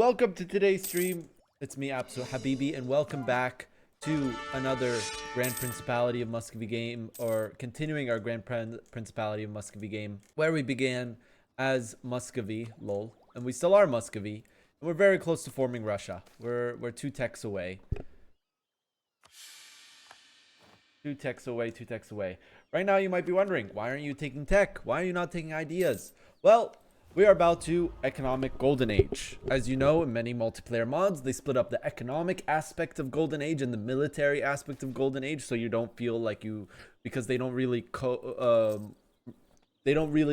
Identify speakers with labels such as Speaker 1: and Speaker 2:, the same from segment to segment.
Speaker 1: Welcome to today's stream. It's me, absolutehabibi, and welcome back to another Grand Principality of Muscovy game, or continuing our Grand Principality of Muscovy game, where we began as Muscovy, lol, and we still are Muscovy, and we're very close to forming Russia. We're 2 techs away. 2 techs away. Right now, you might be wondering, why aren't you taking tech? Why are you not taking ideas? Well, we are about to economic golden age. As you know, in many multiplayer mods, they split up the economic aspect of golden age and the military aspect of golden age, so you don't feel like because they don't really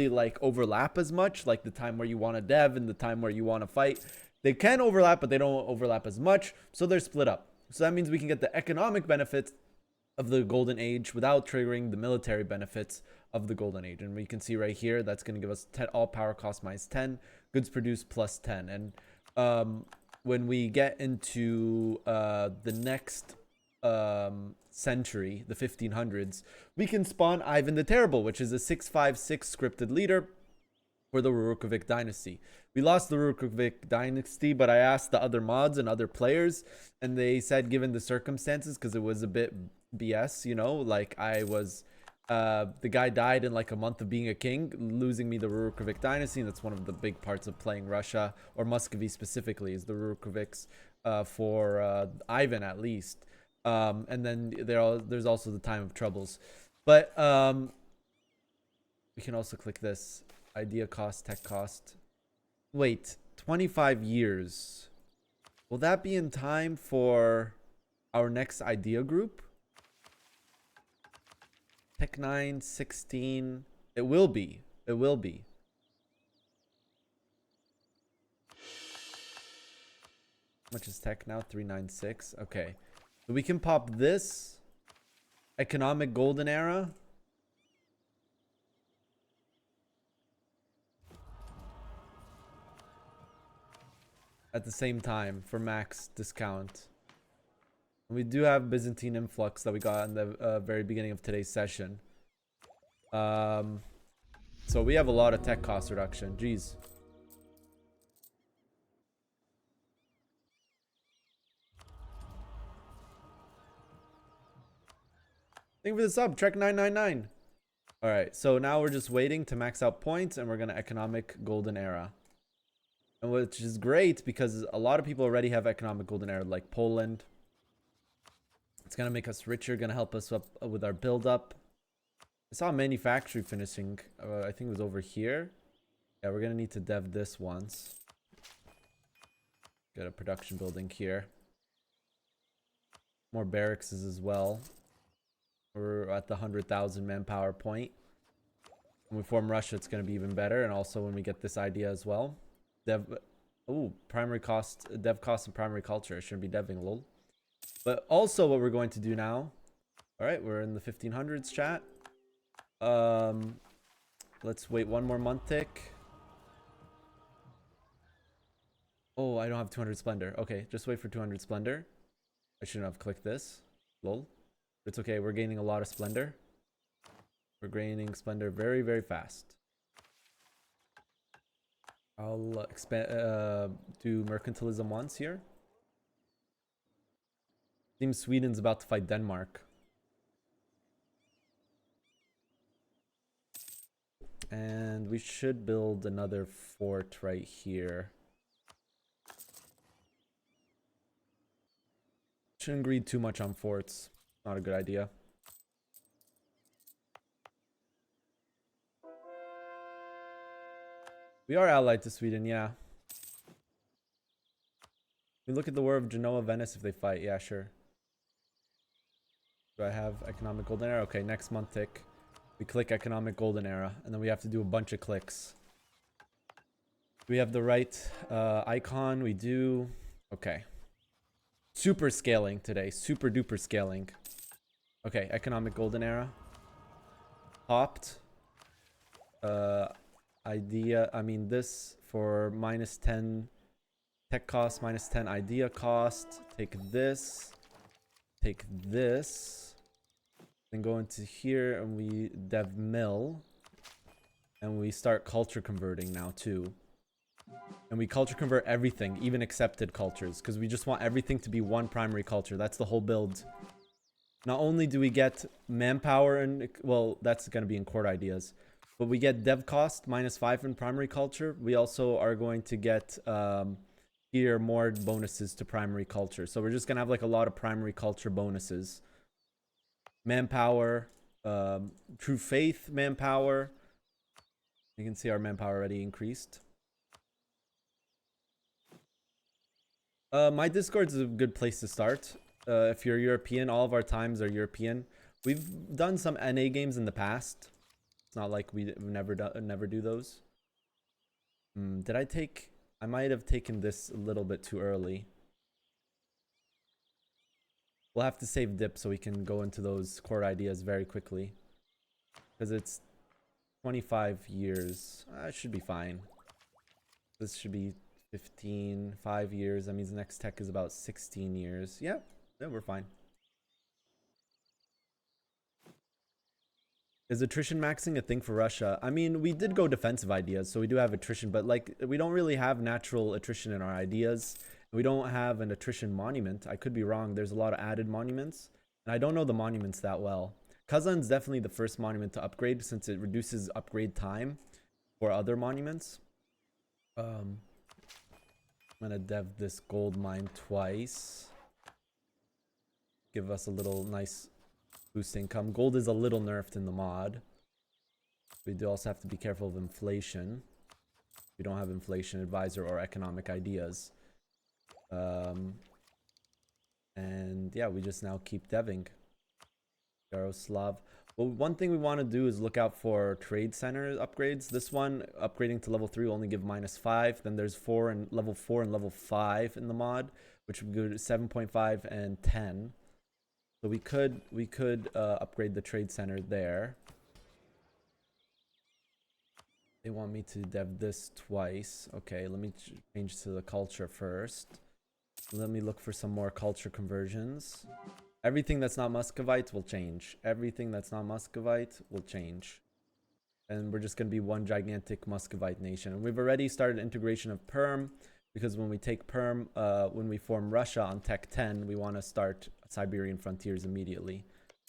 Speaker 1: like overlap as much, like the time where you want to dev and the time where you want to fight. They can overlap, but they don't overlap as much, so they're split up. So that means we can get the economic benefits of the golden age without triggering the military benefits of the golden age. And we can see right here, that's going to give us 10, all power cost minus 10, goods produced plus 10. And when we get into the next century, the 1500s, we can spawn Ivan the Terrible, which is a 656 scripted leader for the Rurokovic dynasty. We lost the Rurokovic dynasty, but I asked the other mods and other players, and they said given the circumstances, because it was a bit BS, you know, like I was the guy died in like a month of being a king, losing me the Rurokovic dynasty, and that's one of the big parts of playing Russia, or Muscovy specifically, is the Rurokovics for Ivan at least. And then there's also the time of troubles. But we can also click this idea cost, tech cost. Wait, 25 years. Will that be in time for our next idea group? Tech 9, 16. It will be. It will be. How much is tech now? 396. Okay. So we can pop this. Economic golden era. At the same time for max discount. We do have Byzantine influx that we got in the very beginning of today's session. So we have a lot of tech cost reduction. Jeez. Thank you for the sub, Trek999. All right, so now we're just waiting to max out points, and we're gonna economic golden era, and which is great because a lot of people already have economic golden era, like Poland. It's gonna make us richer, gonna help us up with our build up. I saw manufacturing finishing. I think it was over here. Yeah, we're gonna need to dev this once. Get a production building here. More barracks as well. We're at the 100,000 manpower point. When we form Russia, it's gonna be even better. And also when we get this idea as well. Primary cost, dev cost and primary culture. I shouldn't be deving, lol. But also what we're going to do now. All right, we're in the 1500s chat. Let's wait one more month tick. Oh, I don't have 200 splendor. Okay, just wait for 200 splendor. I shouldn't have clicked this. Lol. It's okay, we're gaining a lot of splendor. We're gaining splendor very, very fast. I'll do mercantilism once here. Seems Sweden's about to fight Denmark. And we should build another fort right here. Shouldn't greed too much on forts. Not a good idea. We are allied to Sweden, yeah. We look at the War of Genoa, Venice if they fight. Yeah, sure. Do I have economic golden era? Okay, next month tick. We click economic golden era, and then we have to do a bunch of clicks. Do we have the right icon? We do. Okay. Super scaling today. Super duper scaling. Okay, economic golden era. Popped. This for minus 10 tech cost, minus 10 idea cost. Take this. Take this. Then go into here and we dev mill. And we start culture converting now too. And we culture convert everything, even accepted cultures, because we just want everything to be one primary culture. That's the whole build. Not only do we get manpower and, well, that's going to be in court ideas, but we get dev cost -5 in primary culture. We also are going to get here more bonuses to primary culture. So we're just going to have like a lot of primary culture bonuses. Manpower, true faith manpower. You can see our manpower already increased. My Discord is a good place to start. If you're European, all of our times are European. We've done some NA games in the past. It's not like we never do those. Did I take? I might have taken this a little bit too early. We'll have to save dip so we can go into those core ideas very quickly. Because it's 25 years. I should be fine. This should be 15, 5 years. That means the next tech is about 16 years. Yeah, we're fine. Is attrition maxing a thing for Russia? I mean, we did go defensive ideas, so we do have attrition, but like we don't really have natural attrition in our ideas. We don't have an attrition monument. I could be wrong. There's a lot of added monuments, and I don't know the monuments that well. Kazan's definitely the first monument to upgrade since it reduces upgrade time for other monuments. I'm gonna dev this gold mine twice. Give us a little nice boost income. Gold is a little nerfed in the mod. We do also have to be careful of inflation. We don't have inflation advisor or economic ideas. And yeah, we just now keep deving. Yaroslav. Well, one thing we want to do is look out for trade center upgrades. This one, upgrading to level 3 will only give -5. Then there's level 4 and level 5 in the mod, which would go to 7.5 and 10. So we could upgrade the trade center there. They want me to dev this twice. Okay, let me change to the culture first. Let me look for some more culture conversions. Everything that's not Muscovite will change. Everything that's not Muscovite will change. And we're just going to be one gigantic Muscovite nation. And we've already started integration of Perm, because when we take Perm, when we form Russia on Tech 10, we want to start Siberian frontiers immediately.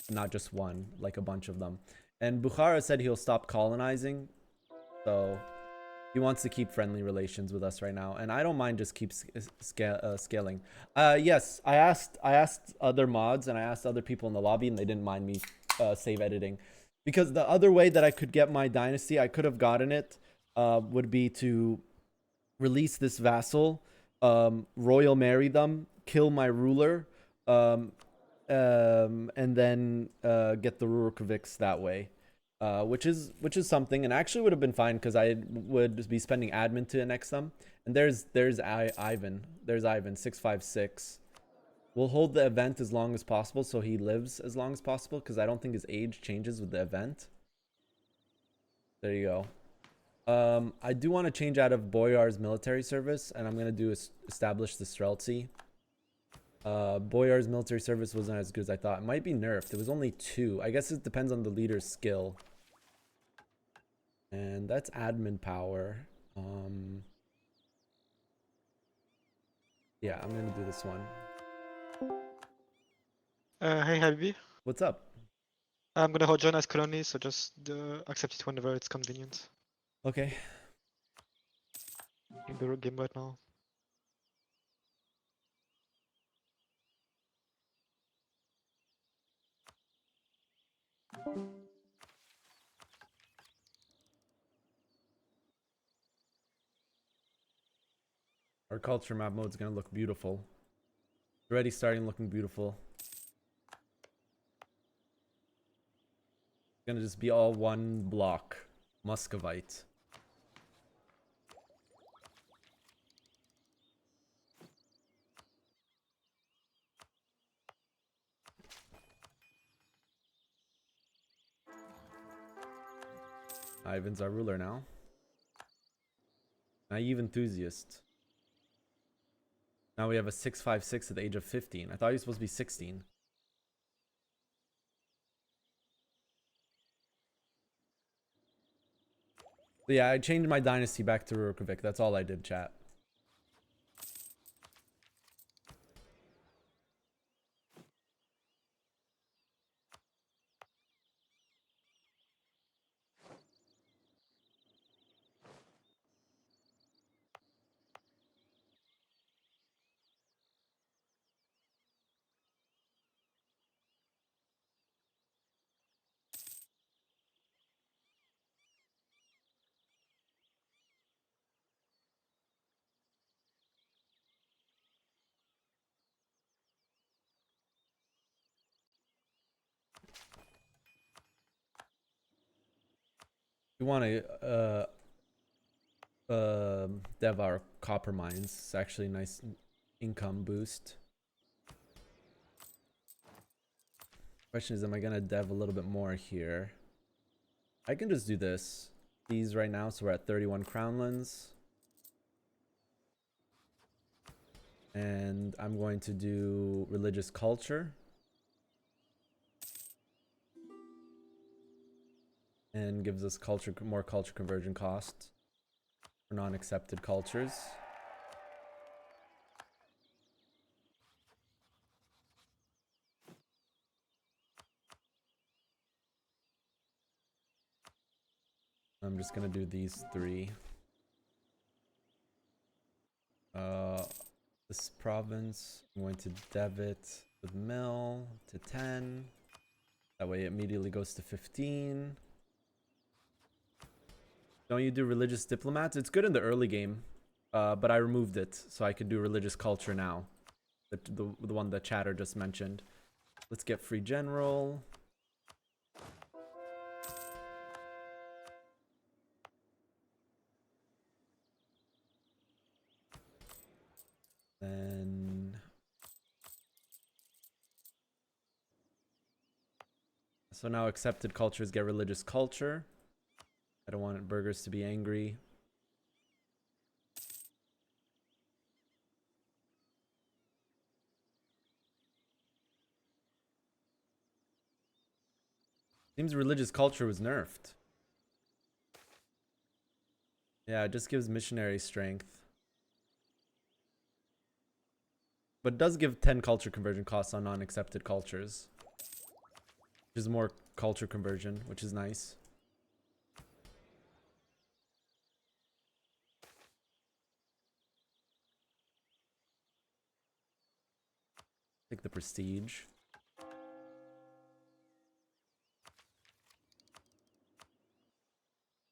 Speaker 1: Not just one, like a bunch of them. And Bukhara said he'll stop colonizing. So he wants to keep friendly relations with us right now, and I don't mind just keep scaling. Yes, I asked other mods and I asked other people in the lobby, and they didn't mind me save editing, because the other way that I could get my dynasty, I could have gotten it, would be to release this vassal, royal marry them, kill my ruler, and then get the Rurikovics that way. Which is something, and actually would have been fine because I would be spending admin to annex them. And there's Ivan. There's Ivan 656. We'll hold the event as long as possible so he lives as long as possible, because I don't think his age changes with the event. There you go. I do want to change out of Boyar's military service, and I'm gonna do establish the Streltsy. Boyar's military service wasn't as good as I thought. It might be nerfed. It was only 2. I guess it depends on the leader's skill. And that's admin power. Yeah, I'm gonna do this one.
Speaker 2: Hey Habibi,
Speaker 1: What's up?
Speaker 2: I'm gonna hold join as colony, so just accept it whenever it's convenient.
Speaker 1: Okay.
Speaker 2: In the game right now.
Speaker 1: Our culture map mode is gonna look beautiful. Already starting looking beautiful. It's gonna just be all one block. Muscovite. Ivan's our ruler now. Naive enthusiast. Now we have a 656 at the age of 15. I thought he was supposed to be 16. So yeah, I changed my dynasty back to Reykjavik. That's all I did, chat. We want to dev our copper mines. It's actually a nice income boost. Question is, am I gonna dev a little bit more here? I can just do this. These right now, so we're at 31 crownlands. And I'm going to do religious culture. And gives us more culture conversion costs for non-accepted cultures. I'm just gonna do these 3. This province, I'm going to dev it with mill to 10. That way it immediately goes to 15. Don't you do religious diplomats? It's good in the early game, but I removed it so I could do religious culture now. The one that Chatter just mentioned. Let's get free general. Then so now accepted cultures get religious culture. I don't want burgers to be angry. Seems religious culture was nerfed. Yeah, it just gives missionary strength. But it does give 10 culture conversion costs on non-accepted cultures. Which is more culture conversion, which is nice. Take the prestige.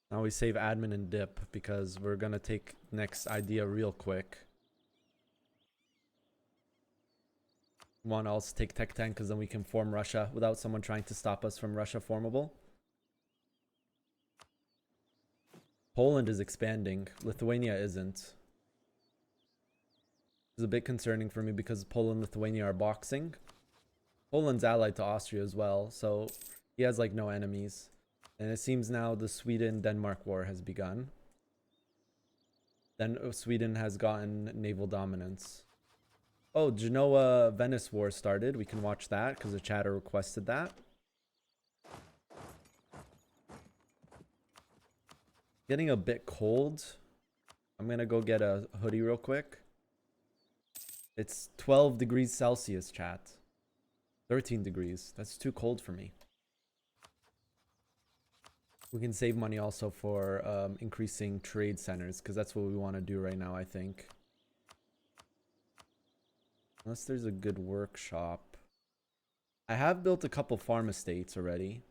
Speaker 1: Now we save admin and dip because we're gonna take next idea real quick. Want to also take Tech 10 because then we can form Russia without someone trying to stop us from Russia formable. Poland is expanding. Lithuania isn't. It's a bit concerning for me because Poland and Lithuania are boxing. Poland's allied to Austria as well, so he has like no enemies. And it seems now the Sweden-Denmark war has begun. Then Sweden has gotten naval dominance. Oh, Genoa-Venice war started. We can watch that because the chatter requested that. Getting a bit cold. I'm going to go get a hoodie real quick. It's 12 degrees Celsius, chat. 13 degrees. That's too cold for me. We can save money also for increasing trade centers because that's what we want to do right now, I think. Unless there's a good workshop. I have built a couple farm estates already.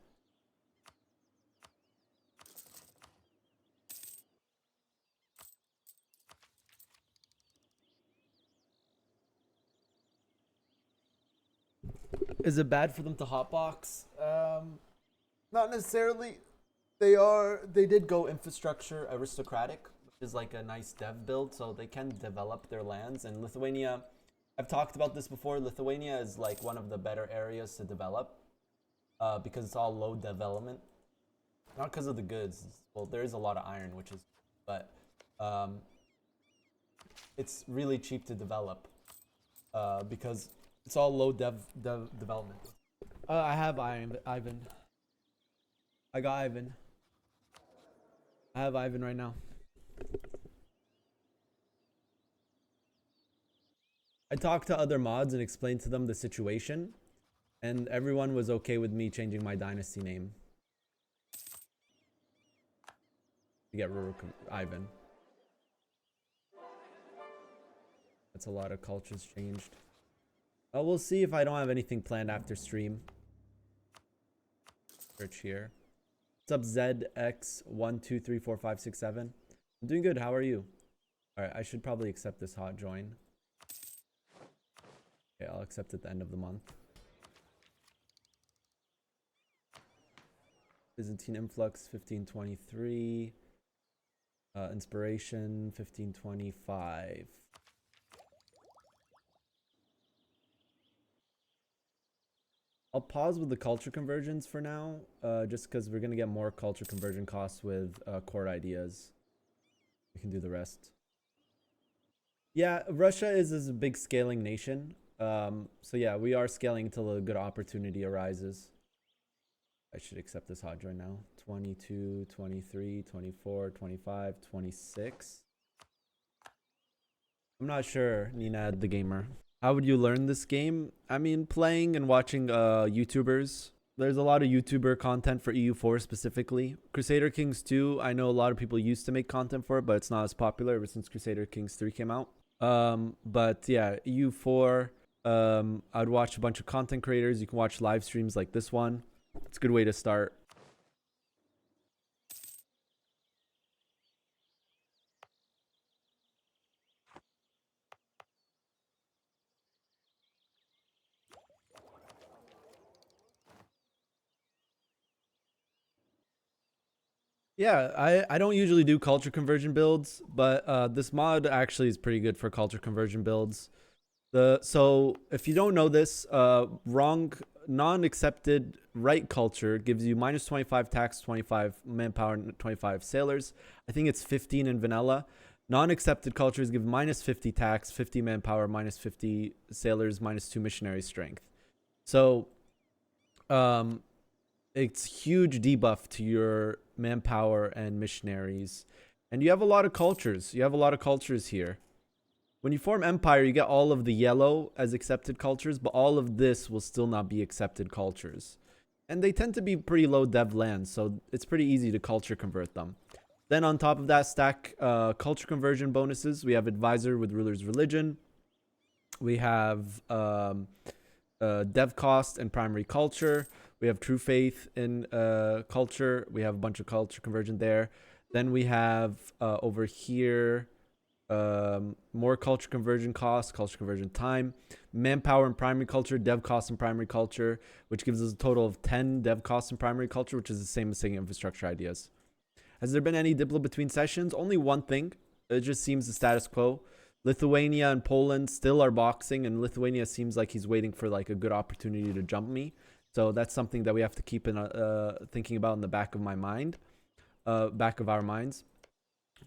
Speaker 1: Is it bad for them to hotbox? Not necessarily. They did go infrastructure aristocratic, which is like a nice dev build, so they can develop their lands. And Lithuania, I've talked about this before. Lithuania is like one of the better areas to develop because it's all low development. Not because of the goods. Well, there is a lot of iron, which is, but it's really cheap to develop because it's all low development. I have Ivan. I got Ivan. I have Ivan right now. I talked to other mods and explained to them the situation, and everyone was okay with me changing my dynasty name to get Ivan. That's a lot of cultures changed. We'll see if I don't have anything planned after stream. Search here. What's up, ZX12345667? I'm doing good. How are you? Alright, I should probably accept this hot join. Okay, I'll accept at the end of the month. Byzantine influx 1523. Inspiration 1525. I'll pause with the culture conversions for now, just because we're gonna get more culture conversion costs with core ideas. We can do the rest. Yeah, Russia is a big scaling nation. So yeah, we are scaling until a good opportunity arises. I should accept this hot join now. 22, 23, 24, 25, 26. I'm not sure, Ninad the gamer. How would you learn this game? I mean, playing and watching YouTubers. There's a lot of YouTuber content for EU4 specifically. Crusader Kings 2, I know a lot of people used to make content for it, but it's not as popular ever since Crusader Kings 3 came out. But yeah, EU4, I'd watch a bunch of content creators. You can watch live streams like this one. It's a good way to start. Yeah, I don't usually do culture conversion builds, but this mod actually is pretty good for culture conversion builds. So if you don't know this, wrong non-accepted right culture gives you minus 25 tax, 25 manpower, 25 sailors. I think it's 15 in vanilla. Non-accepted cultures give minus 50 tax, 50 manpower, minus 50 sailors, minus 2 missionary strength. So it's huge debuff to your manpower and missionaries. And you have a lot of cultures. You have a lot of cultures here. When you form empire, you get all of the yellow as accepted cultures, but all of this will still not be accepted cultures. And they tend to be pretty low dev lands, so it's pretty easy to culture convert them. Then on top of that, stack culture conversion bonuses. We have advisor with ruler's religion. We have dev cost and primary culture. We have true faith in culture. We have a bunch of culture conversion there. Then we have over here more culture conversion costs, culture conversion time, manpower and primary culture, dev costs and primary culture, which gives us a total of 10 dev costs and primary culture, which is the same as saying infrastructure ideas. Has there been any diplo between sessions? Only one thing. It just seems the status quo. Lithuania and Poland still are boxing, and Lithuania seems like he's waiting for like a good opportunity to jump me. So that's something that we have to keep in thinking about in the back of my mind, back of our minds.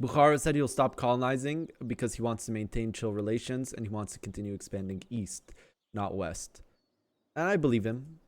Speaker 1: Bukhara said he'll stop colonizing because he wants to maintain chill relations and he wants to continue expanding east, not west. And I believe him.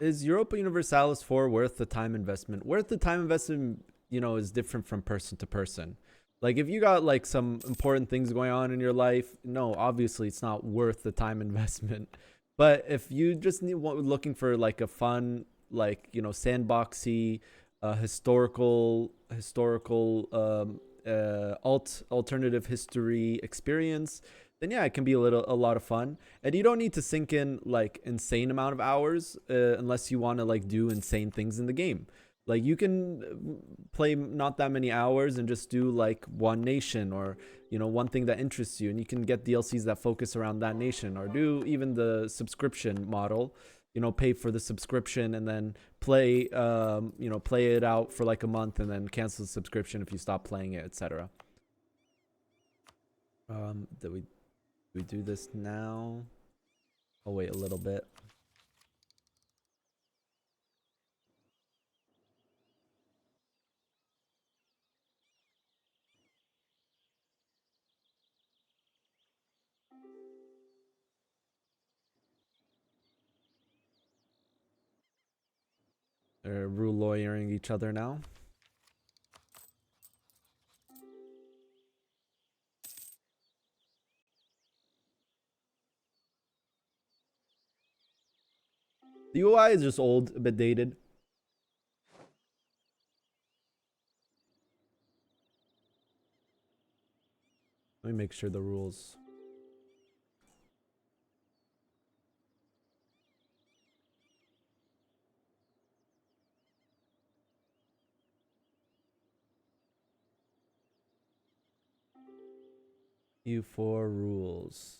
Speaker 1: Is Europa Universalis 4 worth the time investment? Worth the time investment, you know, is different from person to person. Like if you got like some important things going on in your life, no, obviously it's not worth the time investment. But if you just looking for like a fun, like, you know, sandboxy, historical alternative history experience, then yeah, it can be a lot of fun. And you don't need to sink in like insane amount of hours unless you want to like do insane things in the game. Like you can play not that many hours and just do like one nation, or you know, one thing that interests you, and you can get DLCs that focus around that nation, or do even the subscription model, you know, pay for the subscription and then play you know, play it out for like a month and then cancel the subscription if you stop playing it, etc. That we do this now. I'll wait a little bit. They're rule lawyering each other now. The UI is just old, a bit dated. Let me make sure the rules. U4 rules.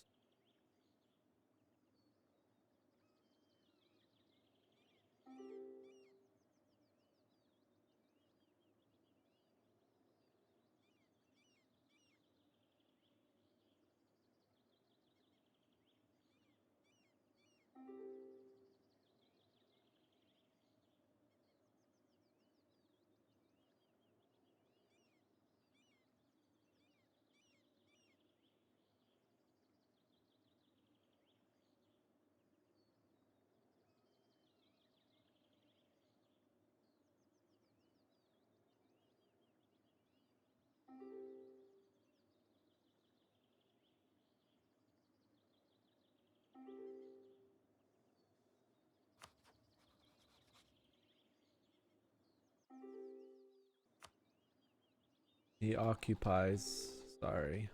Speaker 1: He occupies. Sorry.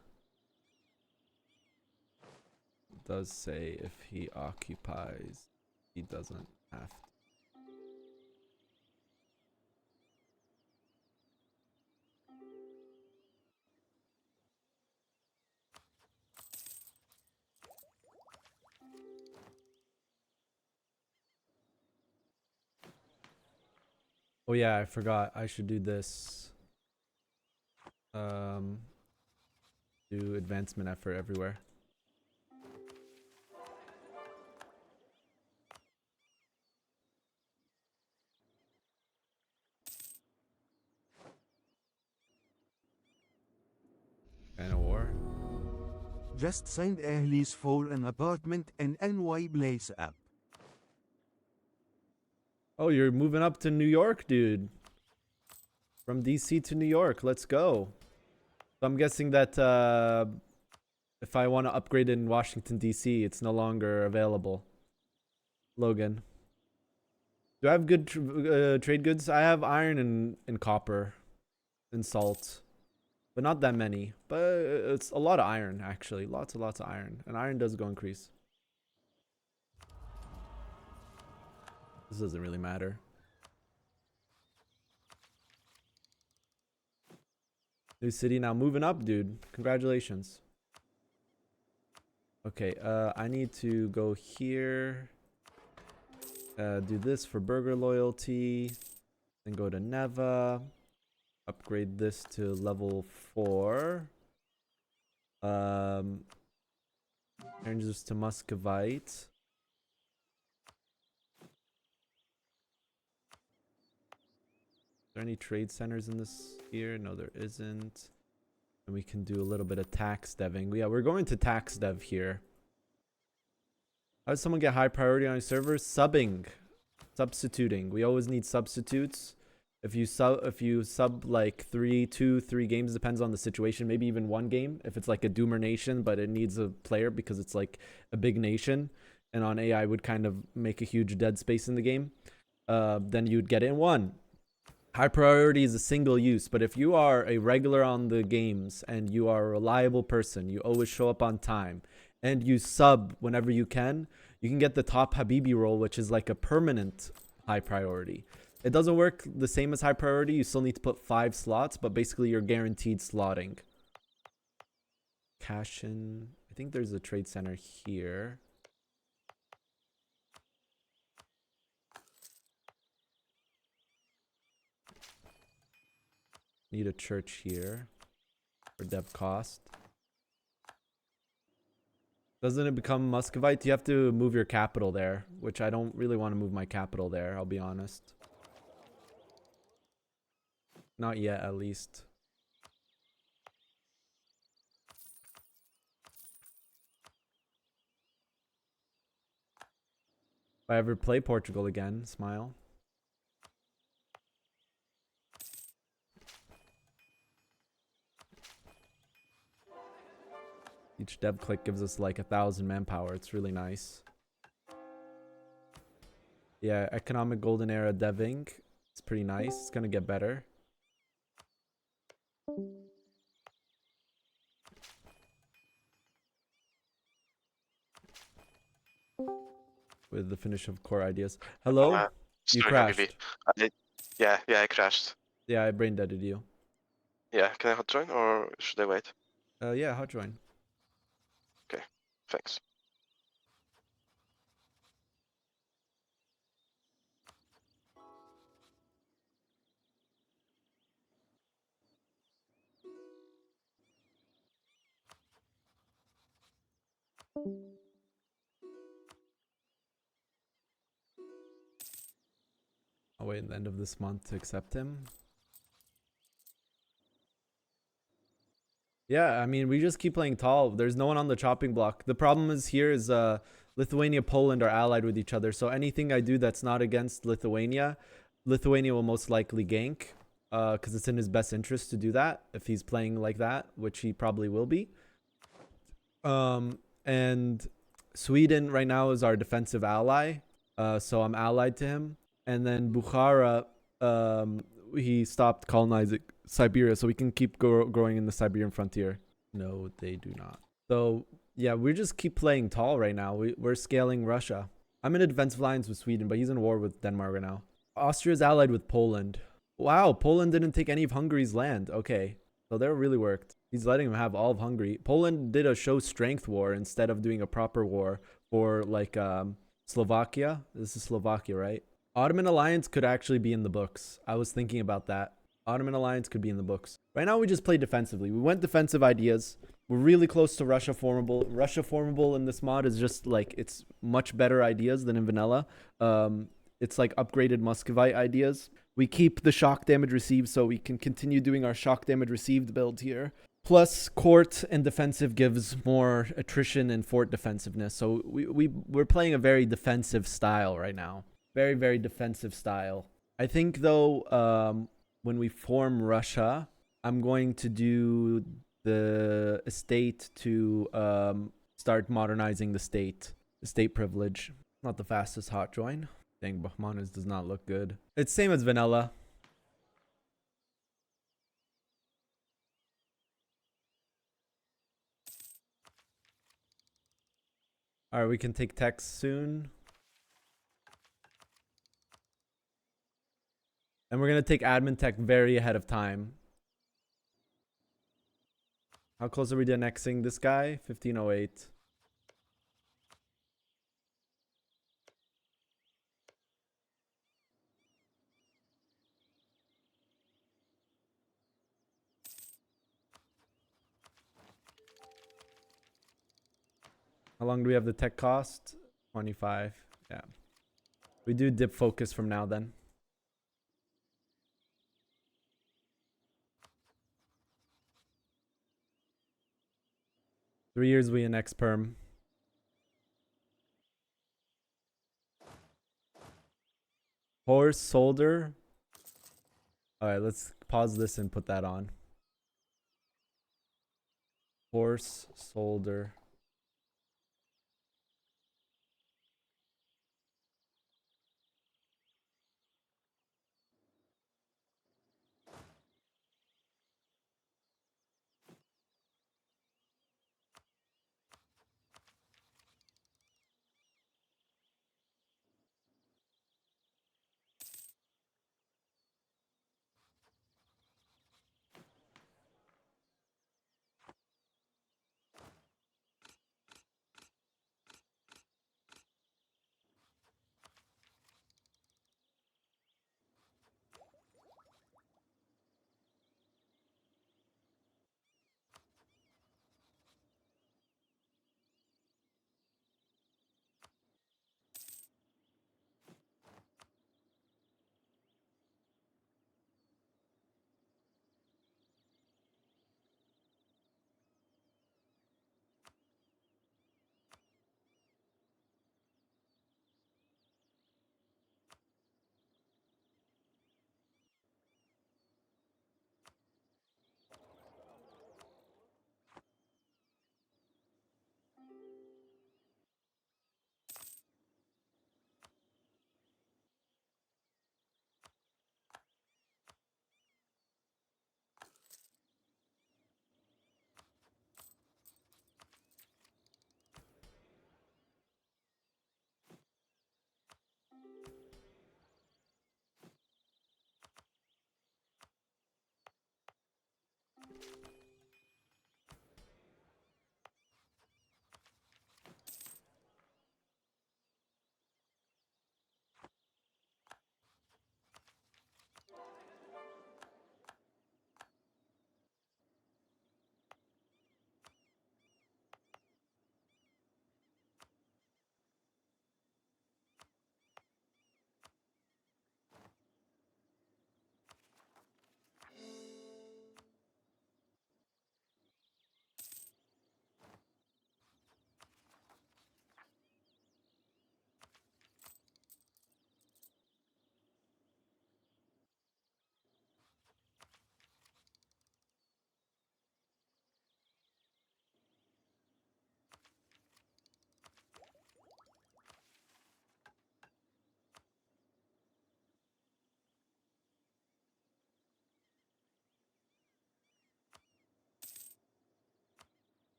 Speaker 1: It does say if he occupies, he doesn't have to. Oh yeah, I forgot. I should do this. Do advancement effort everywhere. Kind of war.
Speaker 3: Just signed a lease for an apartment in NY Place app.
Speaker 1: Oh, you're moving up to New York, dude. From DC to New York. Let's go. So I'm guessing that if I want to upgrade in Washington, D.C., it's no longer available. Logan. Do I have good trade goods? I have iron and copper and salt. But not that many. But it's a lot of iron, actually. Lots and lots of iron. And iron does go increase. This doesn't really matter. New city now moving up, dude. Congratulations. Okay, I need to go here. Do this for burger loyalty. Then go to Neva. Upgrade this to level 4. Changes to Muscovite. Is there any trade centers in this here? No, there isn't. And we can do a little bit of tax deving. Yeah, we're going to tax dev here. How does someone get high priority on a server? Subbing. Substituting. We always need substitutes. If you sub like 3 games, depends on the situation, maybe even 1 game. If it's like a Doomer nation, but it needs a player because it's like a big nation, and on AI would kind of make a huge dead space in the game, then you'd get it in 1. High priority is a single use, but if you are a regular on the games and you are a reliable person, you always show up on time, and you sub whenever you can get the top Habibi role, which is like a permanent high priority. It doesn't work the same as high priority. You still need to put 5 slots, but basically you're guaranteed slotting. Cash in. I think there's a trade center here. Need a church here for dev cost. Doesn't it become Muscovite? You have to move your capital there, which I don't really want to move my capital there, I'll be honest. Not yet, at least. If I ever play Portugal again, smile. Each dev click gives us like 1,000 manpower. It's really nice. Yeah, economic golden era deving. It's pretty nice. It's gonna get better. With the finish of core ideas. Hello? You
Speaker 4: Sorry,
Speaker 1: crashed.
Speaker 4: Habibi. Yeah, I crashed.
Speaker 1: Yeah, I brain deaded you.
Speaker 4: Yeah, can I hot join or should I wait?
Speaker 1: Yeah, hot join.
Speaker 4: Thanks.
Speaker 1: I'll wait at the end of this month to accept him. Yeah, I mean, we just keep playing tall. There's no one on the chopping block. The problem is here is Lithuania, Poland are allied with each other. So anything I do that's not against Lithuania, Lithuania will most likely gank. Because it's in his best interest to do that if he's playing like that, which he probably will be. And Sweden right now is our defensive ally. So I'm allied to him. And then Bukhara, he stopped colonizing Siberia, so we can keep growing in the Siberian frontier. No, they do not. So yeah, we just keep playing tall right now. We're scaling Russia. I'm in a defensive alliance with Sweden, but he's in war with Denmark right now. Austria's allied with Poland. Wow, Poland didn't take any of Hungary's land. Okay, so that really worked. He's letting him have all of Hungary. Poland did a show strength war instead of doing a proper war for like Slovakia. This is Slovakia, right? Ottoman alliance could actually be in the books. I was thinking about that. Ottoman alliance could be in the books. Right now we just play defensively. We went defensive ideas. We're really close to Russia formable. Russia formable in this mod is just like, it's much better ideas than in vanilla. It's like upgraded Muscovite ideas. We keep the shock damage received so we can continue doing our shock damage received build here. Plus court and defensive gives more attrition and fort defensiveness. So we're playing a very defensive style right now. Very, very defensive style. I think though, when we form Russia, I'm going to do the estate to start modernizing the state. Estate privilege. Not the fastest hot join. Dang, Bahmanis does not look good. It's same as vanilla. Alright, we can take text soon. And we're going to take admin tech very ahead of time. How close are we to annexing this guy? 1508. How long do we have the tech cost? 25. Yeah. We do dip focus from now then. Three years we annex perm. Horse, soldier. Alright, let's pause this and put that on. Horse, soldier.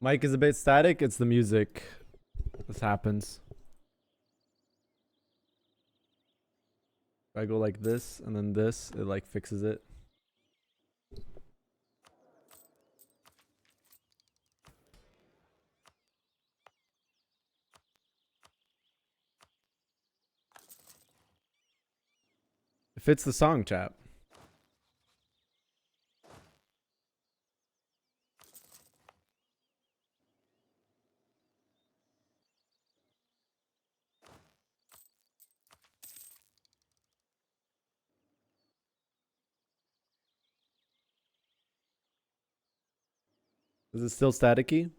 Speaker 1: Mic is a bit static. It's the music. This happens. If I go like this and then this, it like fixes it. It fits the song, chat. Is it still staticky?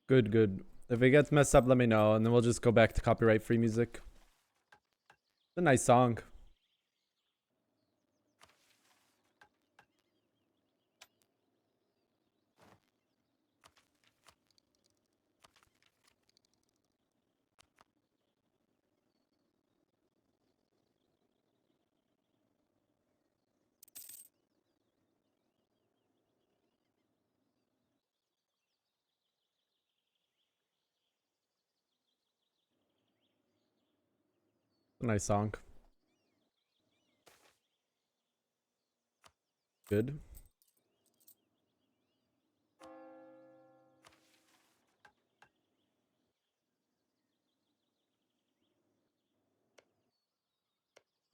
Speaker 1: Good, good. If it gets messed up, let me know, and then we'll just go back to copyright-free music. It's a nice song. It's a nice song. Good.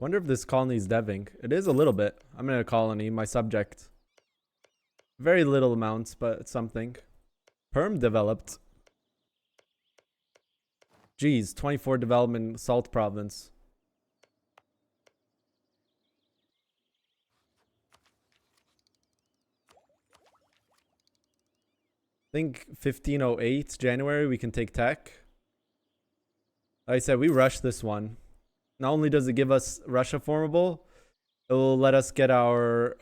Speaker 1: Wonder if this colony's deving. It is a little bit. I'm in a colony, my subject. Very little amounts, but it's something. Perm developed. Geez, 24 development Salt Province. I think 1508 January we can take tech. Like I said, we rushed this one. Not only does it give us Russia formable, it will let us get our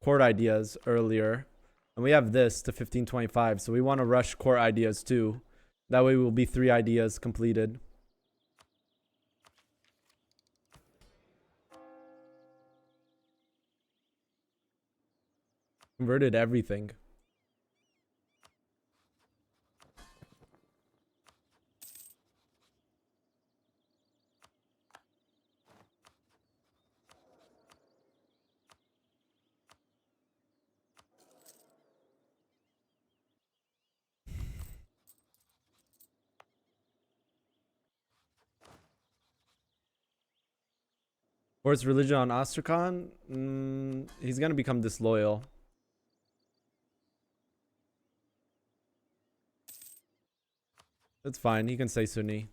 Speaker 1: court ideas earlier. And we have this to 1525, so we want to rush court ideas too. That way we'll be 3 ideas completed. Converted everything. Force religion on Astrakhan? He's gonna become disloyal. That's fine, he can say Sunni.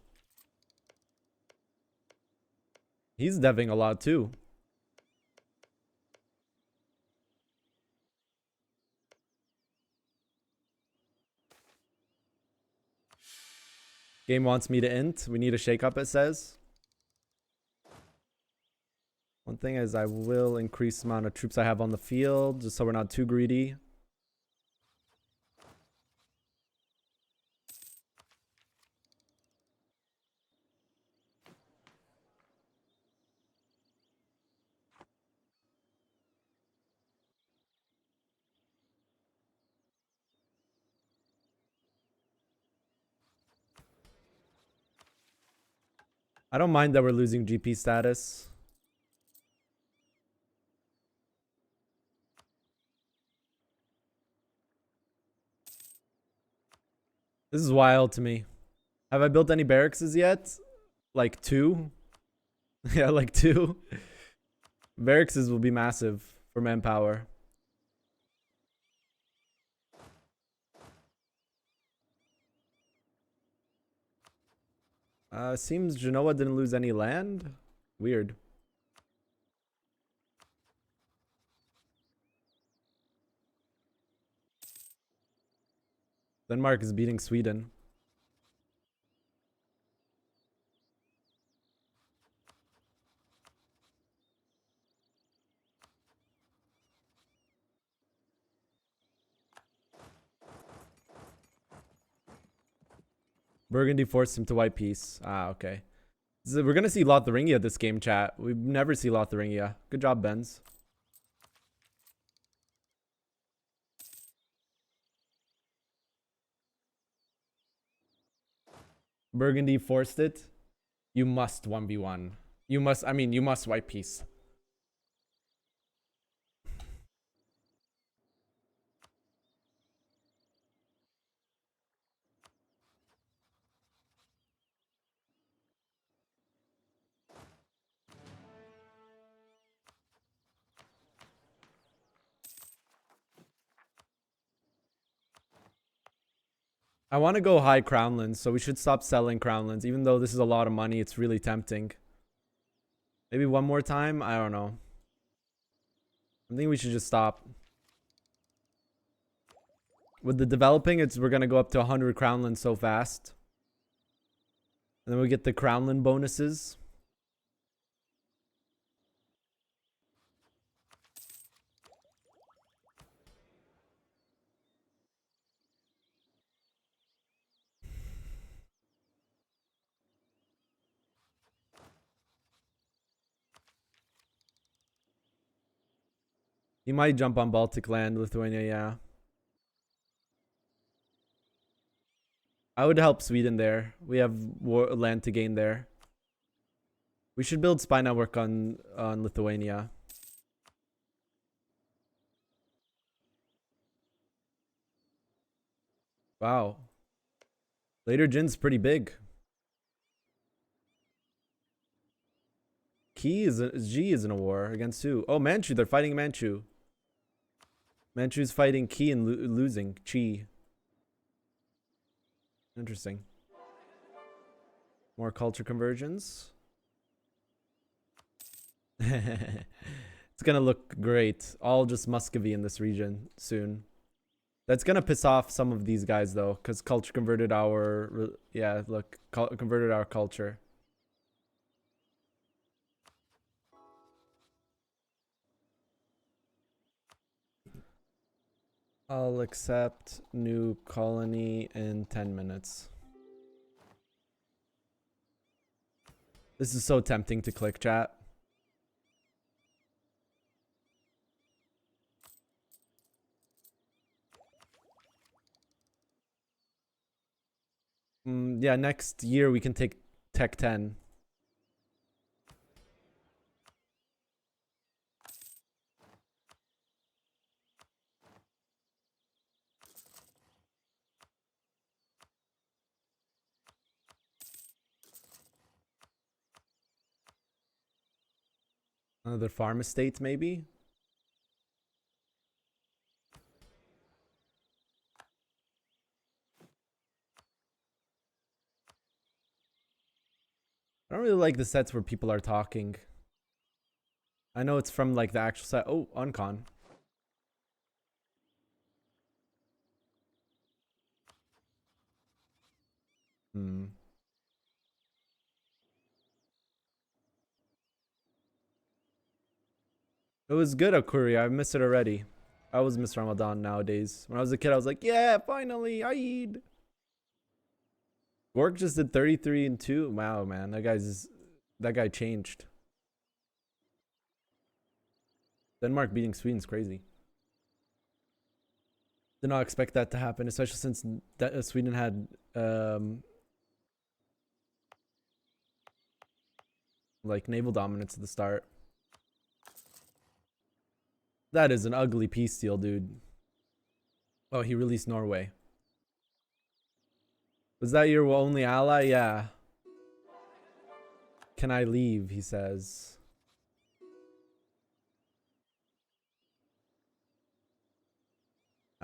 Speaker 1: He's deving a lot too. Game wants me to int. We need a shakeup, it says. One thing is I will increase the amount of troops I have on the field, just so we're not too greedy. I don't mind that we're losing GP status. This is wild to me. Have I built any barracks yet? Like 2? Yeah, like 2. Varix's will be massive for manpower. Seems Genoa didn't lose any land. Weird. Denmark is beating Sweden. Burgundy forced him to white peace. Ah, okay. So we're gonna see Lotharingia this game, chat. We never see Lotharingia. Good job, Benz. Burgundy forced it. You must 1v1. You must, I mean, you must white peace. I want to go high crownlands, so we should stop selling crownlands. Even though this is a lot of money, it's really tempting. Maybe one more time? I don't know. I think we should just stop. With the developing, we're gonna go up to 100 crownlands so fast. And then we get the crownland bonuses. He might jump on Baltic land, Lithuania, yeah. I would help Sweden there. We have land to gain there. We should build spy network on Lithuania. Wow. Later Jin's pretty big. G is in a war against who? Oh, Manchu. They're fighting Manchu. Manchu's fighting Qi and losing Qi. Interesting. More culture conversions. It's gonna look great. All just Muscovy in this region soon. That's gonna piss off some of these guys though, because culture converted our converted our culture. I'll accept new colony in 10 minutes. This is so tempting to click, chat. Yeah, next year we can take Tech 10. Another farm estate, maybe? I don't really like the sets where people are talking. I know it's from like the actual set. Oh, Uncon. It was good, Akuri. I miss it already. I always miss Ramadan nowadays. When I was a kid, I was like, yeah, finally, Eid. Gork just did 33 and 2. Wow, man. That guy changed. Denmark beating Sweden's crazy. Did not expect that to happen, especially since Sweden had like naval dominance at the start. That is an ugly peace deal, dude. Oh, he released Norway. Was that your only ally? Yeah. Can I leave? He says.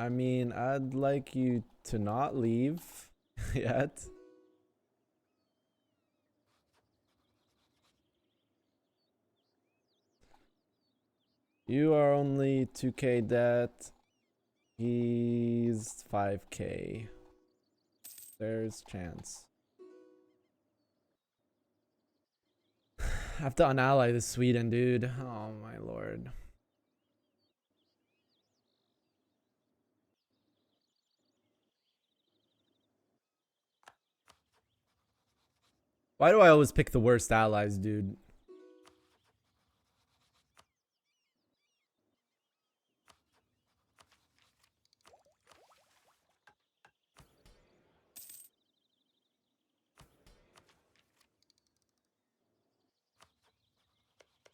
Speaker 1: I mean, I'd like you to not leave yet. You are only 2k debt. He's 5k. There's chance. I have to unally the Sweden, dude. Oh my lord. Why do I always pick the worst allies, dude?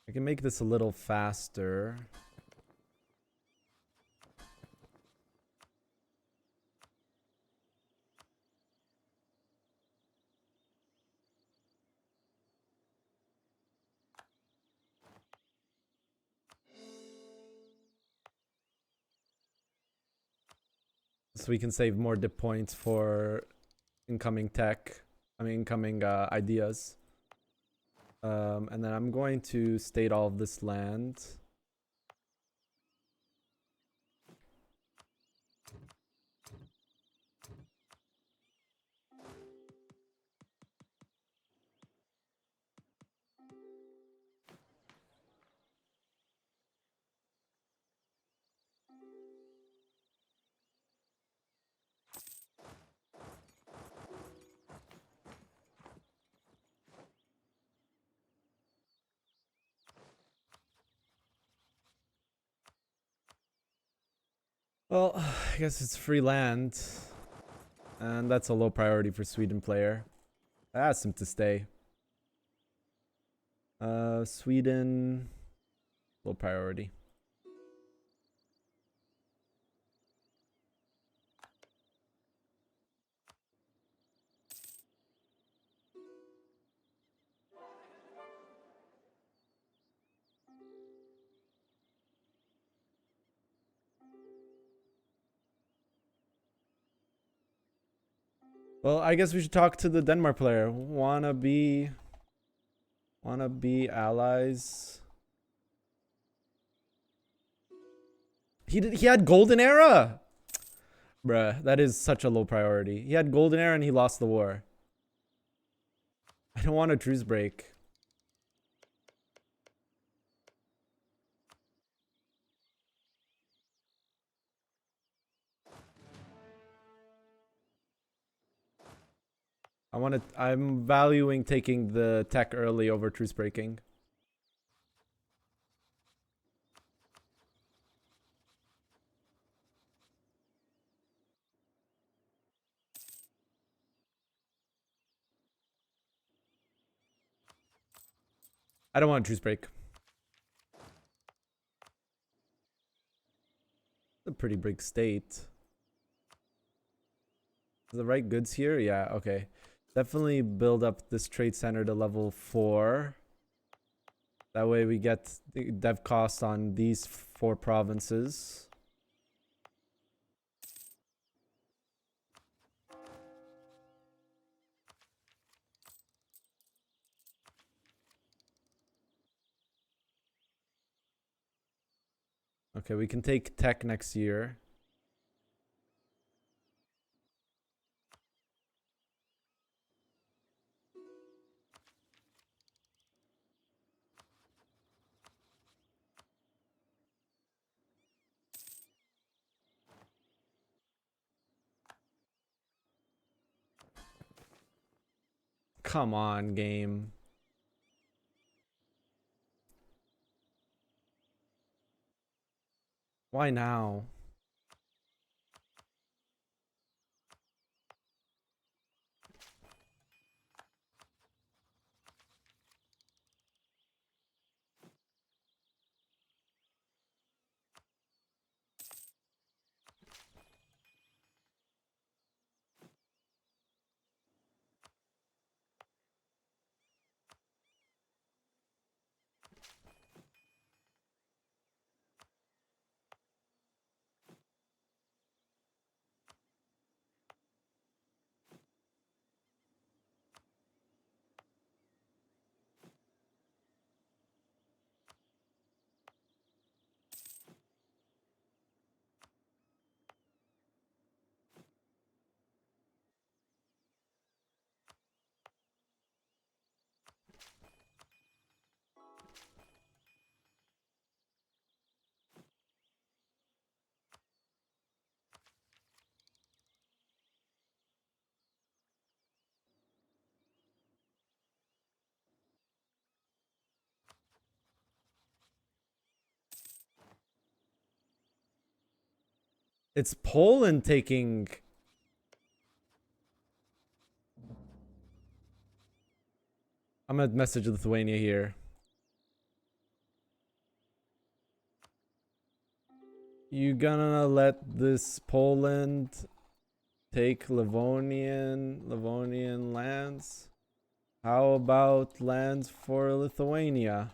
Speaker 1: I can make this a little faster. So we can save more dip points for incoming tech. I mean, incoming ideas. And then I'm going to state all of this land. Well, I guess it's free land. And that's a low priority for Sweden player. I asked him to stay. Sweden, low priority. Well, I guess we should talk to the Denmark player. Wanna be allies? He had golden era. Bruh, that is such a low priority. He had golden era and he lost the war. I don't want a truce break. I'm valuing taking the tech early over truce breaking. I don't want a truce break. It's a pretty big state. The right goods here? Yeah, okay. Definitely build up this trade center to level 4. That way we get the dev costs on these 4 provinces. Okay, we can take tech next year. Come on, game. Why now? It's Poland taking. I'm gonna message Lithuania here. You gonna let this Poland take Livonian lands? How about lands for Lithuania?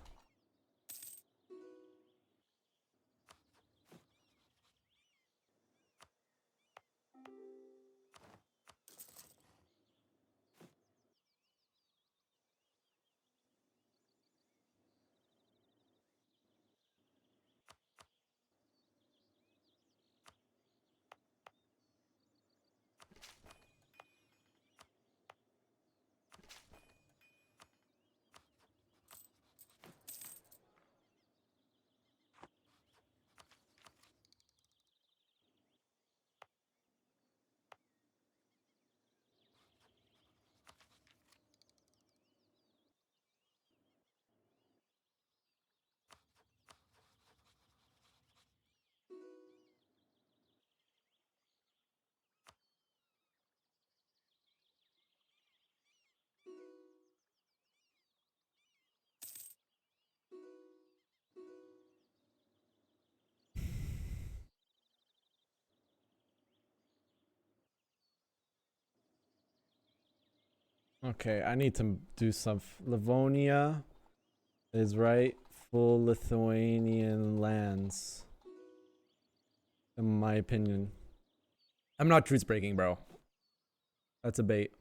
Speaker 1: Okay, I need to do some. Livonia is right. Full Lithuanian lands. In my opinion. I'm not truth breaking, bro. That's a bait.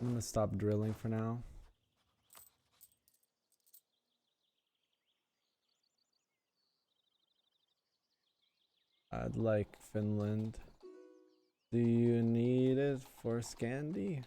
Speaker 1: I'm gonna stop drilling for now. I'd like Finland. Do you need it for Scandi?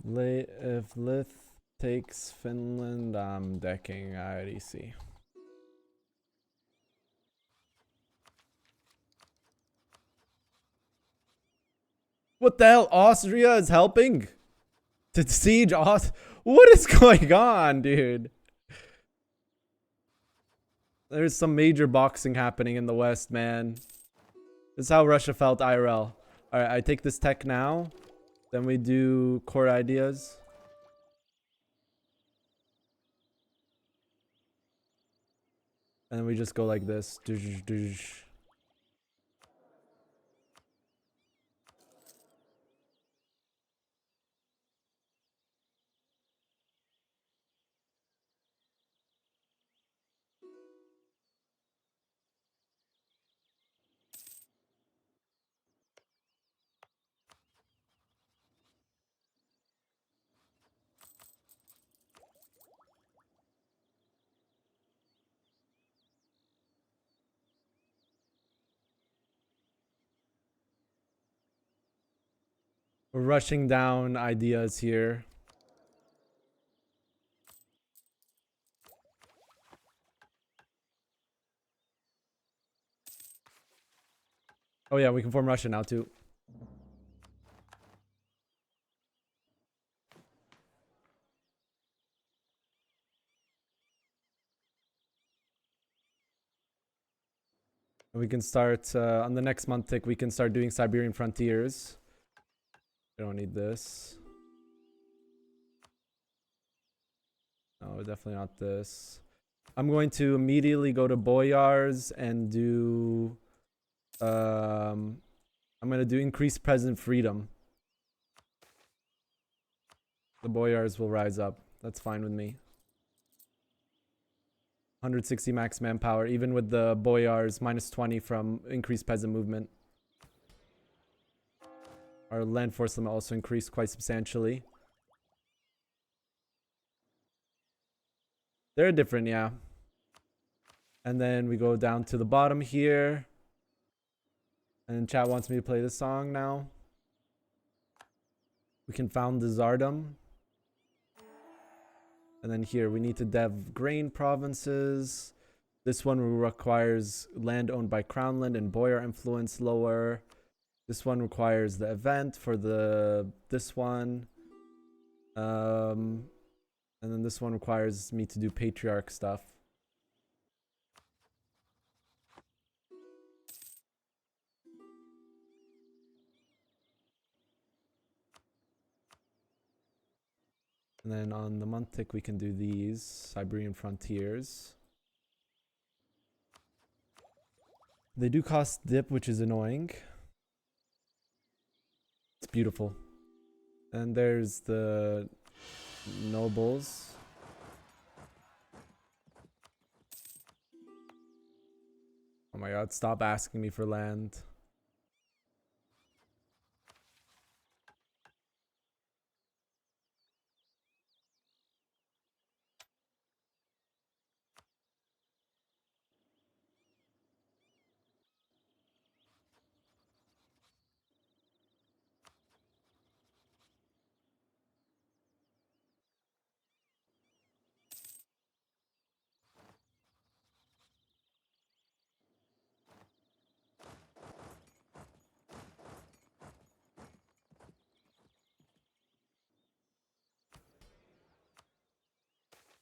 Speaker 1: If Lith takes Finland, I'm decking. I already see. What the hell? Austria is helping to siege What is going on, dude? There's some major boxing happening in the West, man. This is how Russia felt IRL. Alright, I take this tech now. Then we do core ideas. And then we just go like this. We're rushing down ideas here. Oh yeah, we can form Russia now too. We can start on the next month tick. We can start doing Siberian frontiers. We don't need this. No, definitely not this. I'm going to immediately go to Boyars and do. I'm gonna do increased present freedom. The Boyars will rise up. That's fine with me. 160 max manpower, even with the Boyars minus 20 from increased peasant movement. Our land force limit also increased quite substantially. They're different, yeah. And then we go down to the bottom here. And chat wants me to play this song now. We can found the Tsardom. And then here we need to dev grain provinces. This one requires land owned by Crownland and Boyar influence lower. This one requires the event for this one. And then this one requires me to do patriarch stuff. And then on the month tick, we can do these Siberian frontiers. They do cost dip, which is annoying. It's beautiful. And there's the nobles. Oh my god, stop asking me for land.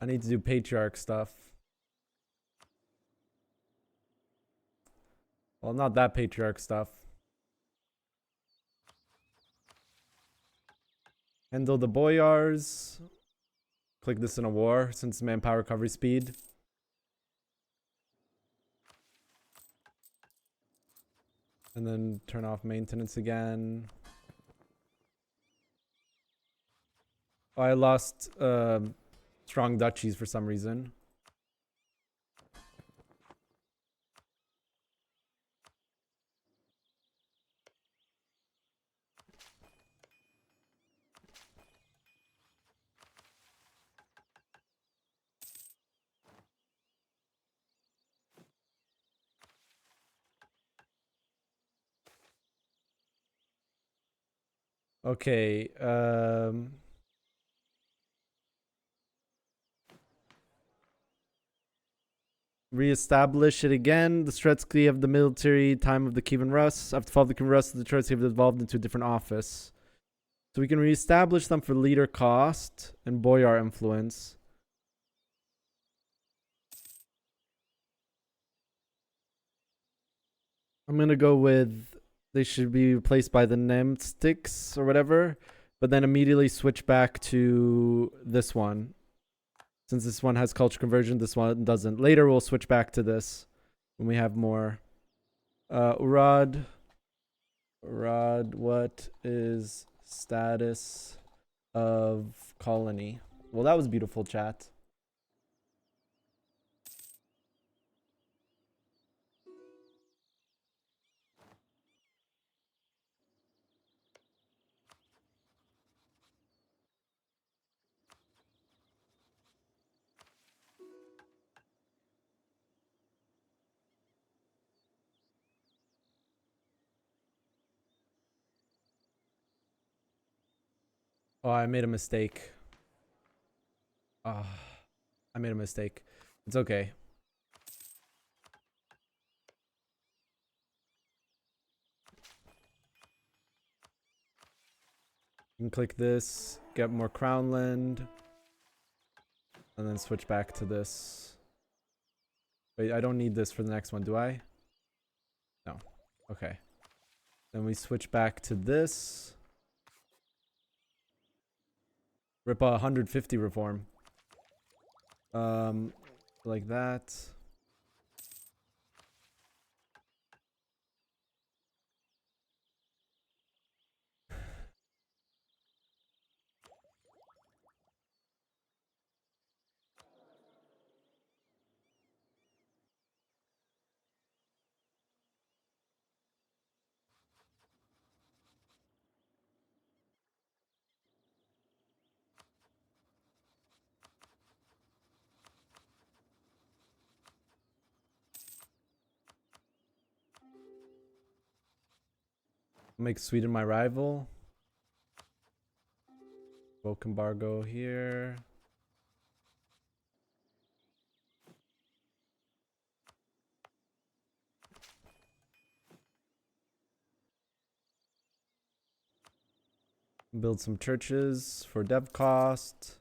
Speaker 1: I need to do patriarch stuff. Well, not that patriarch stuff. Handle the boyars. Click this in a war since manpower recovery speed. And then turn off maintenance again. Oh, I lost strong duchies for some reason. Okay, reestablish it again. The Stretsky of the military time of the Kievan Rus. After the fall of the Kievan Rus, the Stretsky have evolved into a different office. So we can reestablish them for leader cost and boyar influence. I'm gonna go with they should be replaced by the Nemstiks or whatever, but then immediately switch back to this one. Since this one has culture conversion, this one doesn't. Later we'll switch back to this when we have more. Urad, what is status of colony? Well, that was beautiful, chat. Oh, I made a mistake. I made a mistake. It's okay. You can click this, get more crownland, and then switch back to this. Wait, I don't need this for the next one, do I? No. Okay. Then we switch back to this. Rip a 150 reform. Like that. Make Sweden my rival. Bulk embargo here. Build some churches for dev cost.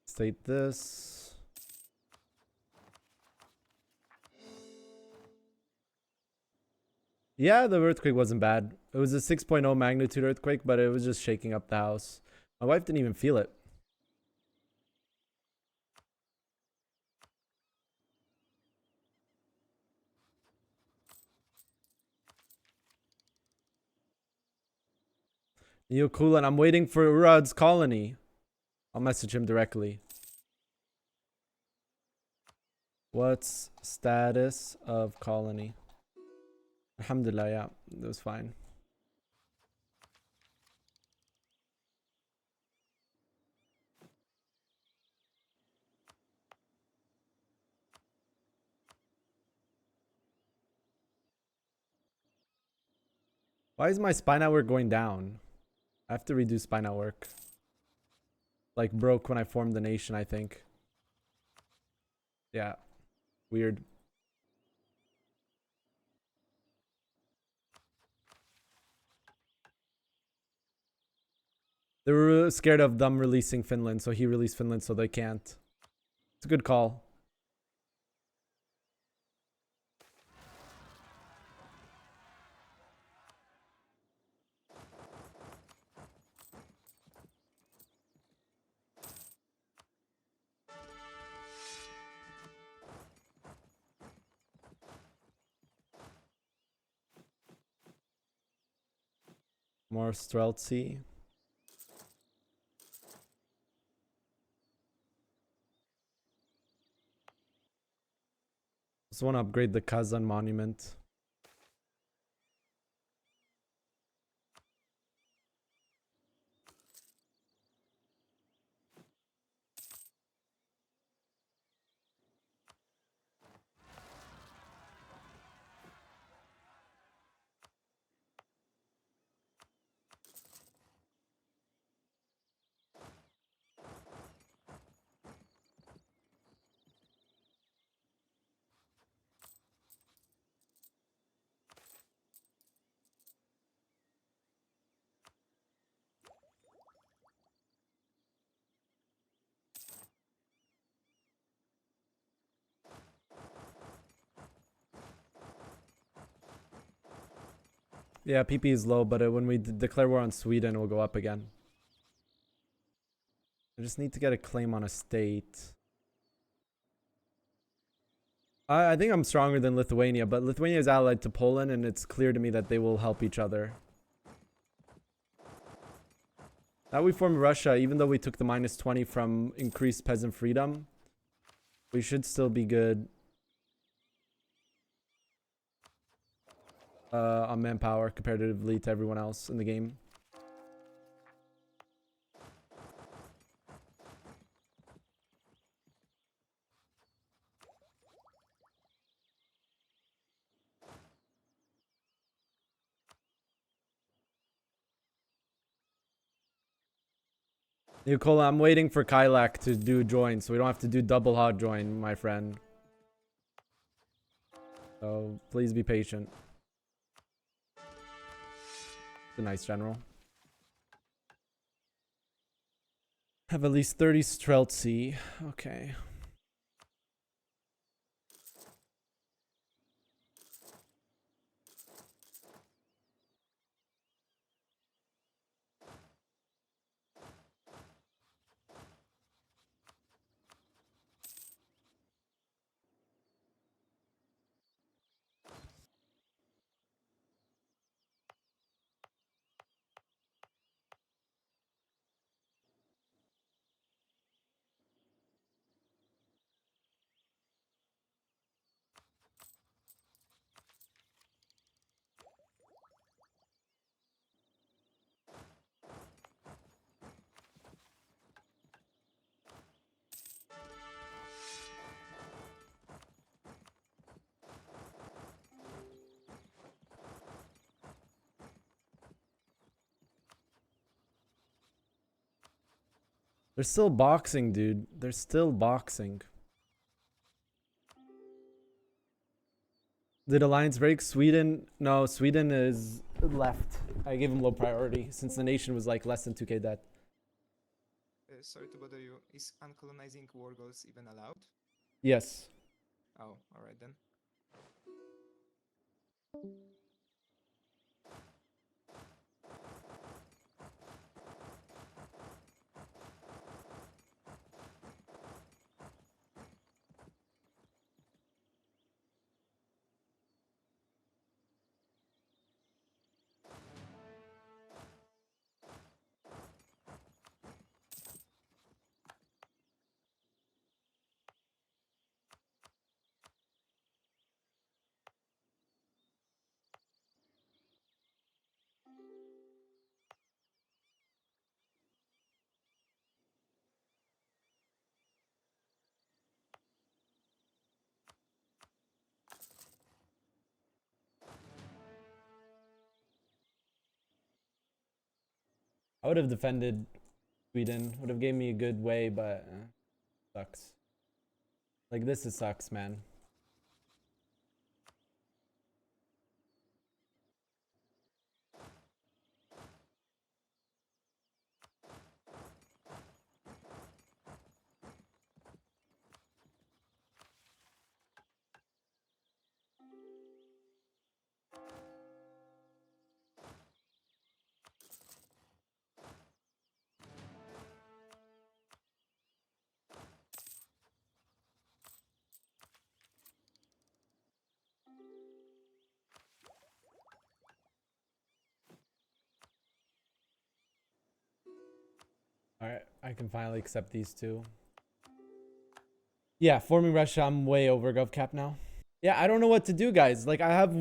Speaker 1: State this. Yeah, the earthquake wasn't bad. It was a 6.0 magnitude earthquake, but it was just shaking up the house. My wife didn't even feel it. Yo, Kulan, I'm waiting for Urad's colony. I'll message him directly. What's status of colony? Alhamdulillah, yeah, it was fine. Why is my spy network going down? I have to redo spy network. Like broke when I formed the nation, I think. Yeah. Weird. They were scared of them releasing Finland, so he released Finland so they can't. It's a good call. More Streltsy. Just want to upgrade the Kazan monument. Yeah, PP is low, but when we declare war on Sweden, it will go up again. I just need to get a claim on a state. I think I'm stronger than Lithuania, but Lithuania is allied to Poland, and it's clear to me that they will help each other. Now we formed Russia, even though we took the -20 from increased peasant freedom, we should still be good on manpower comparatively to everyone else in the game. Nicola, I'm waiting for Kylak to do join, so we don't have to do double hot join, my friend. So please be patient. It's a nice general. Have at least 30 Streltsy. Okay. They're still boxing, dude. They're still boxing. Did Alliance break? Sweden? No, Sweden is left. I gave him low priority since the nation was like less than 2k dead.
Speaker 5: Sorry to bother you. Is uncolonizing war goals even allowed?
Speaker 1: Yes.
Speaker 5: Oh, alright then.
Speaker 1: I would have defended Sweden. Would have gave me a good way, but sucks. Like this is sucks, man. Alright, I can finally accept these two. Yeah, forming Russia, I'm way over gov cap now. Yeah, I don't know what to do, guys. Like, I have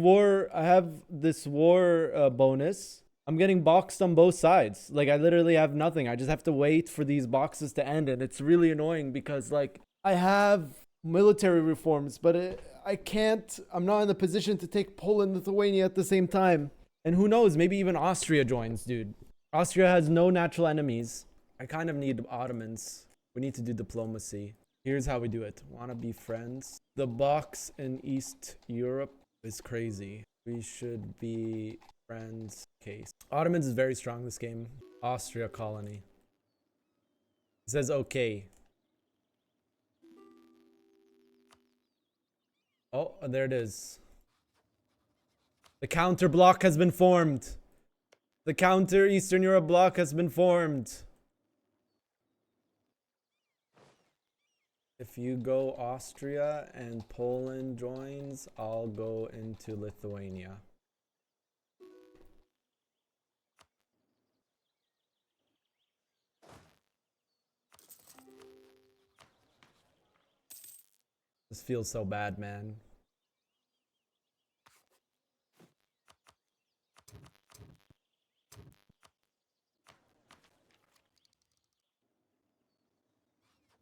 Speaker 1: this war bonus. I'm getting boxed on both sides. Like, I literally have nothing. I just have to wait for these boxes to end, and it's really annoying because, like, I have military reforms, but I can't. I'm not in the position to take Poland, Lithuania at the same time. And who knows? Maybe even Austria joins, dude. Austria has no natural enemies. I kind of need Ottomans. We need to do diplomacy. Here's how we do it. Wanna be friends? The box in East Europe is crazy. We should be friends case. Ottomans is very strong this game. Austria colony. It says okay. Oh, there it is. The counter block has been formed. The counter Eastern Europe block has been formed. If you go Austria and Poland joins, I'll go into Lithuania. This feels so bad, man.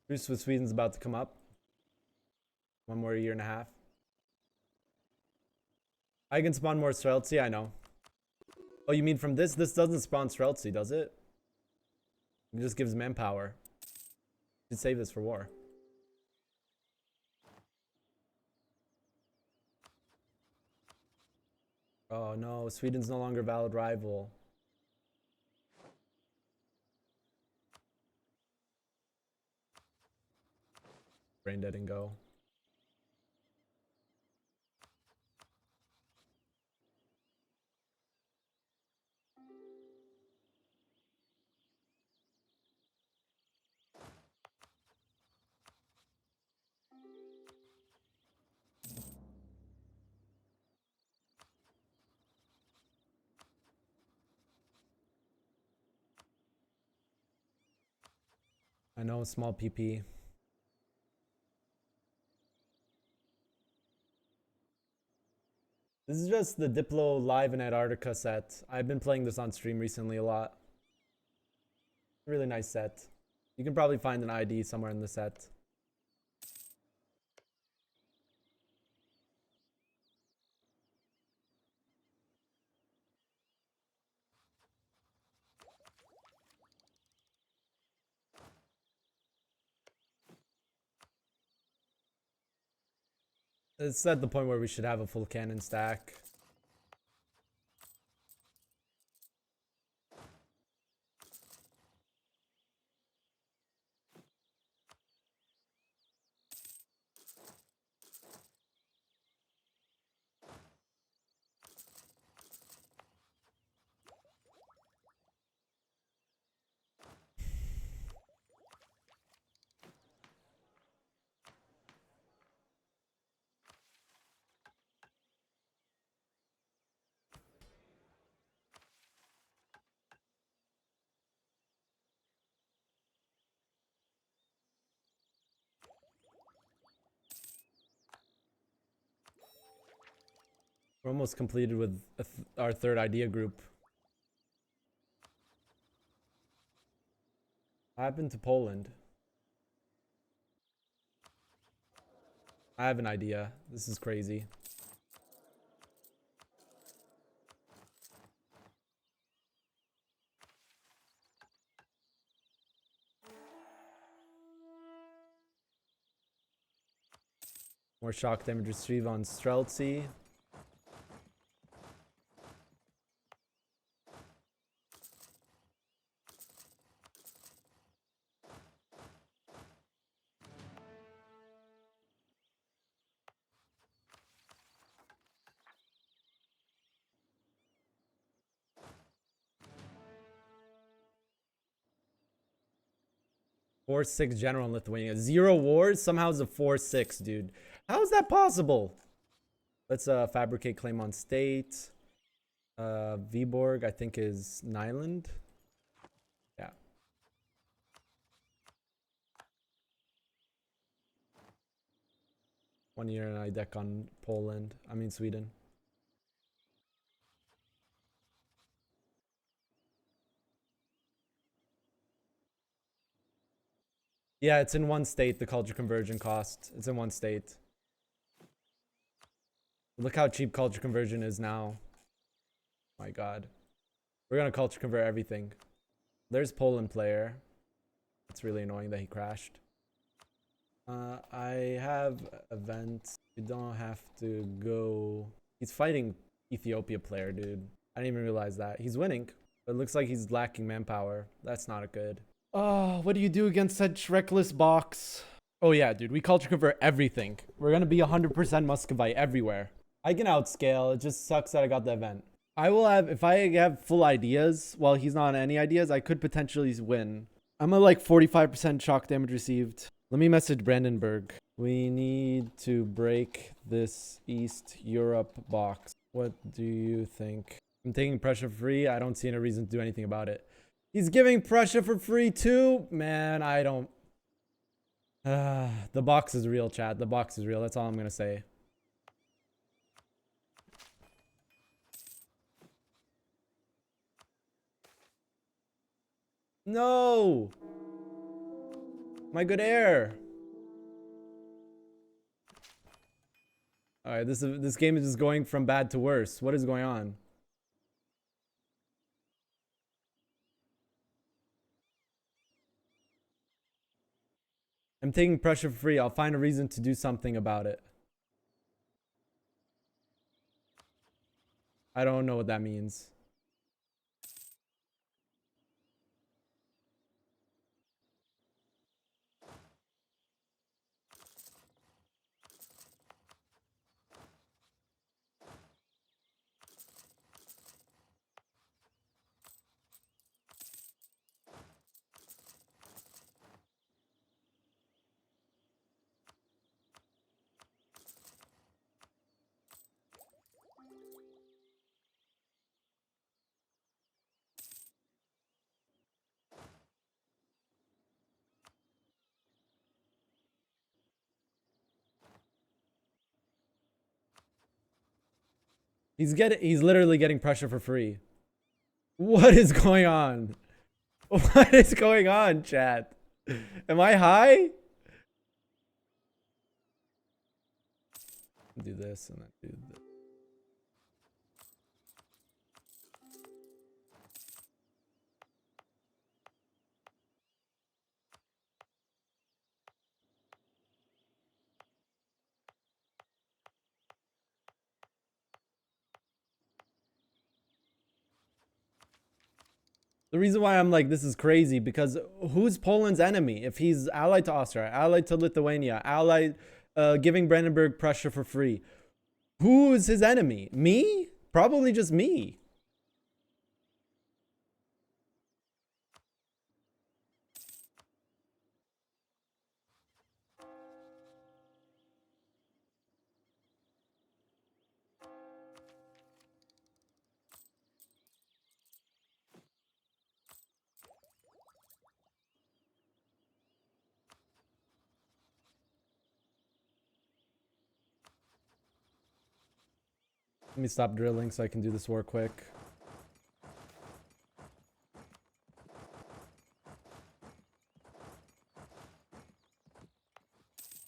Speaker 1: Truce with Sweden's about to come up. One more year and a half. I can spawn more Streltsy, I know. Oh, you mean from this? This doesn't spawn Streltsy, does it? It just gives manpower. Should save this for war. Oh no, Sweden's no longer valid rival. Brain dead and go. I know, small PP. This is just the Diplo Live in Antarctica set. I've been playing this on stream recently a lot. Really nice set. You can probably find an ID somewhere in the set. It's at the point where we should have a full cannon stack. We're almost completed with our third idea group. What happened to Poland? I have an idea. This is crazy. More shock damage received on Streltsy. Four-six general in Lithuania. 0 wars? Somehow it's a 4-6, dude. How is that possible? Let's fabricate claim on state. Viborg, I think, is Nyland. Yeah. One year and I deck on Poland. I mean Sweden. Yeah, it's in one state, the culture conversion cost. It's in one state. Look how cheap culture conversion is now. My god. We're gonna culture convert everything. There's Poland player. It's really annoying that he crashed. I have events. You don't have to go. He's fighting Ethiopia player, dude. I didn't even realize that. He's winning. But it looks like he's lacking manpower. That's not good. Oh, what do you do against such reckless box? Oh yeah, dude. We culture convert everything. We're gonna be 100% Muscovy everywhere. I can outscale. It just sucks that I got the event. I will have, if I have full ideas while he's not on any ideas, I could potentially win. I'm at like 45% shock damage received. Let me message Brandenburg. We need to break this East Europe box. What do you think? I'm taking pressure free. I don't see any reason to do anything about it. He's giving pressure for free too? Man, I don't. The box is real, chat. The box is real. That's all I'm going to say. No! My good air. All right, this game is just going from bad to worse. What is going on? I'm taking pressure free. I'll find a reason to do something about it. I don't know what that means. He's literally getting pressure for free. What is going on? What is going on, chat? Am I high? Do this and then do this. The reason why I'm like, this is crazy, because who's Poland's enemy? If he's allied to Austria, allied to Lithuania, allied, giving Brandenburg Prussia for free, who is his enemy? Me? Probably just me. Let me stop drilling so I can do this war quick.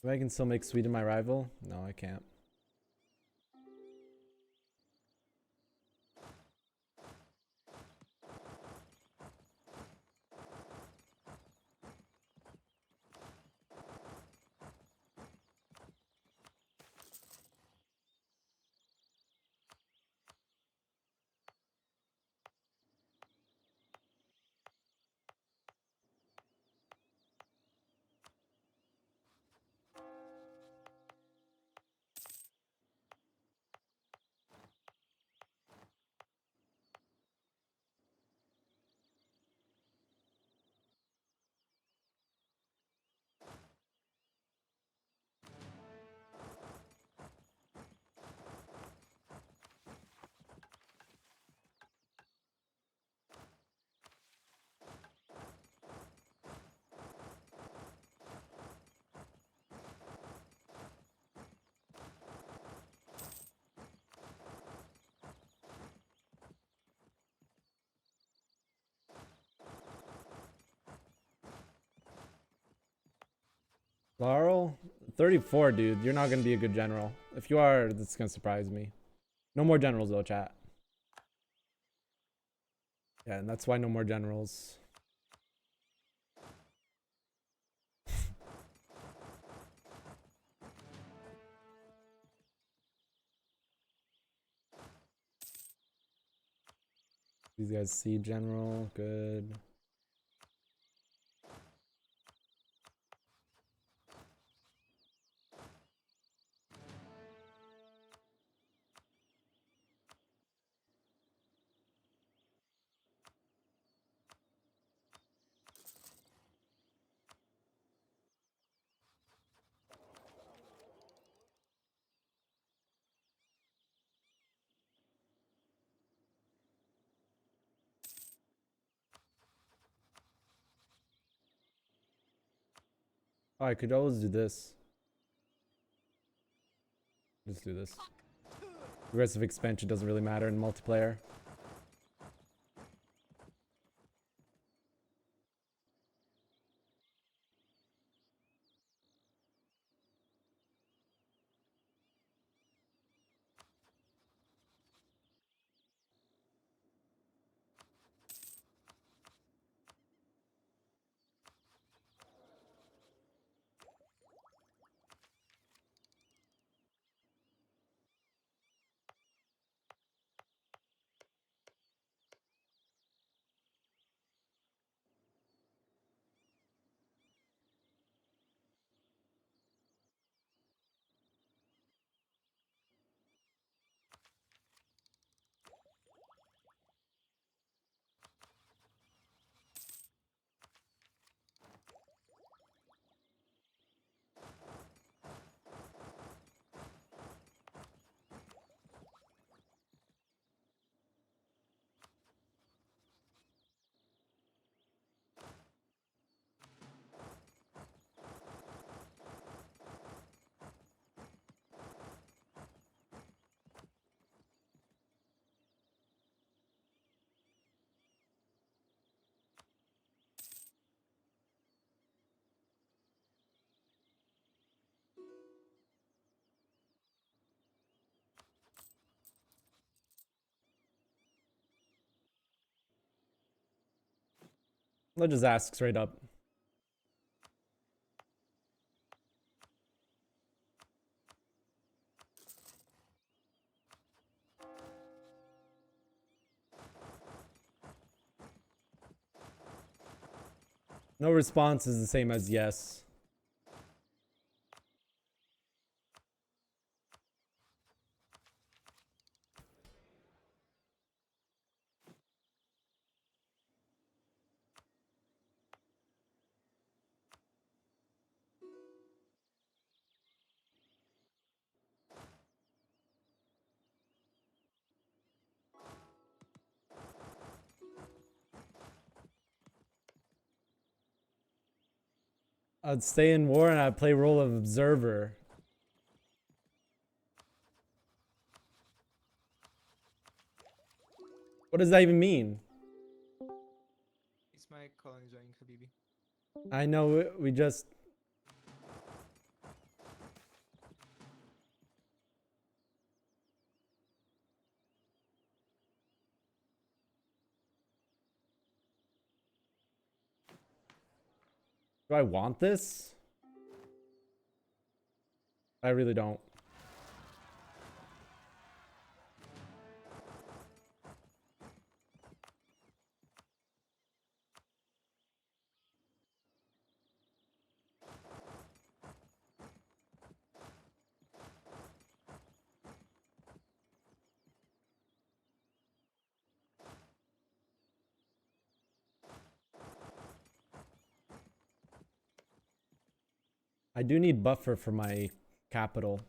Speaker 1: Maybe I can still make Sweden my rival? No, I can't. Laurel? 34, dude. You're not gonna be a good general. If you are, that's gonna surprise me. No more generals though, chat. Yeah, and that's why no more generals. These guys see general, good. Oh, I could always do this. Just do this. Aggressive expansion doesn't really matter in multiplayer. Let's just ask straight up. No response is the same as yes. I'd stay in war and I'd play role of observer. What does that even mean?
Speaker 5: It's my colony joining Habibi.
Speaker 1: I know we just... Do I want this? I really don't. I do need buffer for my capital.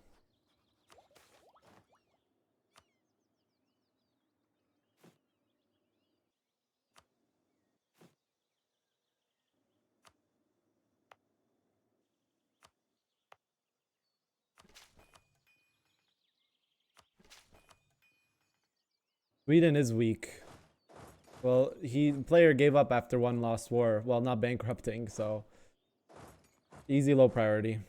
Speaker 1: Sweden is weak. Well, player gave up after one lost war while not bankrupting, so easy low priority.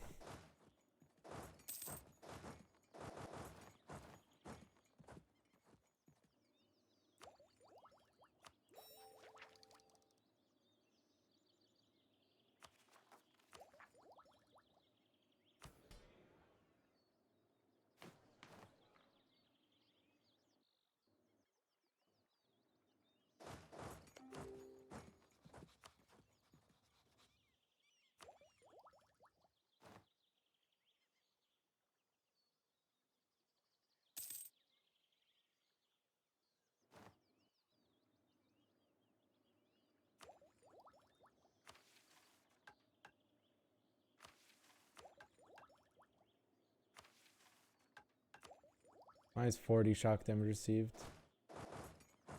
Speaker 1: Minus 40 shock damage received.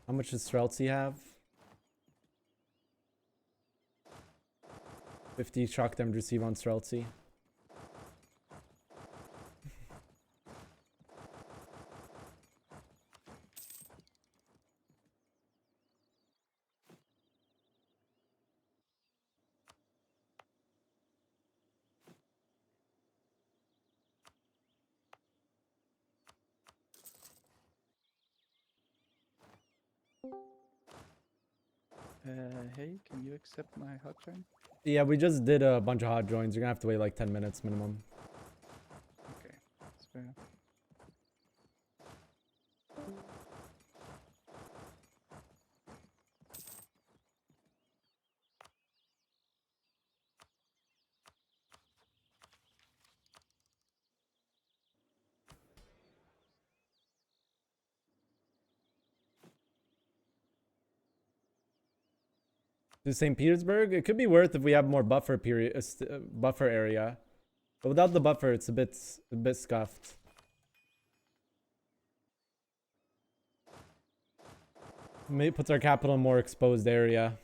Speaker 1: How much does Streltsy have? 50 shock damage received on Streltsy.
Speaker 6: Hey, can you accept my hot join?
Speaker 1: Yeah, we just did a bunch of hot joins. You're gonna have to wait like 10 minutes minimum.
Speaker 6: Okay, that's fair.
Speaker 1: To St. Petersburg, it could be worth if we have more buffer buffer area. But without the buffer, it's a bit scuffed. Maybe puts our capital in more exposed area.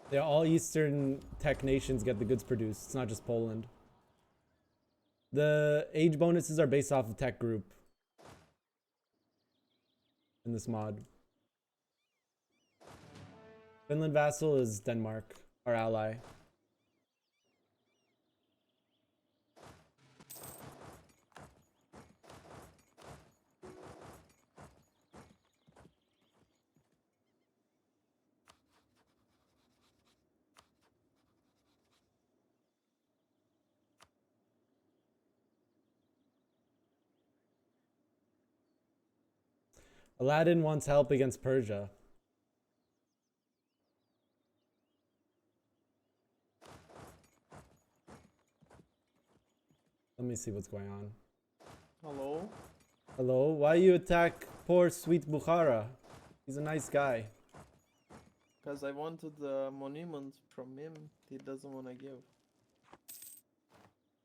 Speaker 1: Yeah, all Eastern tech nations get the goods produced. It's not just Poland. The age bonuses are based off of tech group in this mod. Finland vassal is Denmark, our ally. Aladdin wants help against Persia. Let me see what's going on.
Speaker 7: Hello?
Speaker 1: Hello? Why you attack poor sweet Bukhara? He's a nice guy.
Speaker 7: Because I wanted the monument from him. He doesn't want to give.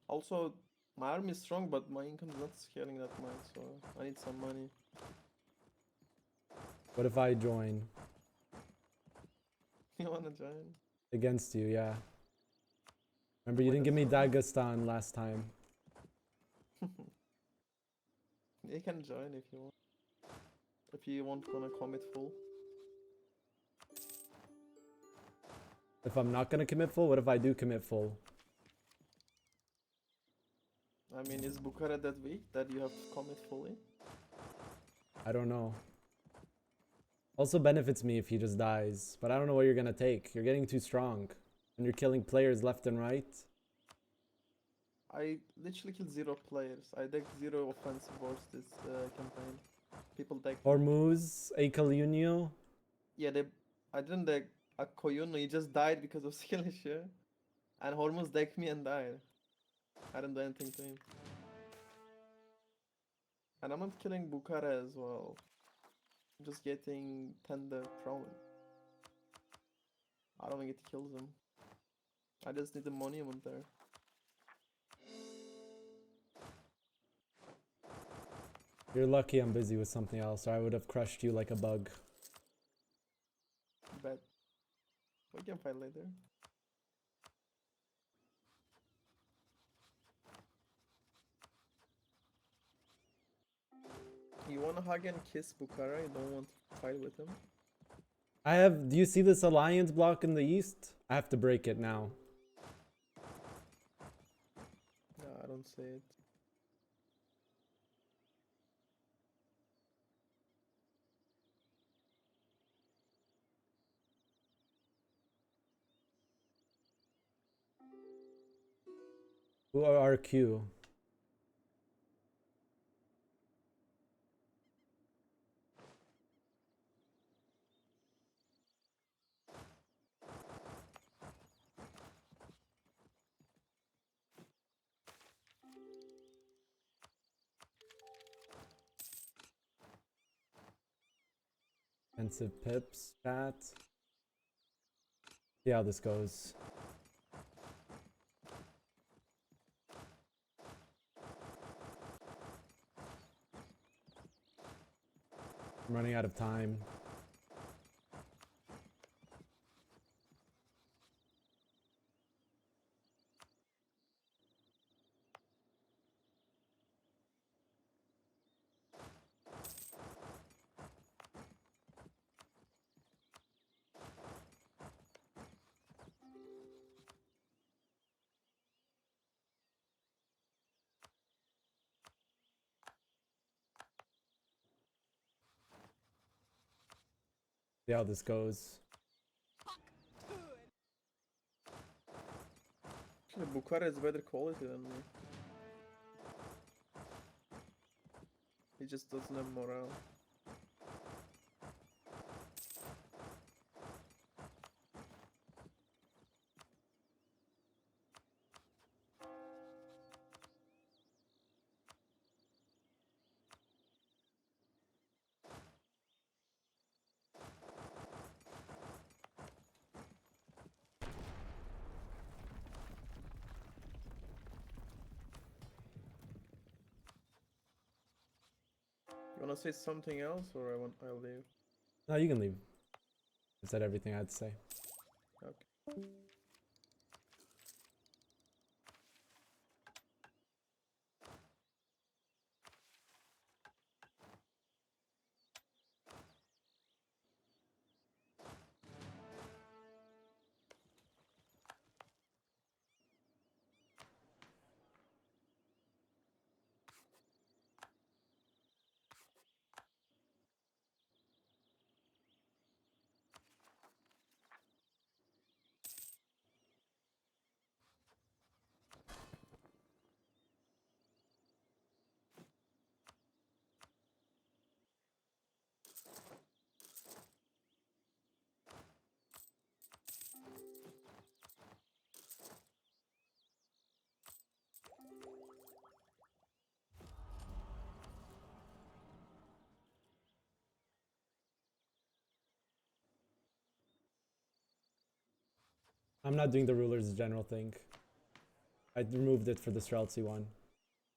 Speaker 7: Also, my army is strong, but my income is not scaling that much, so I need some money.
Speaker 1: What if I join?
Speaker 7: You wanna join?
Speaker 1: Against you, yeah. Remember, you
Speaker 7: Why
Speaker 1: didn't give me
Speaker 7: that's
Speaker 1: Dagestan last time.
Speaker 7: You can join if you want. If you won't gonna commit full.
Speaker 1: If I'm not gonna commit full, what if I do commit full?
Speaker 7: I mean, is Bukhara that weak that you have to commit fully?
Speaker 1: I don't know. Also benefits me if he just dies, but I don't know what you're gonna take. You're getting too strong, and you're killing players left and right.
Speaker 7: I literally killed 0 players. I decked 0 offensive wars this campaign. People decked.
Speaker 1: Hormuz, Akalunio.
Speaker 7: Yeah, I didn't deck a Koyuno, he just died because of skill issue. And Hormuz decked me and died. I didn't do anything to him. And I'm not killing Bukhara as well. I'm just getting Tender province. I don't think it kills him. I just need the monument there.
Speaker 1: You're lucky I'm busy with something else, or I would have crushed you like a bug.
Speaker 7: Bet. We can fight later. You wanna hug and kiss Bukhara? You don't want to fight with him?
Speaker 1: Do you see this alliance block in the east? I have to break it now.
Speaker 7: No, I don't see it.
Speaker 1: Who are RQ? Expensive pips, chat. See how this goes. I'm running out of time. See how this goes.
Speaker 7: Actually, Bukhara is better quality than me. He just doesn't have morale. You wanna say something else, or I'll leave?
Speaker 1: No, you can leave. I said everything I had to say.
Speaker 7: Okay.
Speaker 1: I'm not doing the rulers general thing. I removed it for the Streltsy one.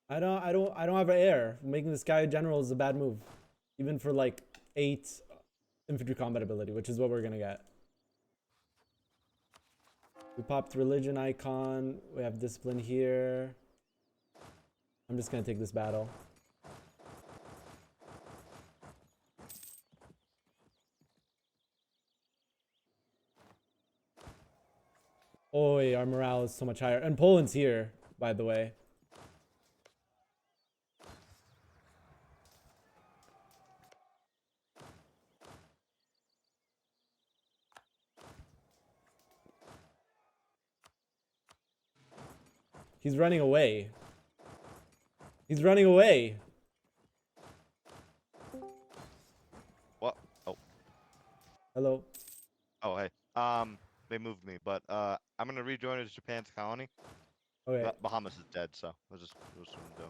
Speaker 1: I don't have an heir. Making this guy a general is a bad move. Even for like 8 infantry combat ability, which is what we're gonna get. We popped religion icon. We have discipline here. I'm just gonna take this battle. Oh, our morale is so much higher. And Poland's here, by the way. He's running away. He's running away.
Speaker 8: What? Oh,
Speaker 1: Hello.
Speaker 8: oh, hey. They moved me, but I'm gonna rejoin as Japan's colony.
Speaker 1: Okay.
Speaker 8: Bahamas is dead, so we'll just go.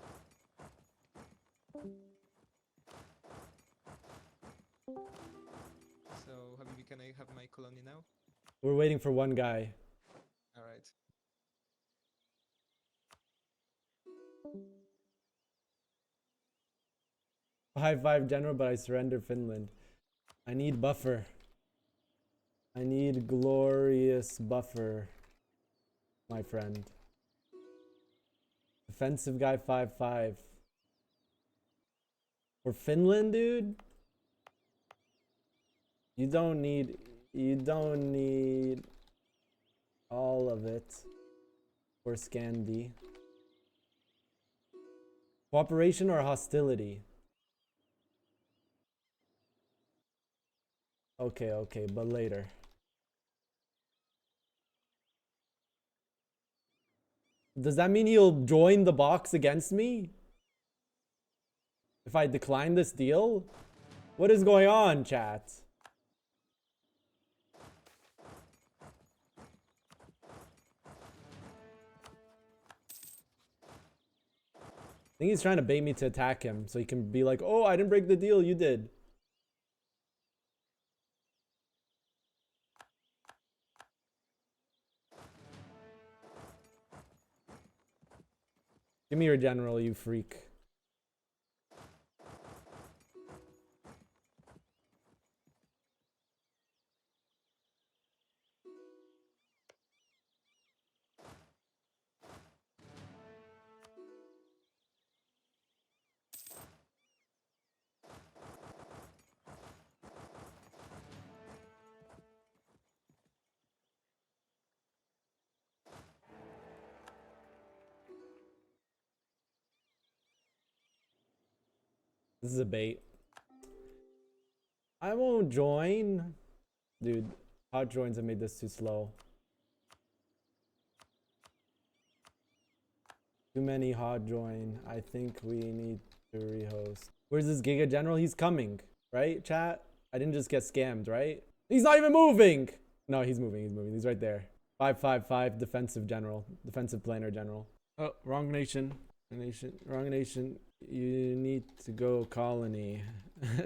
Speaker 5: So, Habibi, can I have my colony now?
Speaker 1: We're waiting for one guy.
Speaker 5: Alright.
Speaker 1: High 5 general, but I surrender Finland. I need buffer. I need glorious buffer, my friend. Defensive guy 5-5. For Finland, dude? You don't need all of it for Scandi. Cooperation or hostility? Okay, but later. Does that mean he'll join the box against me? If I decline this deal? What is going on, chat? I think he's trying to bait me to attack him so he can be like, oh, I didn't break the deal, you did. Give me your general, you freak. This is a bait. I won't join. Dude, hot joins have made this too slow. Too many hot join. I think we need to rehost. Where's this Giga General? He's coming, right, chat? I didn't just get scammed, right? He's not even moving! No, he's moving. He's right there. 5-5-5, defensive general. Defensive planar general. Oh, wrong nation. Wrong nation. You need to go colony.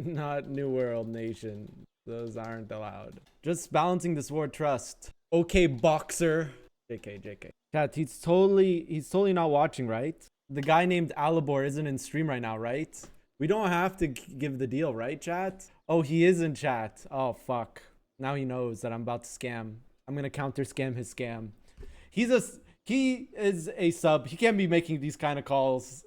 Speaker 1: Not New World nation. Those aren't allowed. Just balancing this war trust. Okay, boxer. JK. Chat, he's totally not watching, right? The guy named Alibor isn't in stream right now, right? We don't have to give the deal, right, chat? Oh, he is in chat. Oh, fuck. Now he knows that I'm about to scam. I'm gonna counter scam his scam. He is a sub. He can't be making these kind of calls.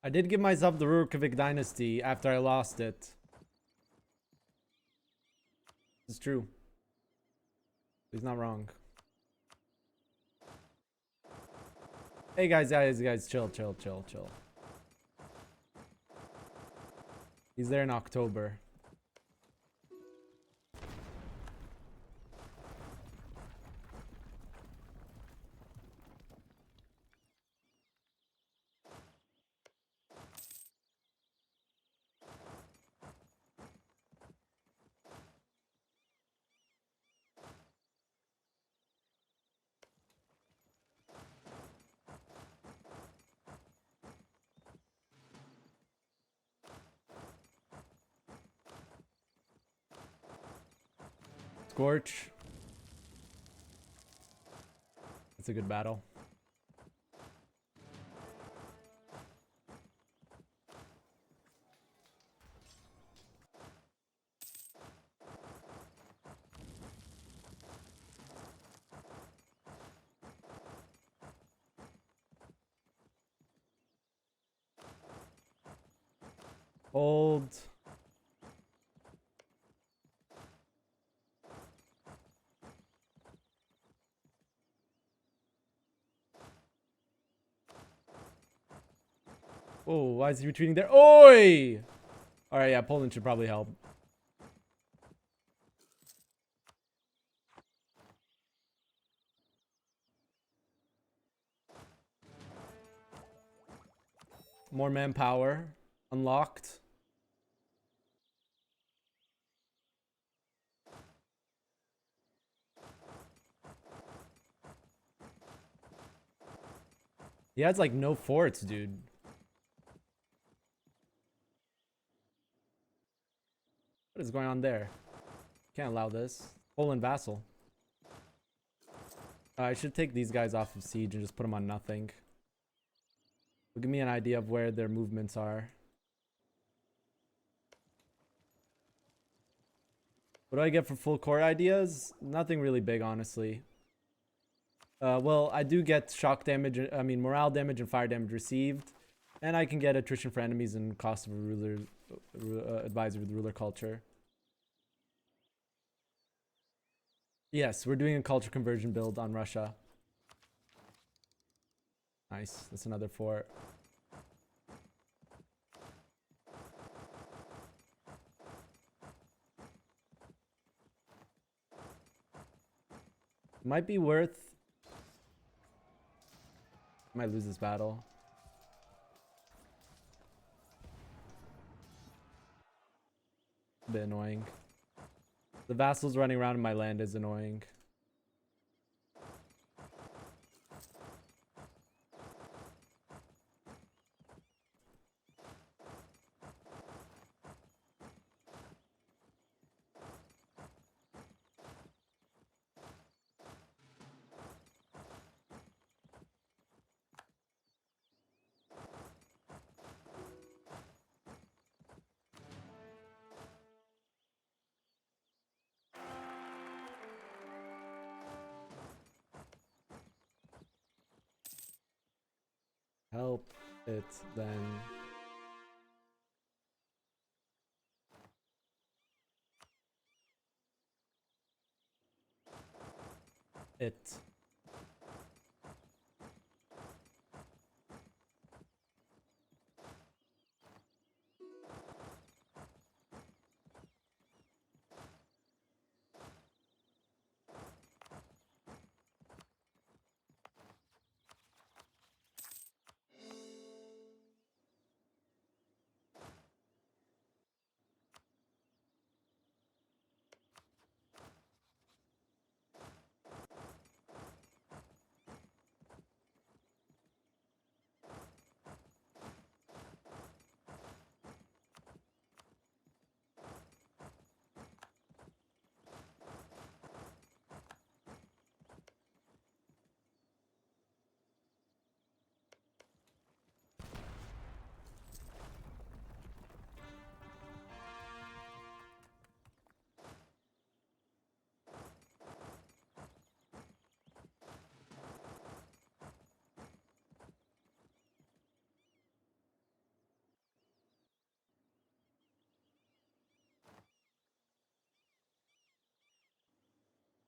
Speaker 1: I did give myself the Rurikavik dynasty after I lost it. It's true. He's not wrong. Hey guys, chill. He's there in October. Scorch. That's a good battle. Hold. Oh, why is he retreating there? Oi! Alright, yeah, Poland should probably help. More manpower. Unlocked. He has like no forts, dude. What is going on there? Can't allow this. Poland vassal. I should take these guys off of siege and just put them on nothing. It'll give me an idea of where their movements are. What do I get for full core ideas? Nothing really big, honestly. Well, I do get shock damage, morale damage and fire damage received. And I can get attrition for enemies and cost of a ruler, advisor with ruler culture. Yes, we're doing a culture conversion build on Russia. Nice, that's another fort. Might be worth... Might lose this battle. A bit annoying. The vassals running around in my land is annoying. Help it then. It.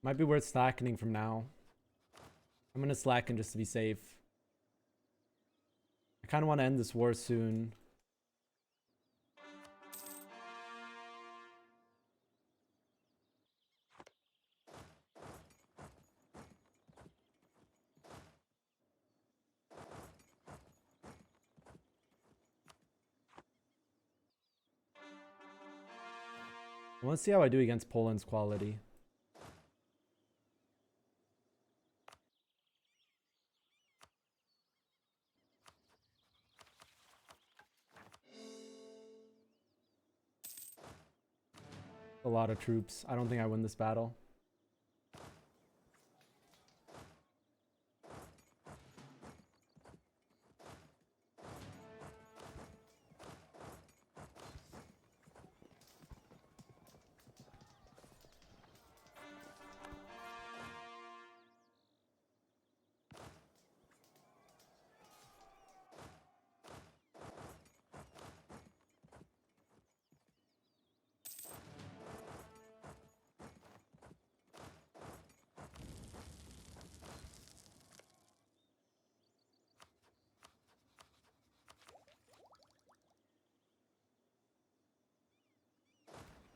Speaker 1: Might be worth slackening from now. I'm gonna slacken just to be safe. I kind of want to end this war soon. I want to see how I do against Poland's quality. A lot of troops. I don't think I win this battle.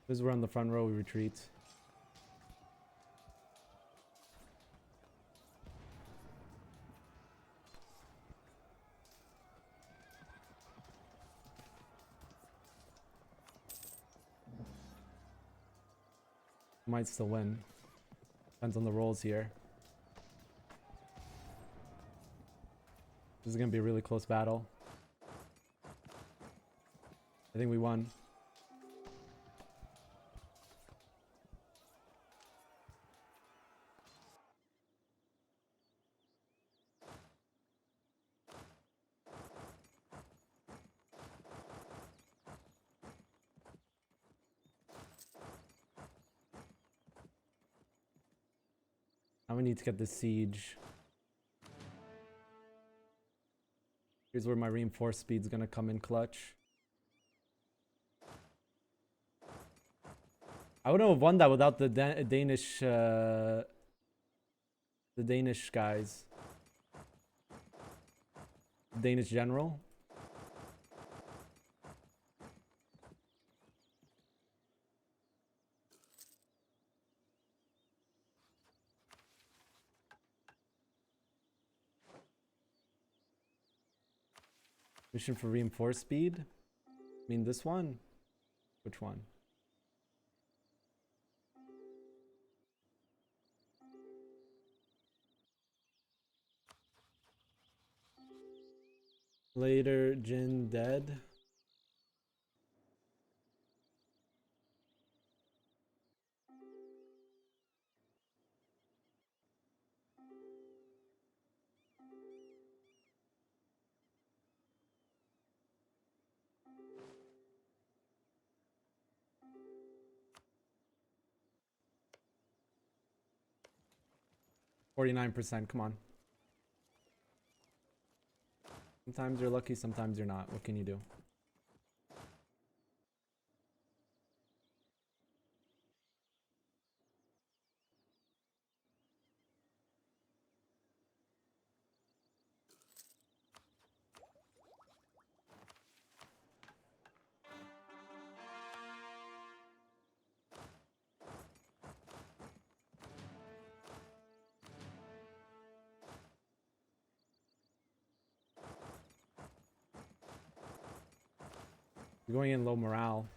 Speaker 1: Because we're on the front row, we retreat. Might still win. Depends on the rolls here. This is gonna be a really close battle. I think we won. Now we need to get this siege. Here's where my reinforced speed's gonna come in clutch. I wouldn't have won that without the Danish guys. Danish general. Mission for reinforced speed? I mean this one? Which one? Later, Jin dead. %, come on. Sometimes you're lucky, sometimes you're not. What can you do? You're going in low morale.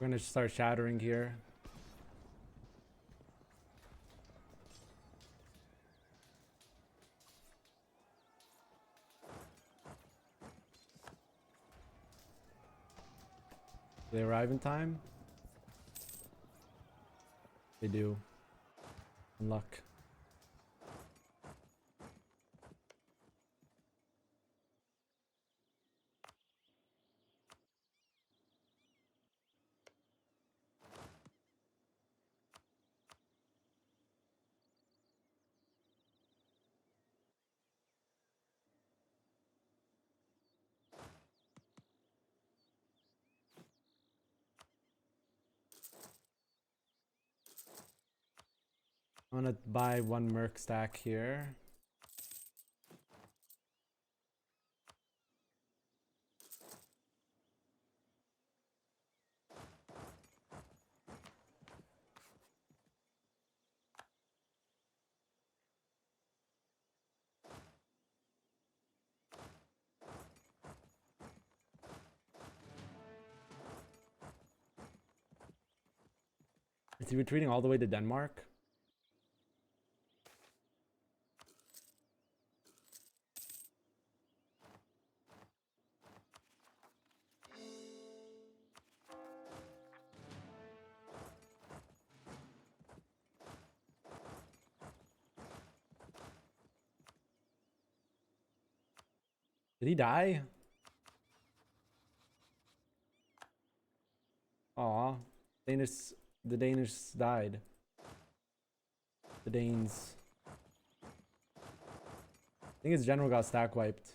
Speaker 1: We're gonna start shattering here. Do they arrive in time? They do. And luck. I'm gonna buy one merc stack here. Is he retreating all the way to Denmark? Did he die? Aw. The Danish died. The Danes. I think his general got stack wiped.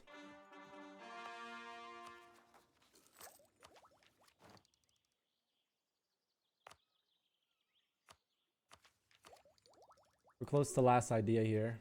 Speaker 1: We're close to last idea here.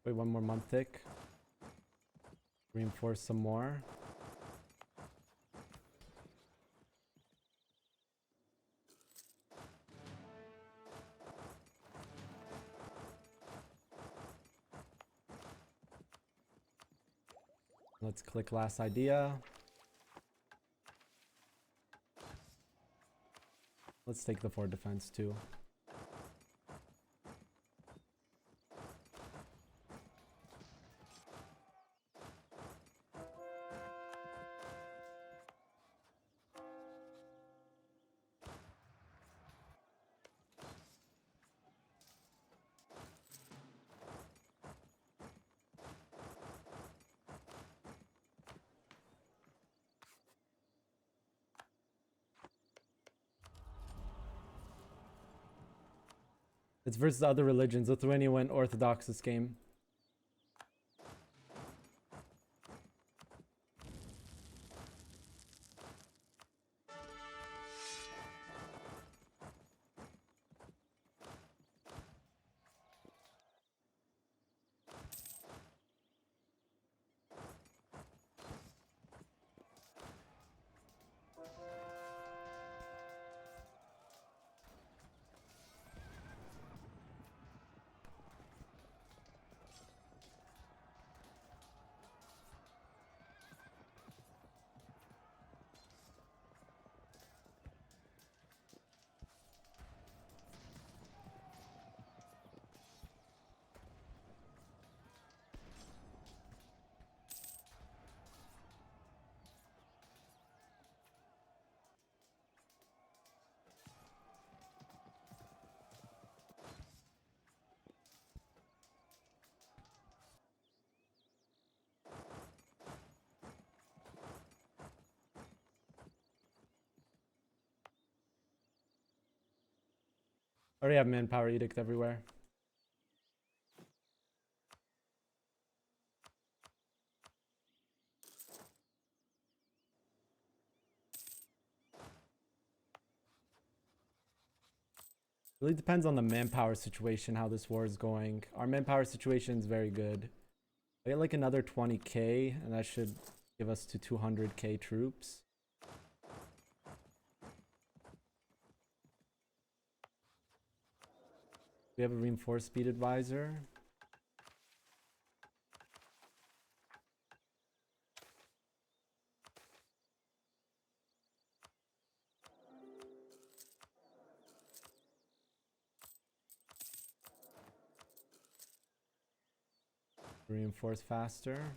Speaker 1: Wait, one more month tick. Reinforce some more. Let's click last idea. Let's take the fort defense too. It's versus other religions. Lithuania went Orthodox this game. Already have manpower edict everywhere. Really depends on the manpower situation, how this war is going. Our manpower situation is very good. I get like another 20k, and that should give us to 200k troops. We have a reinforced speed advisor. Reinforce faster.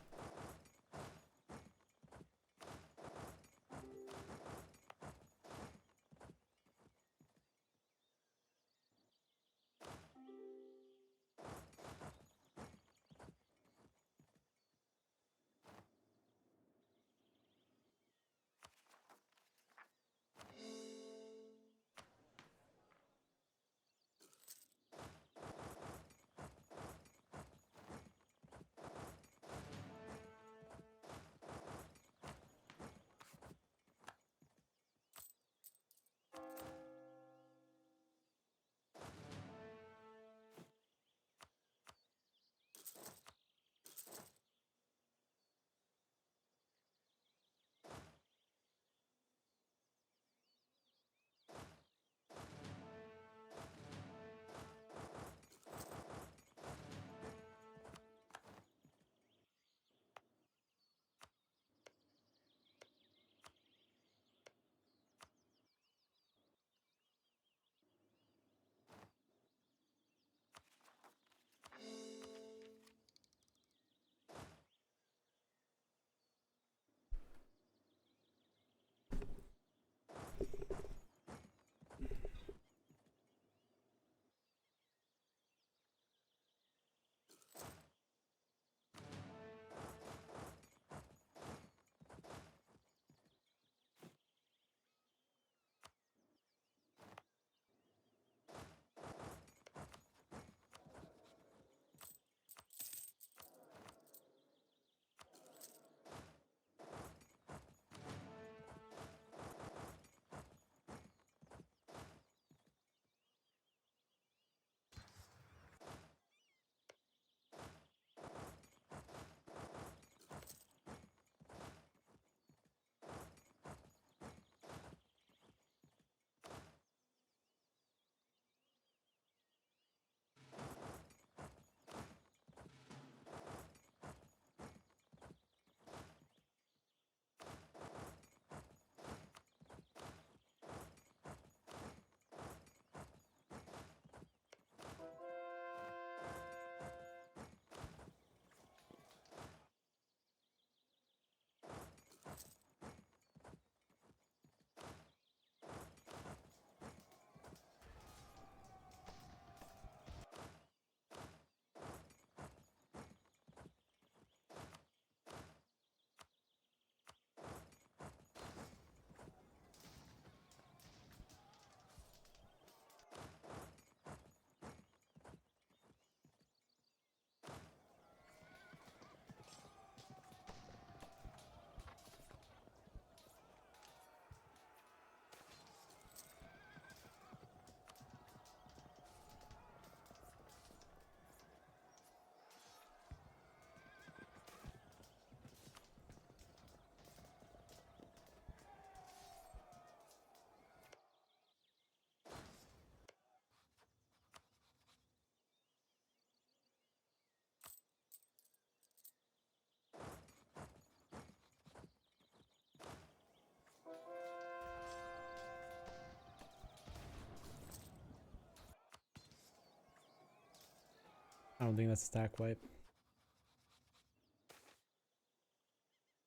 Speaker 1: I don't think that's a stack wipe.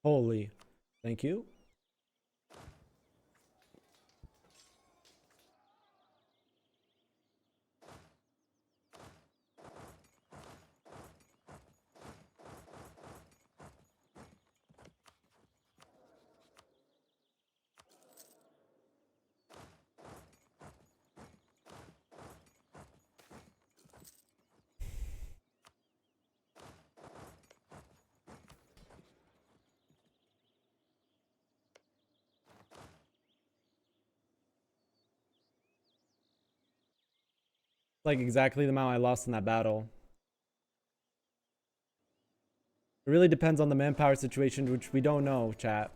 Speaker 1: Holy. Thank you. Like exactly the amount I lost in that battle. It really depends on the manpower situation, which we don't know, chat.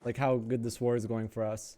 Speaker 1: Like how good this war is going for us.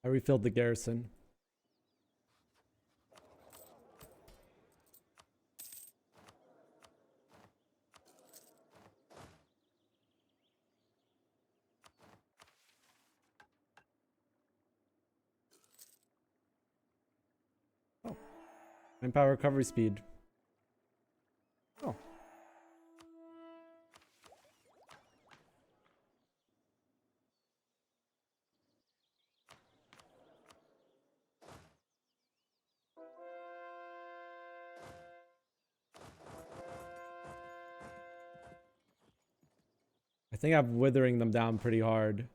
Speaker 1: I refilled the garrison. Oh. Manpower recovery speed. Oh. I think I'm withering them down pretty hard.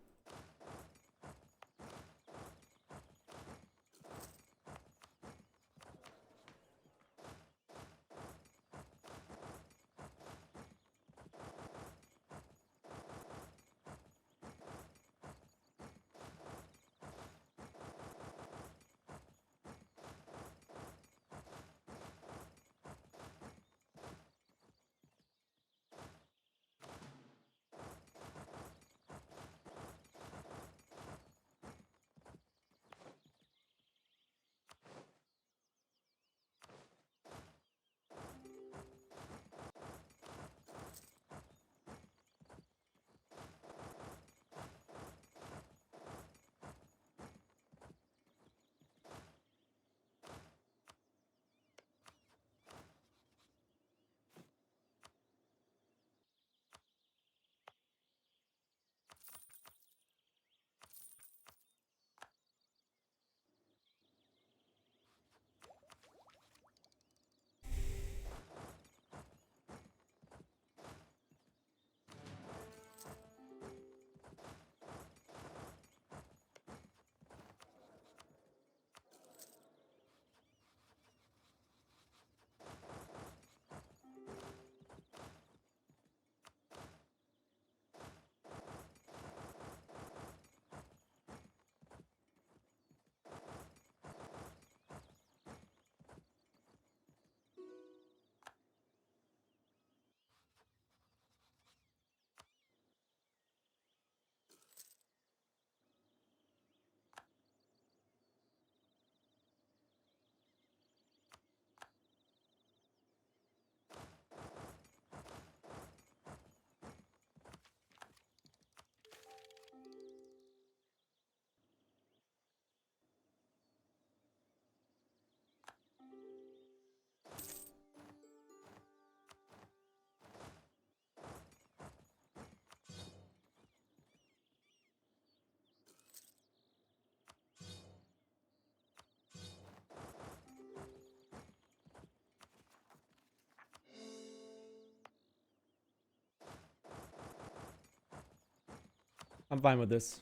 Speaker 1: I'm fine with this.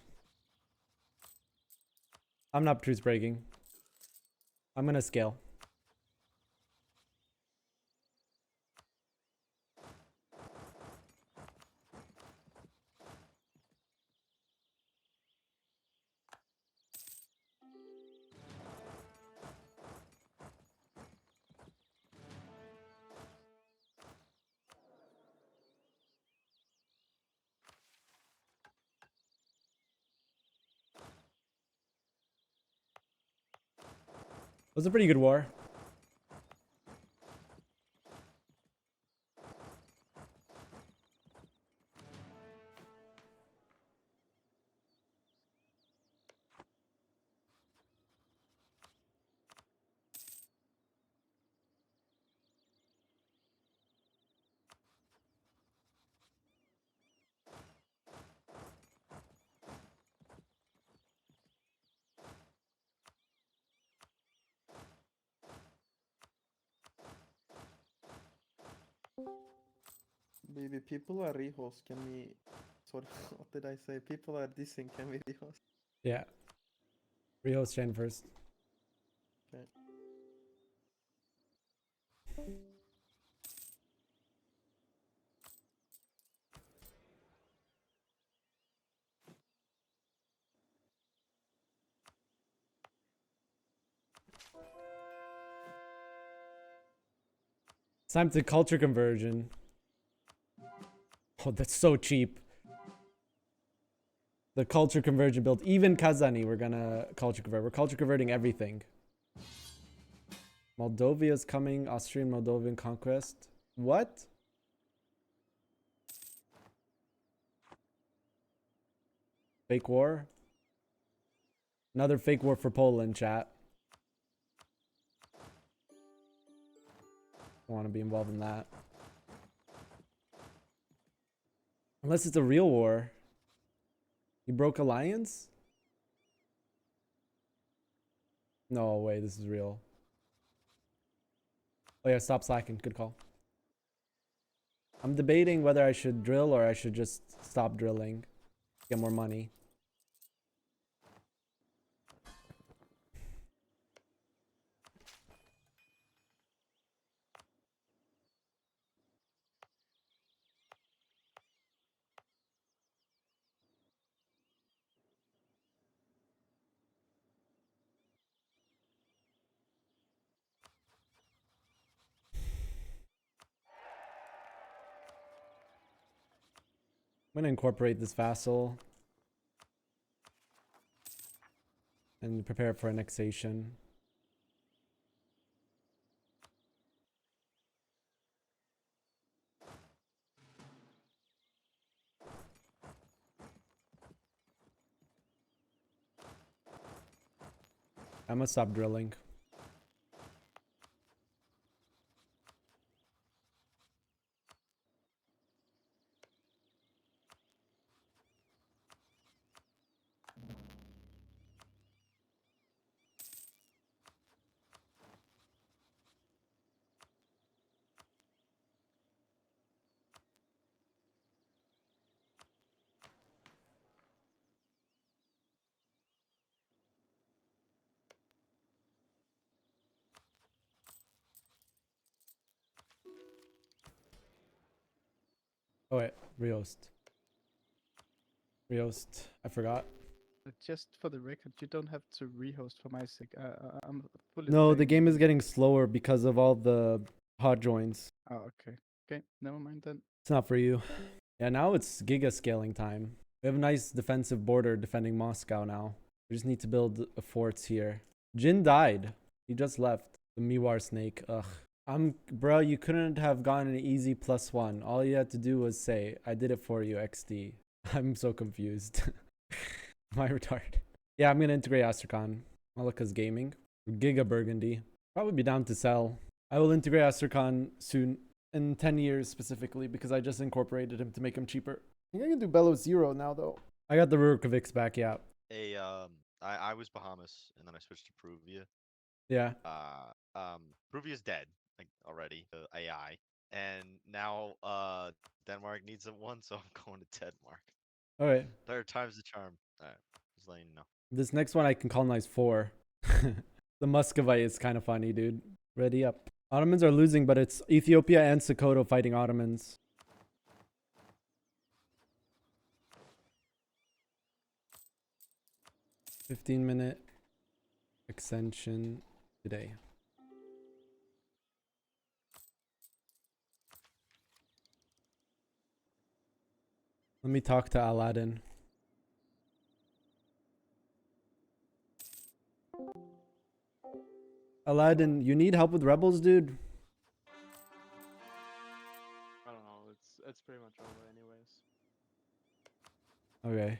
Speaker 1: I'm not truth breaking. I'm gonna scale. It was a pretty good war.
Speaker 7: Baby, people are rehost. Can we? Sorry, what did I say? People are dissing. Can we rehost?
Speaker 1: Yeah. Rehost chain first.
Speaker 7: Okay.
Speaker 1: It's time to culture conversion. Oh, that's so cheap. The culture conversion build. Even Kazani, we're gonna culture convert. We're culture converting everything. Moldovia's coming. Austrian Moldovan conquest. What? Fake war? Another fake war for Poland, chat. I want to be involved in that. Unless it's a real war. You broke alliance? No way, this is real. Oh yeah, stop slacking. Good call. I'm debating whether I should drill or I should just stop drilling. Get more money. I'm gonna incorporate this vassal and prepare for annexation. I must stop drilling. Oh wait, rehost. Rehost. I forgot.
Speaker 6: Just for the record, you don't have to rehost for my sake. I'm fully
Speaker 1: No, the
Speaker 6: playing
Speaker 1: game is
Speaker 6: with-
Speaker 1: getting slower because of all the hot joins.
Speaker 6: Oh, okay. Okay, never mind then.
Speaker 1: It's not for you. Yeah, now it's giga scaling time. We have a nice defensive border defending Moscow now. We just need to build forts here. Jin died. He just left. The Miwar snake. Ugh. Bro, you couldn't have gotten an easy +1. All you had to do was say, I did it for you, XD. I'm so confused. Am I retarded? Yeah, I'm gonna integrate Astrakhan. Malika's gaming. Giga Burgundy. Probably be down to sell. I will integrate Astrakhan soon. In 10 years specifically, because I just incorporated him to make him cheaper. I think I can do Belos 0 now, though. I got the Rurkovics back, yeah.
Speaker 8: I was Bahamas and then I switched to Perugia.
Speaker 1: Yeah.
Speaker 8: Peruvia's dead, like already, the AI. And now Denmark needs a one, so I'm going to Denmark.
Speaker 1: All right.
Speaker 8: Third time's the charm. Alright, just letting you know.
Speaker 1: This next one I can colonize 4. The Muscovite is kind of funny, dude. Ready up. Ottomans are losing, but it's Ethiopia and Sokoto fighting Ottomans. 15-minute extension today. Let me talk to Aladdin. Aladdin, you need help with rebels, dude?
Speaker 9: I don't know. It's pretty much over anyways.
Speaker 1: Okay.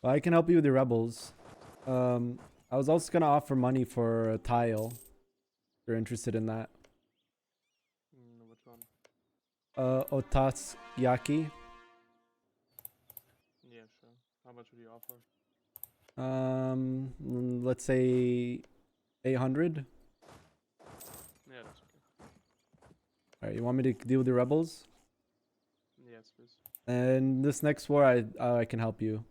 Speaker 1: Well, I can help you with your rebels. I was also gonna offer money for a tile. If you're interested in that.
Speaker 9: Which one?
Speaker 1: Otasyaki.
Speaker 9: Yeah, sure. How much would you offer?
Speaker 1: Let's say 800.
Speaker 9: Yeah, that's okay.
Speaker 1: All right, you want me to deal with the rebels?
Speaker 9: Yes, please.
Speaker 1: And this next war, I can help you.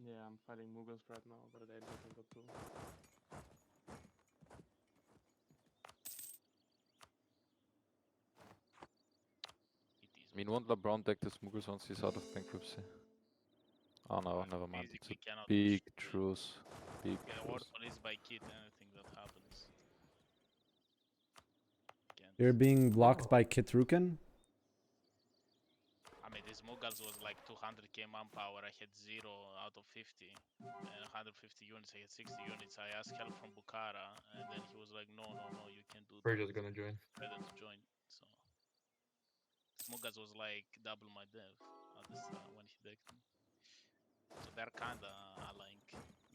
Speaker 9: Yeah, I'm fighting Mughals right now, but they don't go through.
Speaker 10: I mean, won't LeBron take the Smuggles once he's out of bankruptcy? Oh no, never mind. It's a big truce. Big truce.
Speaker 1: You're being blocked by Kit Ruken?
Speaker 11: I mean, this Mughals was like 200k manpower. I had 0 out of 50. And 150 units, I had 60 units. I asked help from Bukhara, and then he was like, no, you can't do that.
Speaker 2: We're just gonna join.
Speaker 11: Better to join. So, Mughals was like double my dev at this when he decked me. So they're kinda allying.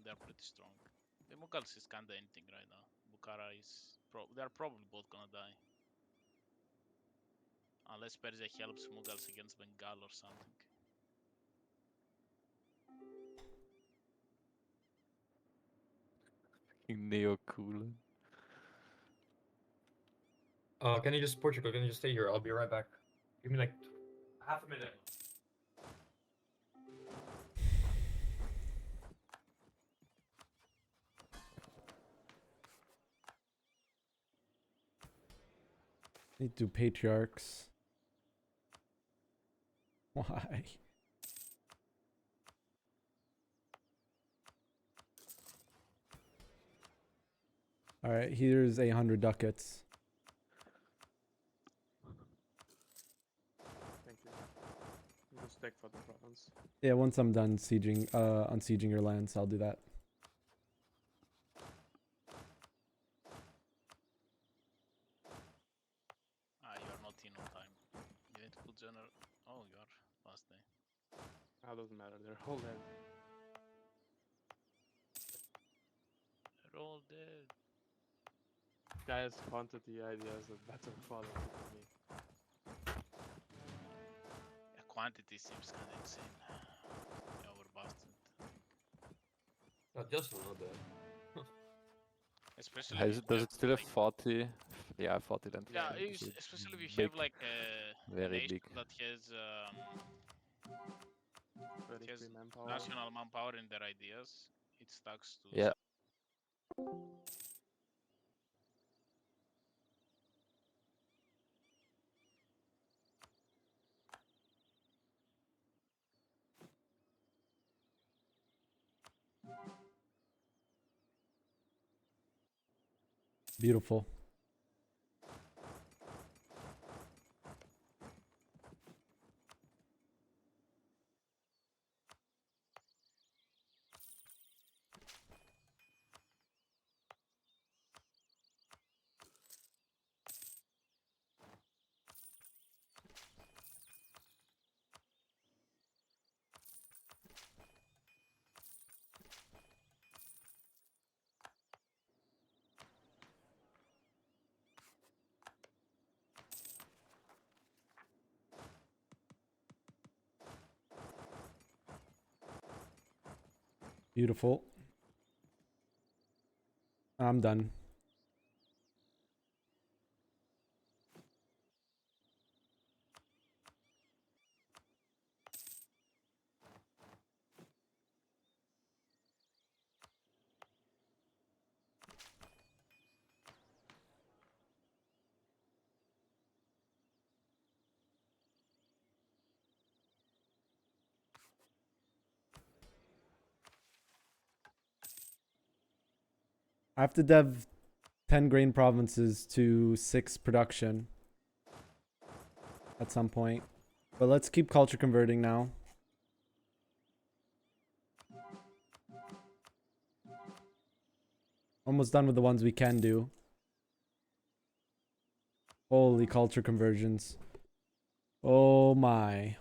Speaker 11: They're pretty strong. The Mughals is kinda anything right now. Bukhara is they're probably both gonna die. Unless Persia helps Mughals against Bengal or something.
Speaker 10: Neo cool.
Speaker 2: Can you just Portugal? Can you just stay here? I'll be right back. Give me like half a minute.
Speaker 1: Need to patriarchs. Why? All right, here's 800 ducats.
Speaker 9: Thank you. Just take for the province.
Speaker 1: Yeah, once I'm done sieging, unsieging your lands, I'll do that.
Speaker 11: You are not in on time. You need to put general. Oh, you are last day.
Speaker 9: Doesn't matter. They're all dead.
Speaker 11: They're all dead.
Speaker 9: Guys, quantity ideas are better quality for me.
Speaker 11: Yeah, quantity seems kind of insane. Yeah, we're busted.
Speaker 2: Not just a little bit.
Speaker 11: Especially.
Speaker 10: Does it still have 40? Yeah, 40 then.
Speaker 11: Yeah,
Speaker 10: 50,
Speaker 11: especially if we
Speaker 10: big,
Speaker 11: have like a
Speaker 10: very
Speaker 11: nation
Speaker 10: big.
Speaker 11: that has
Speaker 9: manpower.
Speaker 11: national manpower in their ideas. It stacks to.
Speaker 10: Yeah.
Speaker 1: Beautiful. Beautiful. I'm done. I have to dev 10 grain provinces to 6 production at some point. But let's keep culture converting now. Almost done with the ones we can do. Holy culture conversions. Oh my.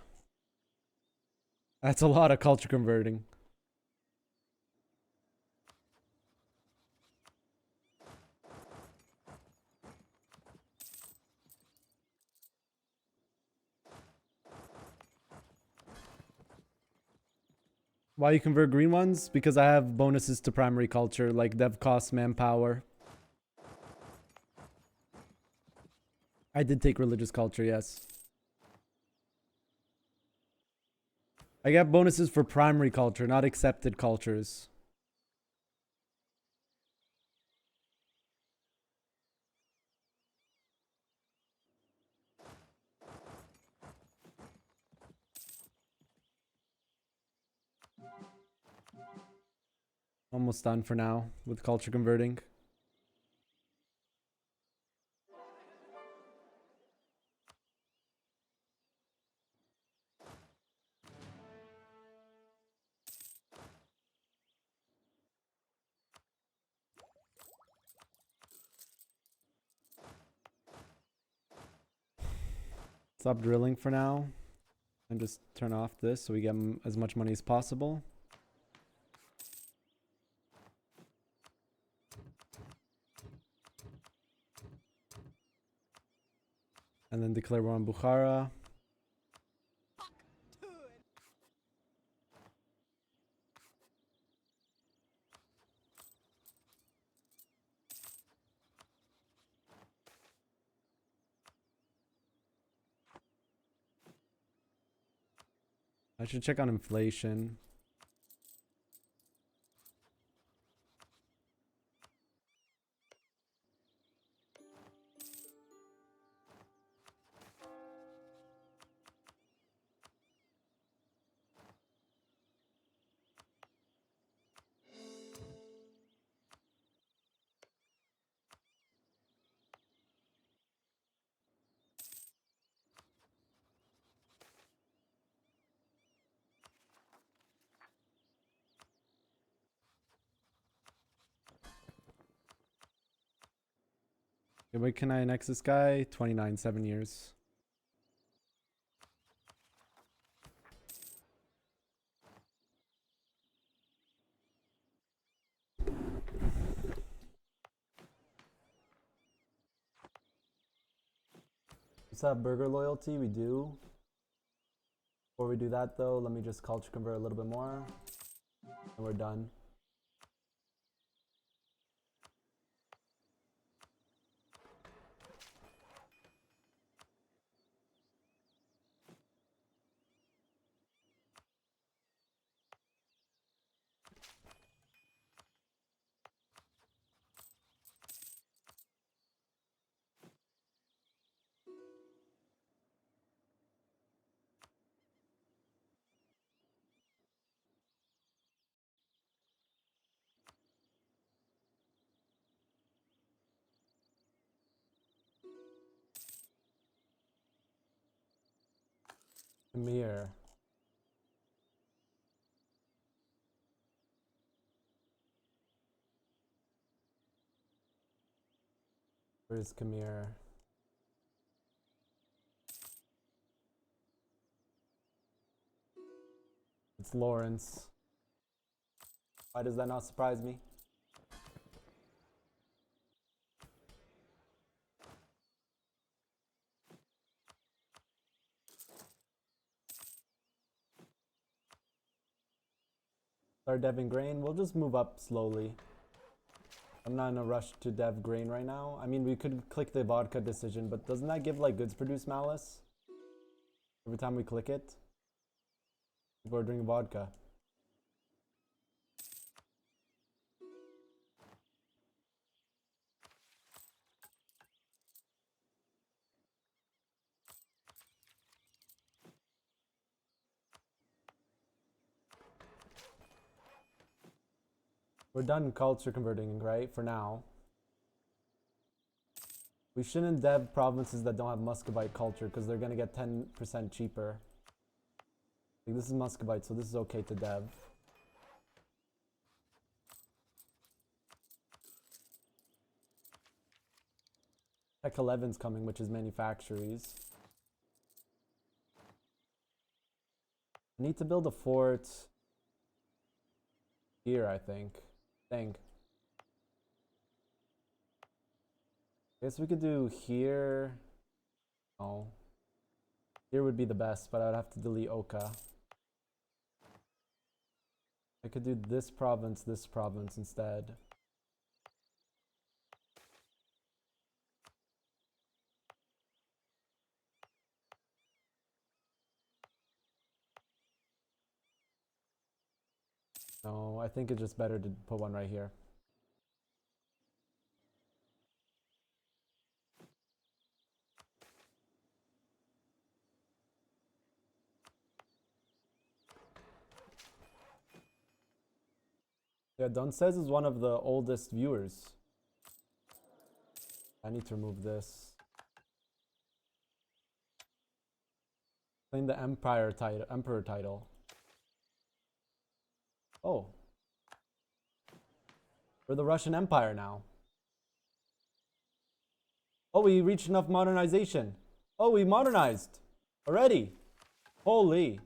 Speaker 1: That's a lot of culture converting. Why you convert green ones? Because I have bonuses to primary culture, like dev cost, manpower. I did take religious culture, yes. I get bonuses for primary culture, not accepted cultures. Almost done for now with culture converting. Stop drilling for now. And just turn off this so we get as much money as possible. And then declare war on Bukhara. I should check on inflation. Okay, wait, can I annex this guy? 29, 7 years. Let's have burger loyalty, we do. Before we do that though, let me just culture convert a little bit more. And we're done. Amir. Where's Kamir? It's Lawrence. Why does that not surprise me? Start deving grain. We'll just move up slowly. I'm not in a rush to dev grain right now. I mean, we could click the vodka decision, but doesn't that give like goods produce malice? Every time we click it? People are drinking vodka. We're done culture converting, right? For now. We shouldn't dev provinces that don't have Muscovite culture because they're gonna get 10% cheaper. Like, this is Muscovite, so this is okay to dev. Tech 11's coming, which is manufactories. I need to build a fort here, I think. Guess we could do here. Oh. Here would be the best, but I'd have to delete Oka. I could do this province instead. No, I think it's just better to put one right here. Yeah, Don says is one of the oldest viewers. I need to remove this. Claim the emperor title. Oh. We're the Russian Empire now. Oh, we reached enough modernization. Oh, we modernized already. Holy.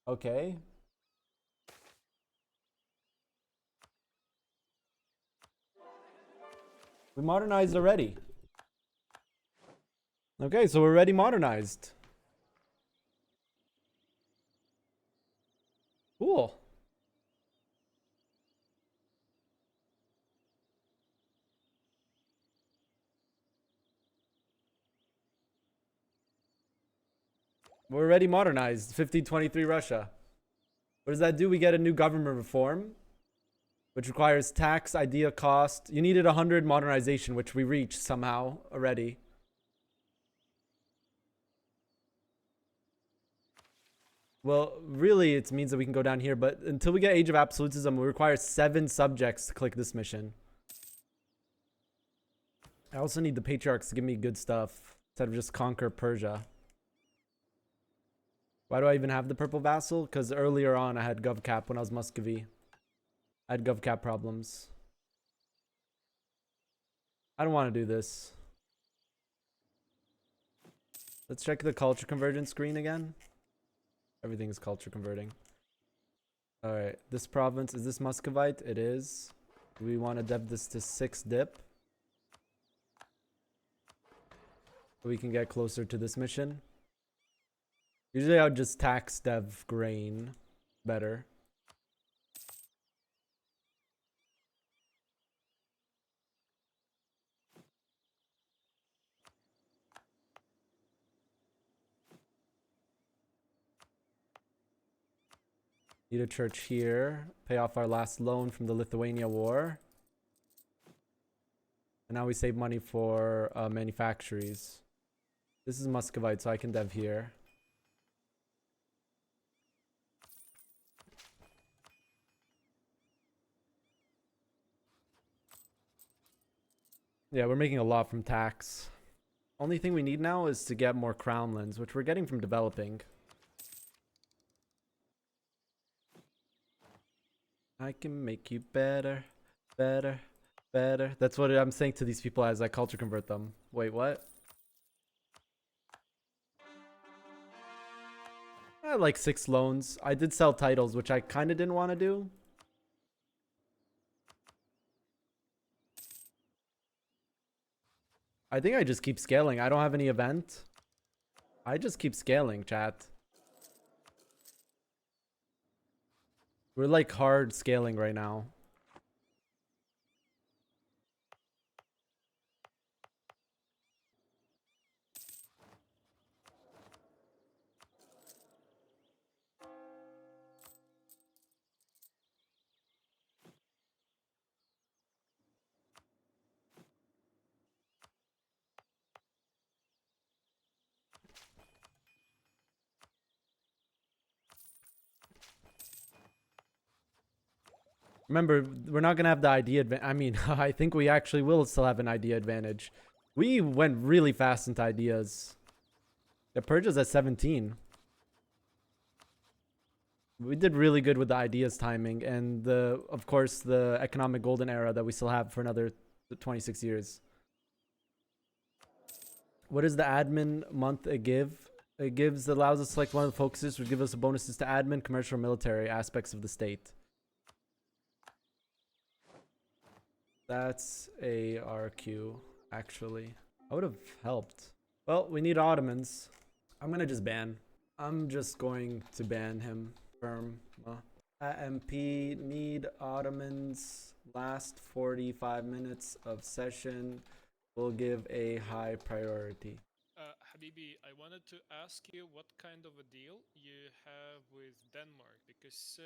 Speaker 1: Okay. We modernized already. Okay, so we're already modernized. Cool. We're already modernized. 1523 Russia. What does that do? We get a new government reform, which requires tax, idea, cost. You needed 100 modernization, which we reached somehow already. Well, really, it means that we can go down here, but until we get Age of Absolutism, we require 7 subjects to click this mission. I also need the Patriarchs to give me good stuff instead of just conquer Persia. Why do I even have the purple vassal? Because earlier on I had GovCap when I was Muscovy. I had GovCap problems. I don't want to do this. Let's check the culture convergence screen again. Everything is culture converting. Alright, this province, is this Muscovite? It is. We want to dev this to 6 dip. So we can get closer to this mission. Usually I would just tax dev grain better. Need a church here. Pay off our last loan from the Lithuania war. And now we save money for manufactories. This is Muscovite, so I can dev here. Yeah, we're making a lot from tax. Only thing we need now is to get more crownlands, which we're getting from developing. I can make you better, better, better. That's what I'm saying to these people as I culture convert them. Wait, what? I had like 6 loans. I did sell titles, which I kind of didn't want to do. I think I just keep scaling. I don't have any event. I just keep scaling, chat. We're like hard scaling right now. Remember, we're not gonna have the idea advantage. I mean, I think we actually will still have an idea advantage. We went really fast into ideas. The purge is at 17. We did really good with the ideas timing and of course, the economic golden era that we still have for another 26 years. What is the admin month it give? It allows us to select one of the focuses, which give us bonuses to admin, commercial, or military aspects of the state. That's ARQ, actually. I would have helped. Well, we need Ottomans. I'm gonna just ban. I'm just going to ban him. Firm. AMP need Ottomans. Last 45 minutes of session will give a high priority.
Speaker 12: Habibi, I wanted to ask you what kind of a deal you have with Denmark, because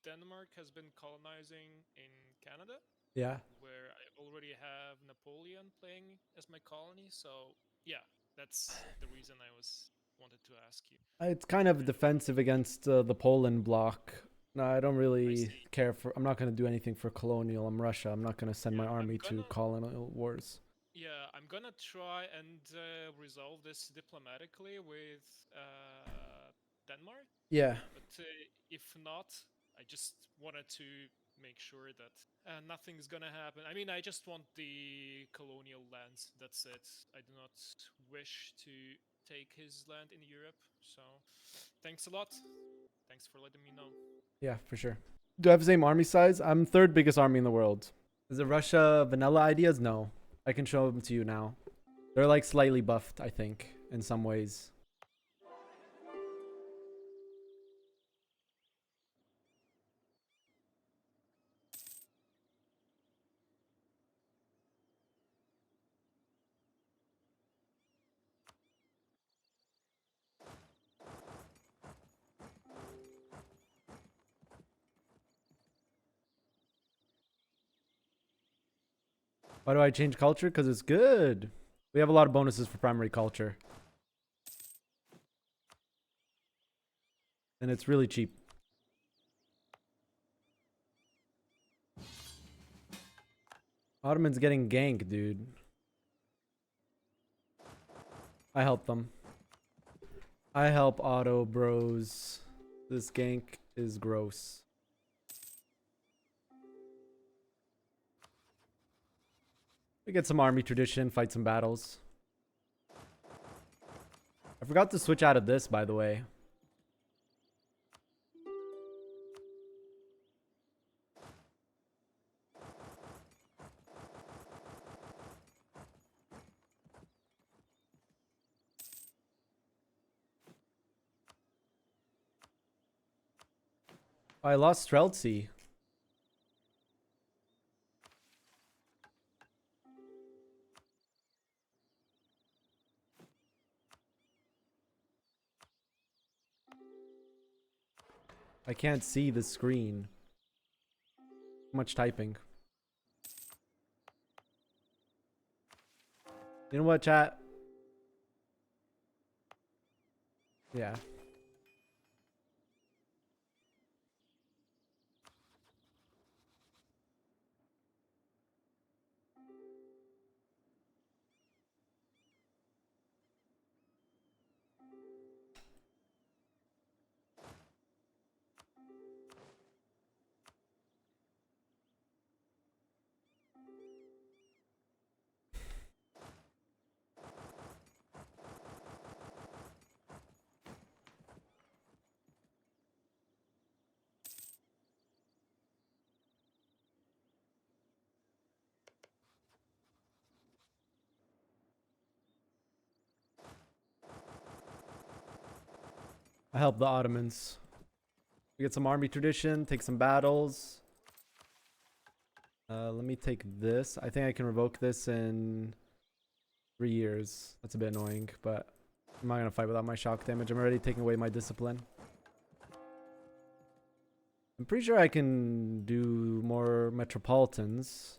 Speaker 12: Denmark has been colonizing in Canada.
Speaker 1: Yeah.
Speaker 12: Where I already have Napoleon playing as my colony, so yeah, that's the reason I wanted to ask you.
Speaker 1: It's kind of defensive against the Poland bloc. No, I don't really care for. I'm not gonna do anything for colonial. I'm Russia. I'm not gonna send my army to colonial wars.
Speaker 12: Yeah, I'm gonna try and resolve this diplomatically with Denmark.
Speaker 1: Yeah.
Speaker 12: But if not, I just wanted to make sure that nothing's gonna happen. I mean, I just want the colonial lands. That's it. I do not wish to take his land in Europe. So, thanks a lot. Thanks for letting me know.
Speaker 1: Yeah, for sure. Do I have the same army size? I'm third biggest army in the world. Is it Russia vanilla ideas? No. I can show them to you now. They're like slightly buffed, I think, in some ways. Why do I change culture? Because it's good. We have a lot of bonuses for primary culture. And it's really cheap. Ottoman's getting ganked, dude. I help them. I help Otto bros. This gank is gross. We get some army tradition, fight some battles. I forgot to switch out of this, by the way. I lost Streltsy. I can't see the screen. Too much typing. You know what, chat? Yeah. I help the Ottomans. We get some army tradition, take some battles. Let me take this. I think I can revoke this in 3 years. That's a bit annoying, but I'm not gonna fight without my shock damage. I'm already taking away my discipline. I'm pretty sure I can do more metropolitans.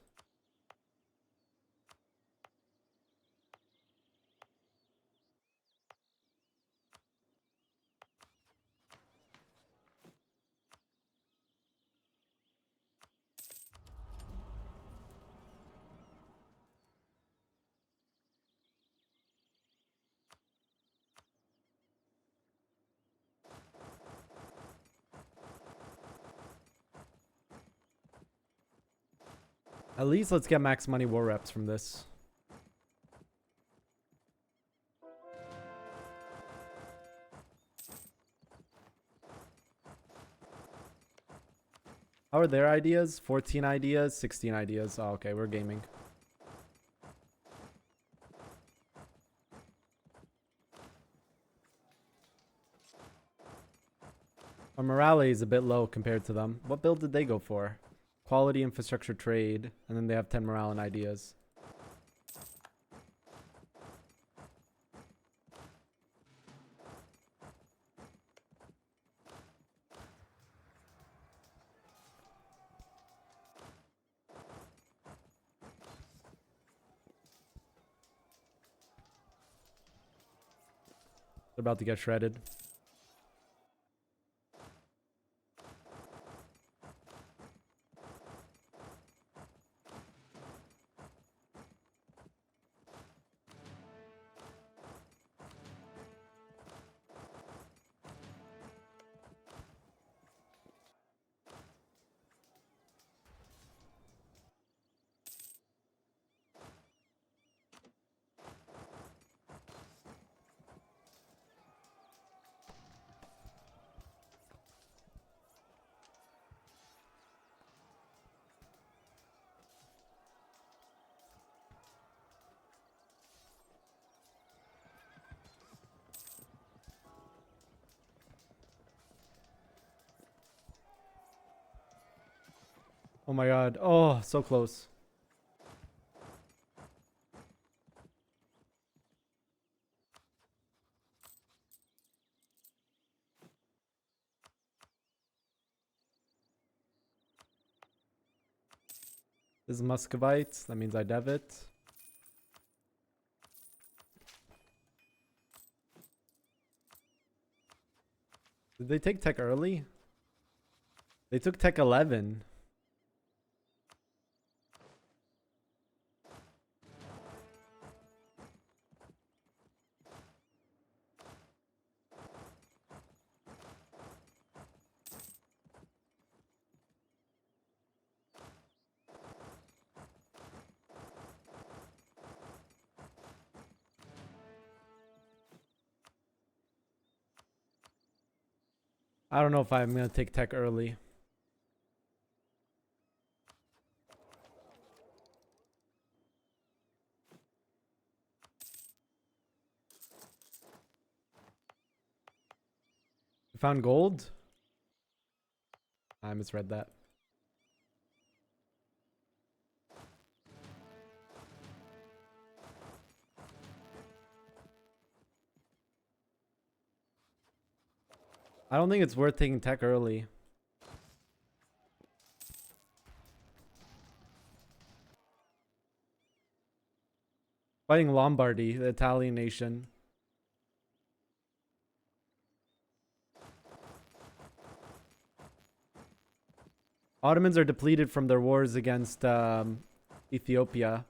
Speaker 1: At least let's get max money war reps from this. How are their ideas? 14 ideas, 16 ideas. Oh, okay, we're gaming. Our morale is a bit low compared to them. What build did they go for? Quality, infrastructure, trade, and then they have 10 morale and ideas. They're about to get shredded. Oh my god. Oh, so close. This is Muscovite. That means I dev it. Did they take tech early? They took tech 11. I don't know if I'm gonna take tech early. You found gold? I misread that. I don't think it's worth taking tech early. Fighting Lombardy, the Italian nation. Ottomans are depleted from their wars against Ethiopia.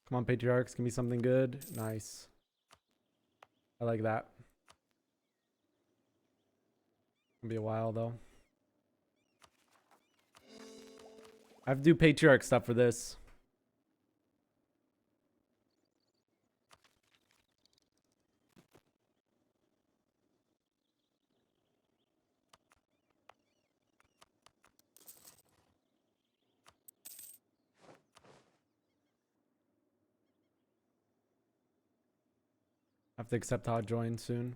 Speaker 1: Come on, patriarchs, give me something good. Nice. I like that. It'll be a while though. I have to do patriarch stuff for this. I have to accept hot join soon.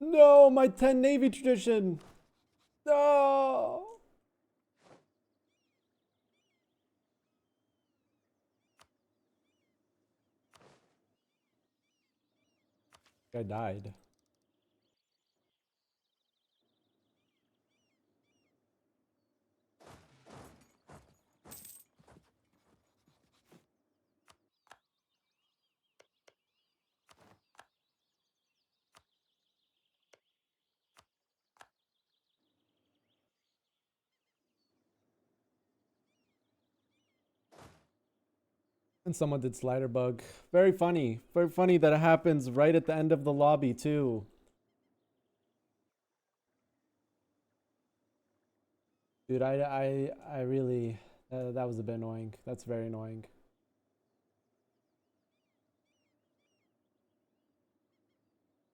Speaker 1: No, my 10 Navy tradition. No. I died. And someone did slider bug. Very funny. Very funny that it happens right at the end of the lobby too. Dude, I really, that was a bit annoying. That's very annoying.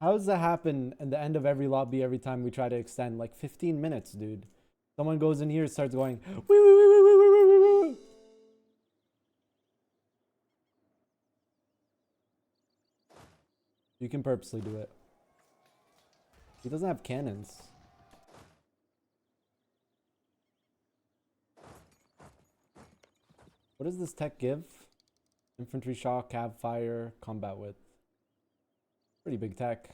Speaker 1: How does that happen at the end of every lobby every time we try to extend? Like 15 minutes, dude. Someone goes in here, starts going, wee, wee, wee, wee, wee, wee, wee, wee, wee. You can purposely do it. He doesn't have cannons. What does this tech give? Infantry shock, cav fire, combat width. Pretty big tech.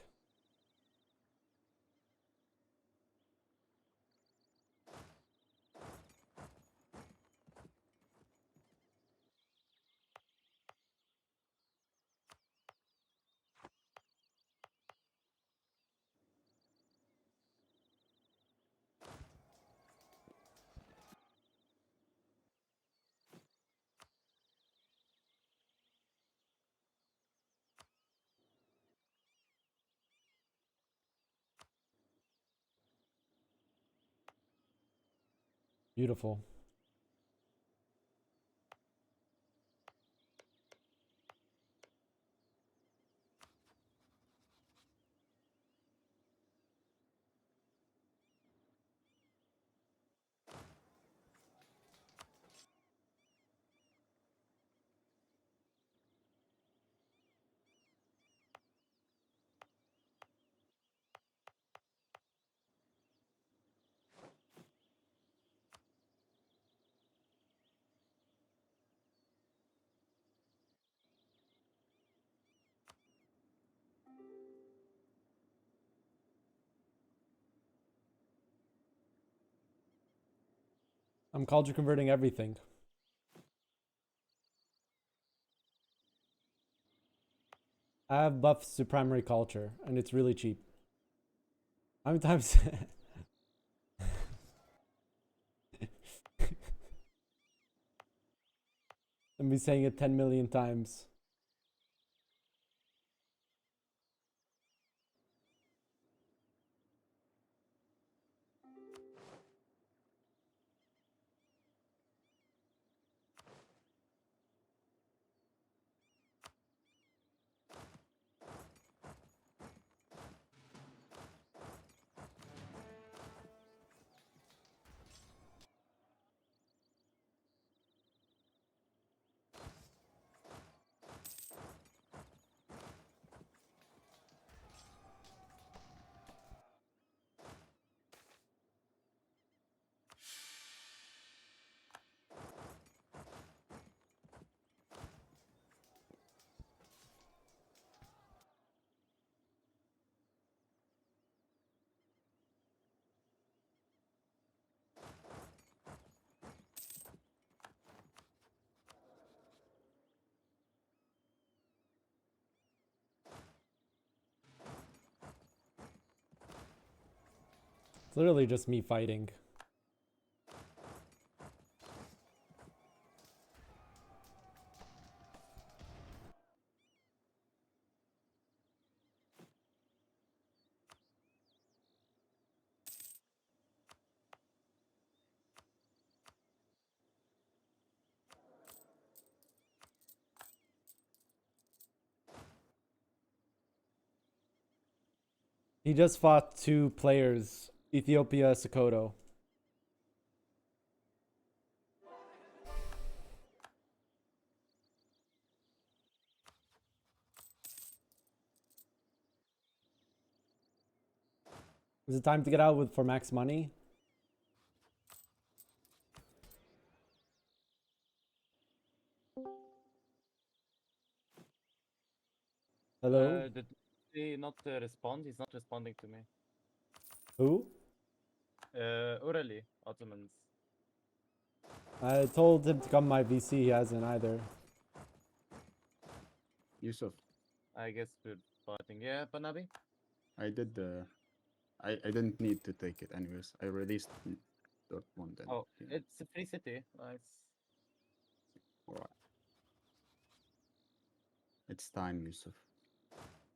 Speaker 1: Beautiful. I'm culture converting everything. I have buffs to primary culture, and it's really cheap. How many times? I've been saying it 10 million times. It's literally just me fighting. He just fought 2 players, Ethiopia, Sokoto. Is it time to get out with for max money? Hello?
Speaker 13: Did he not respond? He's not responding to me.
Speaker 1: Who?
Speaker 13: Orally, Ottomans.
Speaker 1: I told him to come my VC. He hasn't either.
Speaker 14: Yusuf,
Speaker 13: I guess we're fighting. Yeah, Panabi?
Speaker 14: I did I didn't need to take it anyways. I released Dortmund. And,
Speaker 13: Oh,
Speaker 14: yeah.
Speaker 13: it's a free city. Nice.
Speaker 14: Alright. It's time, Yusuf.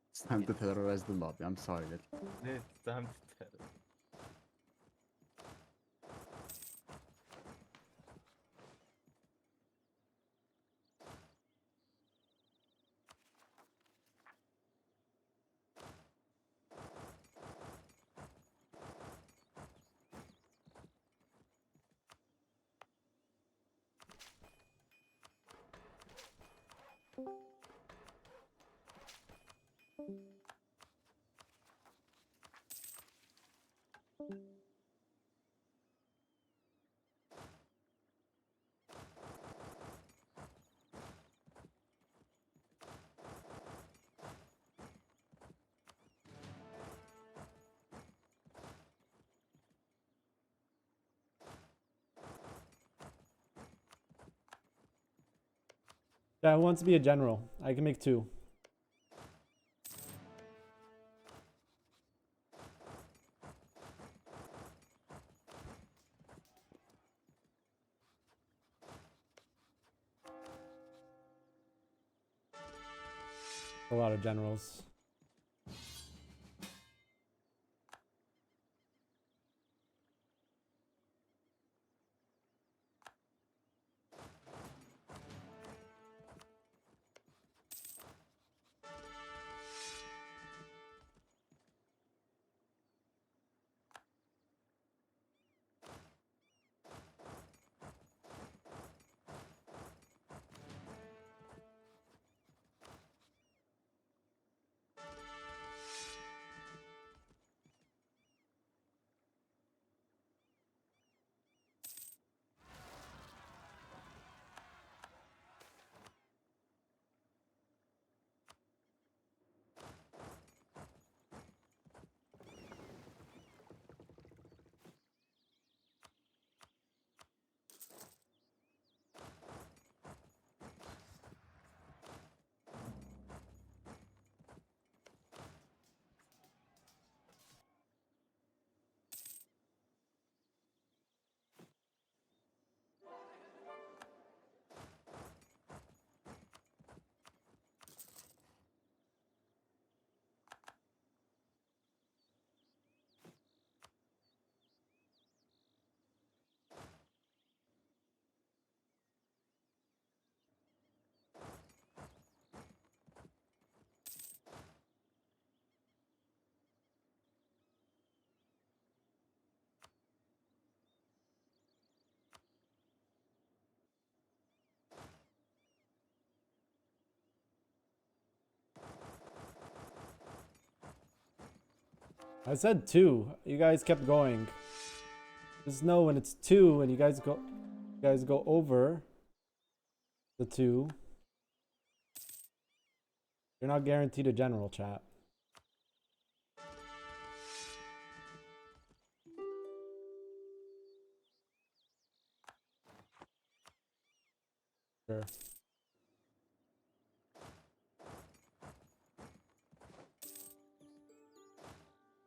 Speaker 14: It's time to terrorize the lobby. I'm sorry.
Speaker 13: It's time to tell.
Speaker 1: Yeah, who wants to be a general? I can make 2. A lot of generals. I said 2. You guys kept going. Just know when it's 2 and you guys go over the 2. You're not guaranteed a general, chat. Sure.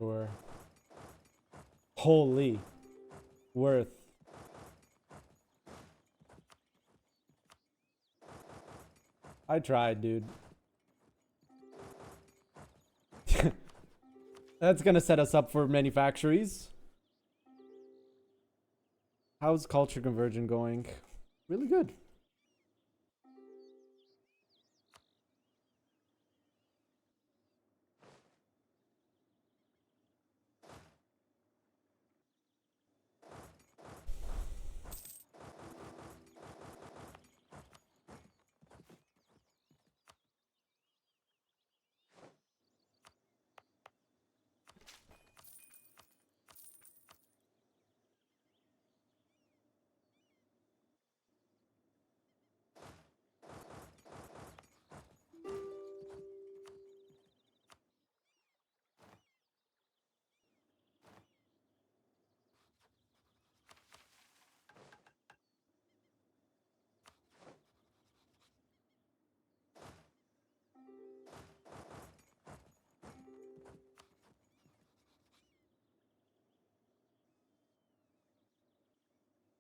Speaker 1: Sure. Holy. Worth. I tried, dude. That's gonna set us up for manufactories. How's culture conversion going? Really good.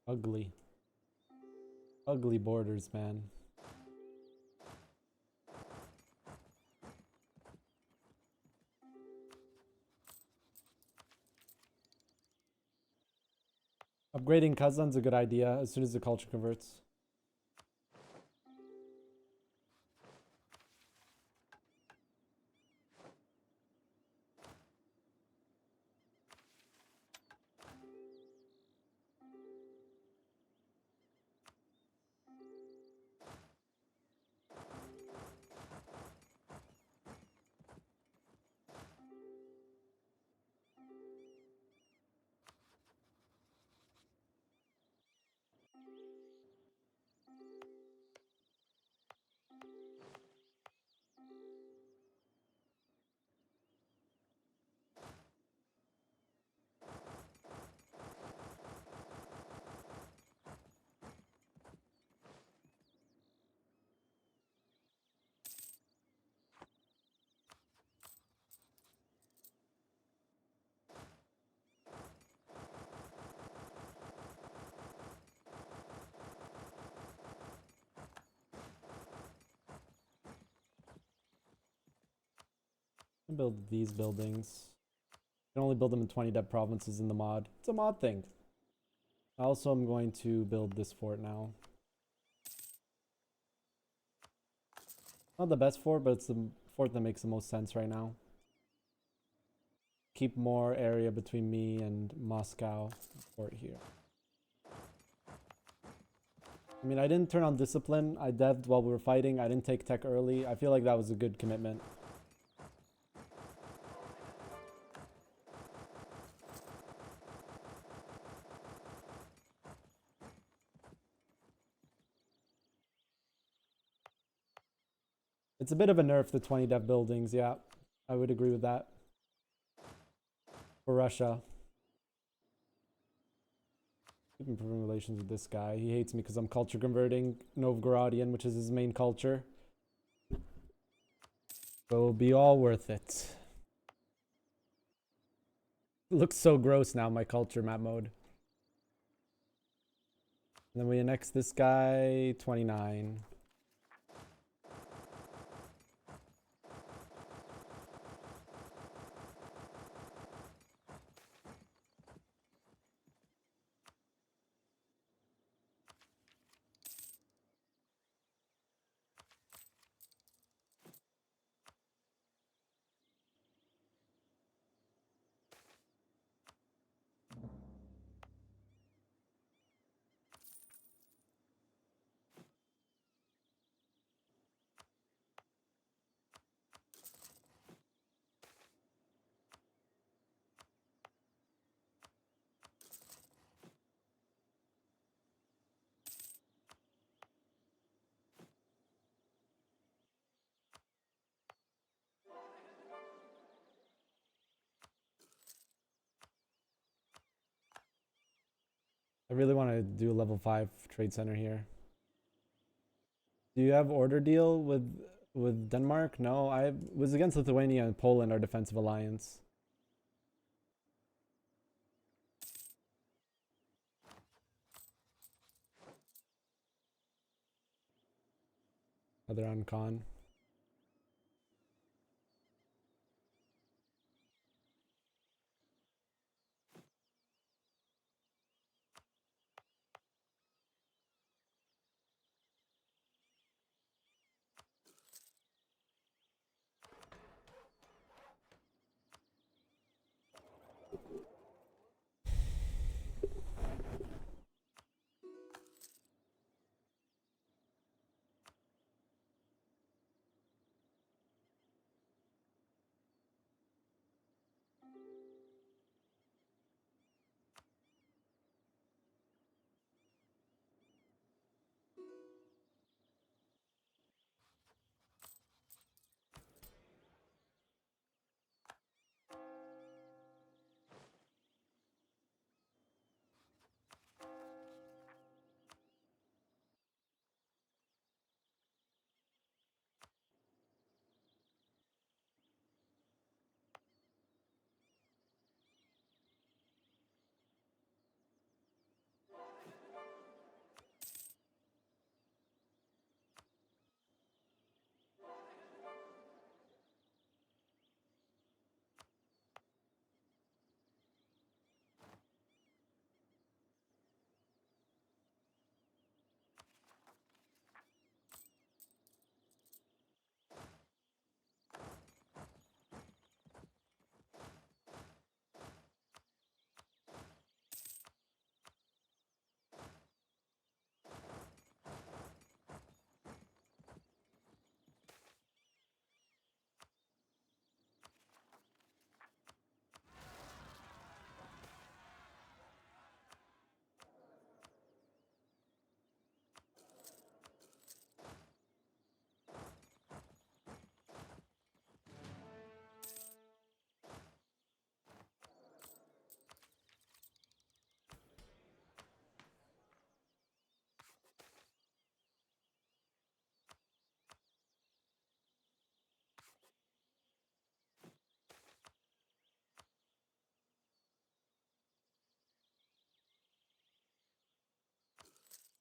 Speaker 1: Ugly. Ugly borders, man. Upgrading Kazan's a good idea as soon as the culture converts. Build these buildings. You can only build them in 20 dev provinces in the mod. It's a mod thing. Also, I'm going to build this fort now. Not the best fort, but it's the fort that makes the most sense right now. Keep more area between me and Moscow. Fort here. I mean, I didn't turn on discipline. I dev'd while we were fighting. I didn't take tech early. I feel like that was a good commitment. It's a bit of a nerf, the 20 dev buildings, yeah. I would agree with that. For Russia. Keep improving relations with this guy. He hates me because I'm culture converting Novgorodian, which is his main culture. But it'll be all worth it. It looks so gross now, my culture map mode. And then we annex this guy, 29. I really want to do a level 5 trade center here. Do you have order deal with Denmark? No, I was against Lithuania and Poland, our defensive alliance. Other on con.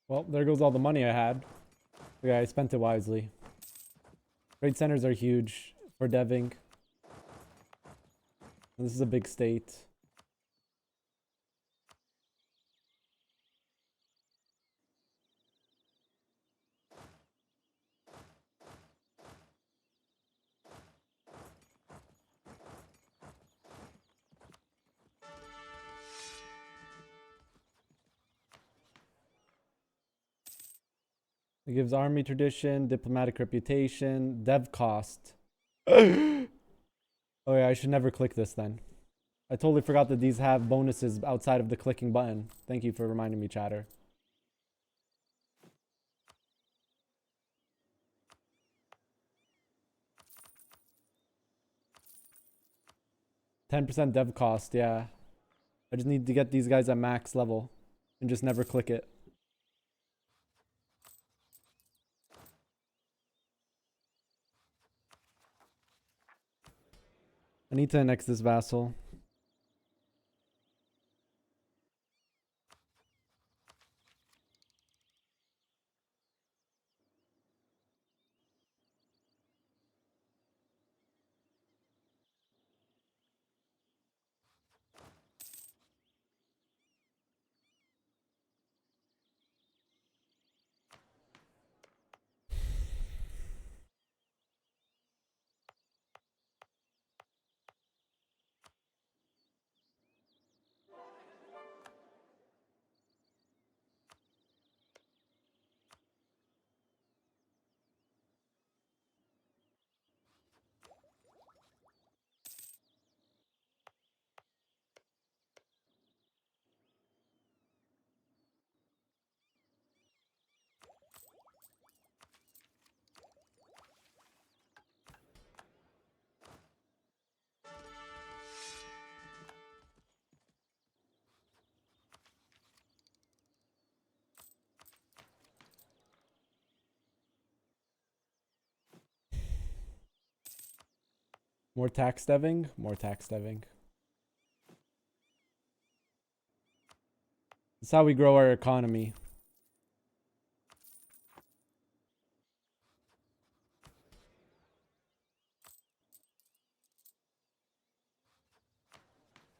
Speaker 1: Well, there goes all the money I had. Yeah, I spent it wisely. Trade centers are huge for deving. This is a big state. It gives army tradition, diplomatic reputation, dev cost. Oh yeah, I should never click this then. I totally forgot that these have bonuses outside of the clicking button. Thank you for reminding me, chatter. %10 dev cost, yeah. I just need to get these guys at max level and just never click it. I need to annex this vassal. More tax deving, more tax deving. That's how we grow our economy.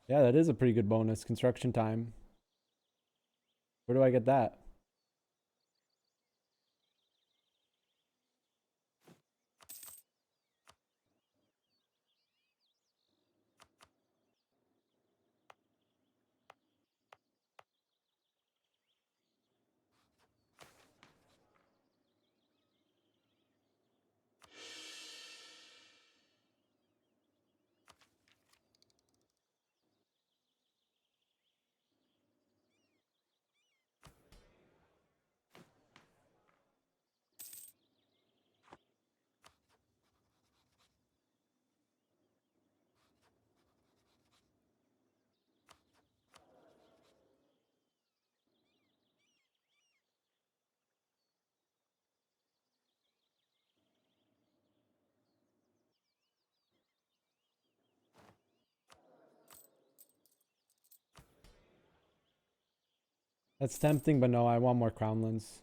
Speaker 1: Yeah, that is a pretty good bonus. Construction time. Where do I get that? That's tempting, but no, I want more crownlands.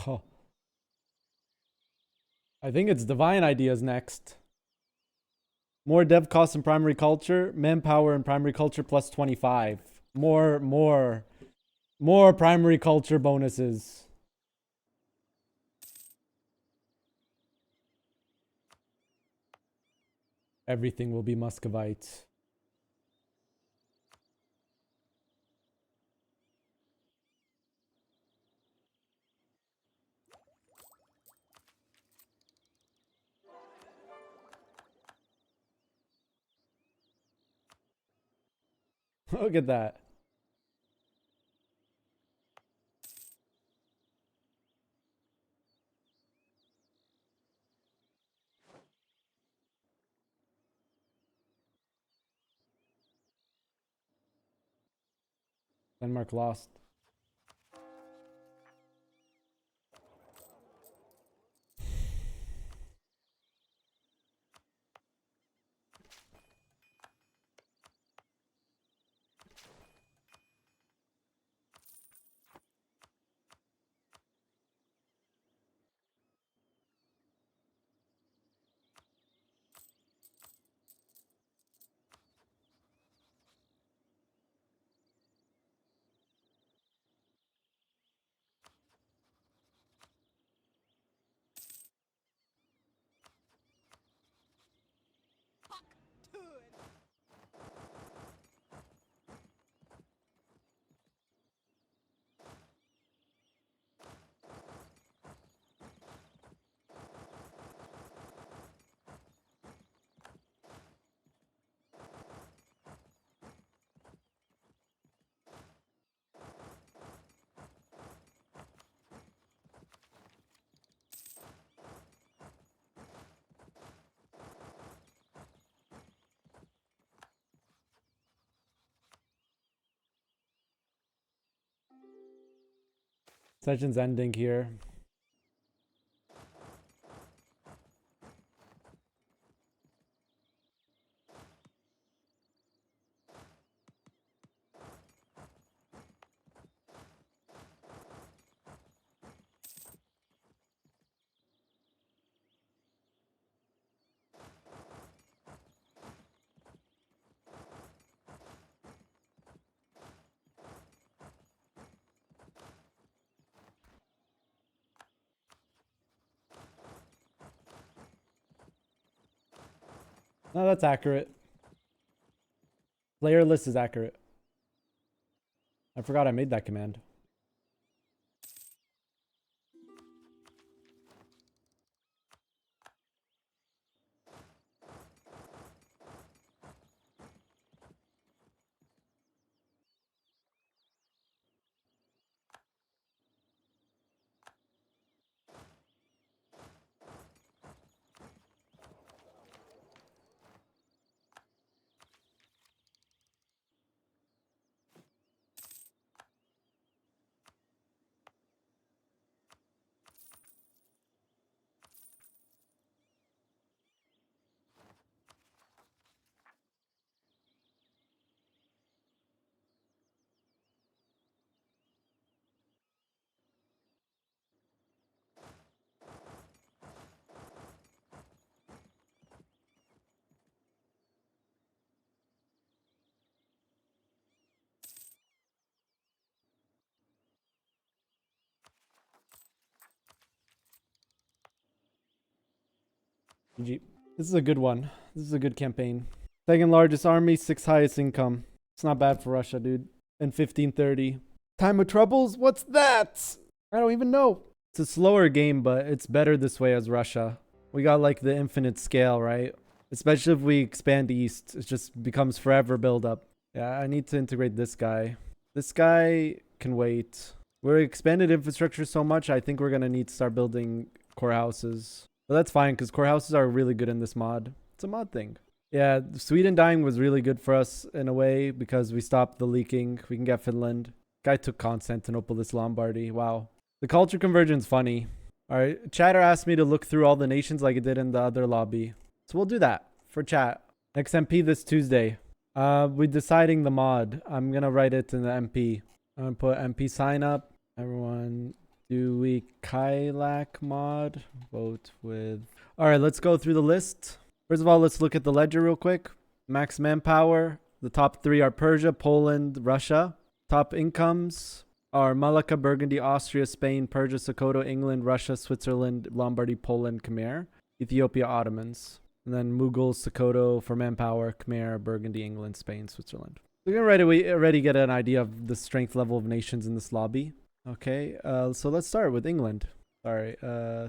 Speaker 1: Oh. I think it's divine ideas next. More dev costs in primary culture, manpower in primary culture plus 25. More primary culture bonuses. Everything will be Muscovite. Look at that. Denmark lost. Session's ending here. No, that's accurate. Player list is accurate. I forgot I made that command. GG. This is a good one. This is a good campaign. Second largest army, sixth highest income. It's not bad for Russia, dude. And 1530. Time of troubles? What's that? I don't even know. It's a slower game, but it's better this way as Russia. We got like the infinite scale, right? Especially if we expand east. It just becomes forever build up. Yeah, I need to integrate this guy. This guy can wait. We're expanded infrastructure so much, I think we're going to need to start building core houses. But that's fine, because core houses are really good in this mod. It's a mod thing. Yeah, Sweden dying was really good for us in a way, because we stopped the leaking. We can get Finland. Guy took Constantinople, this Lombardy. Wow. The culture conversion's funny. Alright, chatter asked me to look through all the nations like it did in the other lobby. So we'll do that for chat. Next MP this Tuesday. We're deciding the mod. I'm gonna write it in the MP. I'm gonna put MP sign up. Everyone Do we Kailak mod? Vote with... Alright, let's go through the list. First of all, let's look at the ledger real quick. Max manpower. The top 3 are Persia, Poland, Russia. Top incomes are Malacca, Burgundy, Austria, Spain, Persia, Sokoto, England, Russia, Switzerland, Lombardy, Poland, Khmer. Ethiopia, Ottomans. And then Mughal, Sokoto for manpower, Khmer, Burgundy, England, Spain, Switzerland. We can already get an idea of the strength level of nations in this lobby. Okay, so let's start with England. Sorry,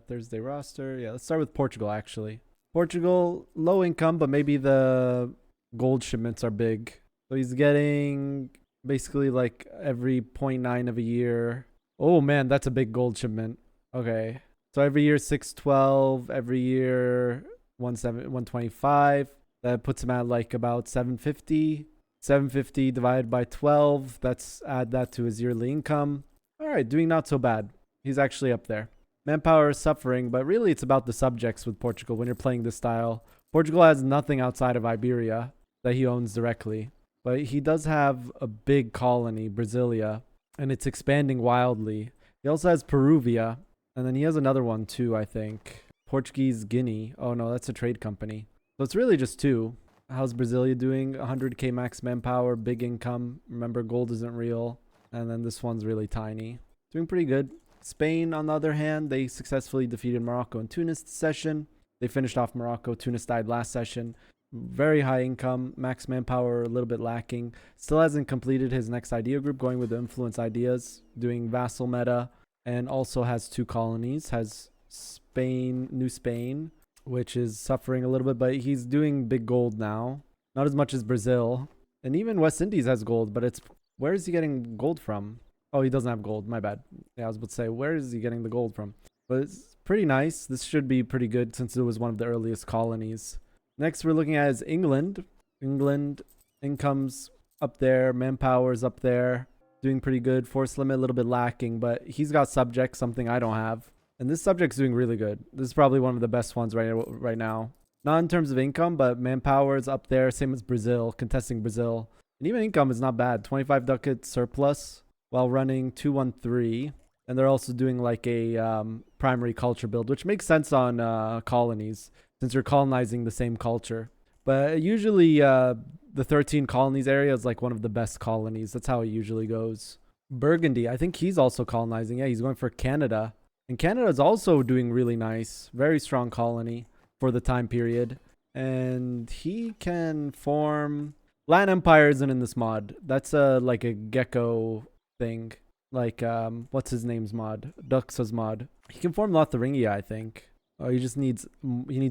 Speaker 1: Thursday roster. Yeah, let's start with Portugal, actually. Portugal, low income, but maybe the gold shipments are big. So he's getting basically like every 0.9 of a year. Oh man, that's a big gold shipment. Okay, so every year 612, every year 125. That puts him at like about 750. 750 divided by 12. That's add that to his yearly income. All right, doing not so bad. He's actually up there. Manpower is suffering, but really it's about the subjects with Portugal when you're playing this style. Portugal has nothing outside of Iberia that he owns directly. But he does have a big colony, Brasilia, and it's expanding wildly. He also has Peruvia, and then he has another one too, I think. Portuguese Guinea. Oh no, that's a trade company. So it's really just 2. How's Brasilia doing? 100k max manpower, big income. Remember, gold isn't real. And then this one's really tiny. Doing pretty good. Spain, on the other hand, they successfully defeated Morocco and Tunis this session. They finished off Morocco. Tunis died last session. Very high income. Max manpower a little bit lacking. Still hasn't completed his next idea group, going with the influence ideas, doing vassal meta, and also has 2 colonies. Has Spain, New Spain, which is suffering a little bit, but he's doing big gold now. Not as much as Brazil. And even West Indies has gold, but it's... Where is he getting gold from? Oh, he doesn't have gold. My bad. Yeah, I was about to say, where is he getting the gold from? But it's pretty nice. This should be pretty good since it was one of the earliest colonies. Next, we're looking at is England. England, income's up there. Manpower's up there. Doing pretty good. Force limit a little bit lacking, but he's got subjects, something I don't have. And this subject's doing really good. This is probably one of the best ones right now. Not in terms of income, but manpower is up there. Same as Brazil, contesting Brazil. And even income is not bad. 25 ducat surplus while running 213. And they're also doing like a primary culture build, which makes sense on colonies since you're colonizing the same culture. But usually the 13 colonies area is like one of the best colonies. That's how it usually goes. Burgundy, I think he's also colonizing. Yeah, he's going for Canada. And Canada is also doing really nice. Very strong colony for the time period. And he can form... Latin Empire isn't in this mod. That's like a gecko thing. Like, what's his name's mod? Duxa's mod. He can form Lotharingia, I think. Oh, he needs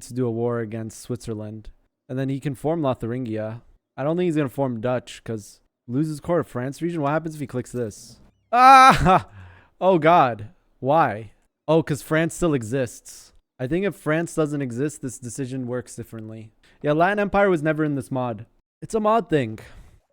Speaker 1: to do a war against Switzerland. And then he can form Lotharingia. I don't think he's going to form Dutch because loses core of France region. What happens if he clicks this? Ah! Oh, God. Why? Oh, because France still exists. I think if France doesn't exist, this decision works differently. Yeah, Latin Empire was never in this mod. It's a mod thing.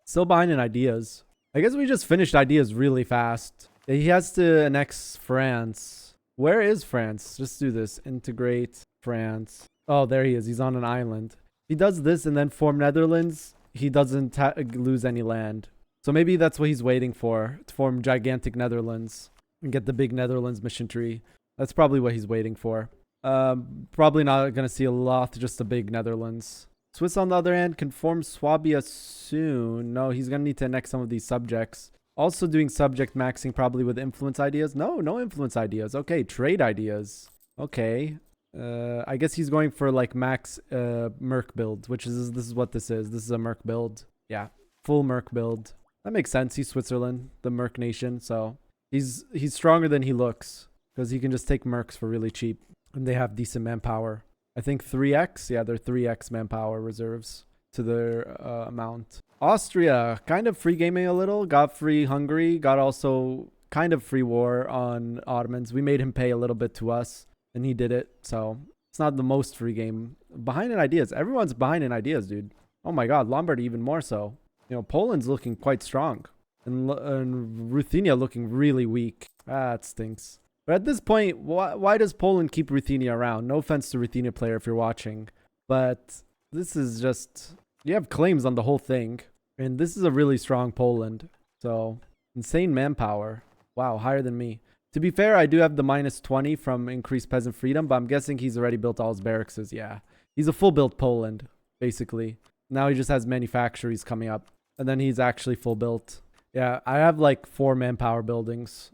Speaker 1: Still behind in ideas. I guess we just finished ideas really fast. He has to annex France. Where is France? Just do this. Integrate France. Oh, there he is. He's on an island. If he does this and then form Netherlands, he doesn't lose any land. So maybe that's what he's waiting for. To form gigantic Netherlands and get the big Netherlands mission tree. That's probably what he's waiting for. Probably not going to see a lot, just a big Netherlands. Swiss, on the other hand, can form Swabia soon. No, he's going to need to annex some of these subjects. Also doing subject maxing probably with influence ideas. No influence ideas. Okay, trade ideas. Okay. I guess he's going for like max Merc build, which is this is what this is. This is a Merc build. Yeah, full Merc build. That makes sense. He's Switzerland, the Merc nation, so he's stronger than he looks because he can just take Mercs for really cheap, and they have decent manpower. I think 3x. Yeah, they're 3x manpower reserves to their amount. Austria, kind of free gaming a little. Got free Hungary. Got also kind of free war on Ottomans. We made him pay a little bit to us, and he did it. So it's not the most free game. Behind in ideas. Everyone's behind in ideas, dude. Oh my God, Lombardy even more so. You know, Poland's looking quite strong, and Ruthenia looking really weak. Ah, it stinks. But at this point, why does Poland keep Ruthenia around? No offense to Ruthenia player if you're watching, but this is just... You have claims on the whole thing, and this is a really strong Poland. So, insane manpower. Wow, higher than me. To be fair, I do have the -20 from increased peasant freedom, but I'm guessing he's already built all his barracks. Yeah. He's a full built Poland, basically. Now he just has manufactories coming up. And then he's actually full built. Yeah, I have like 4 manpower buildings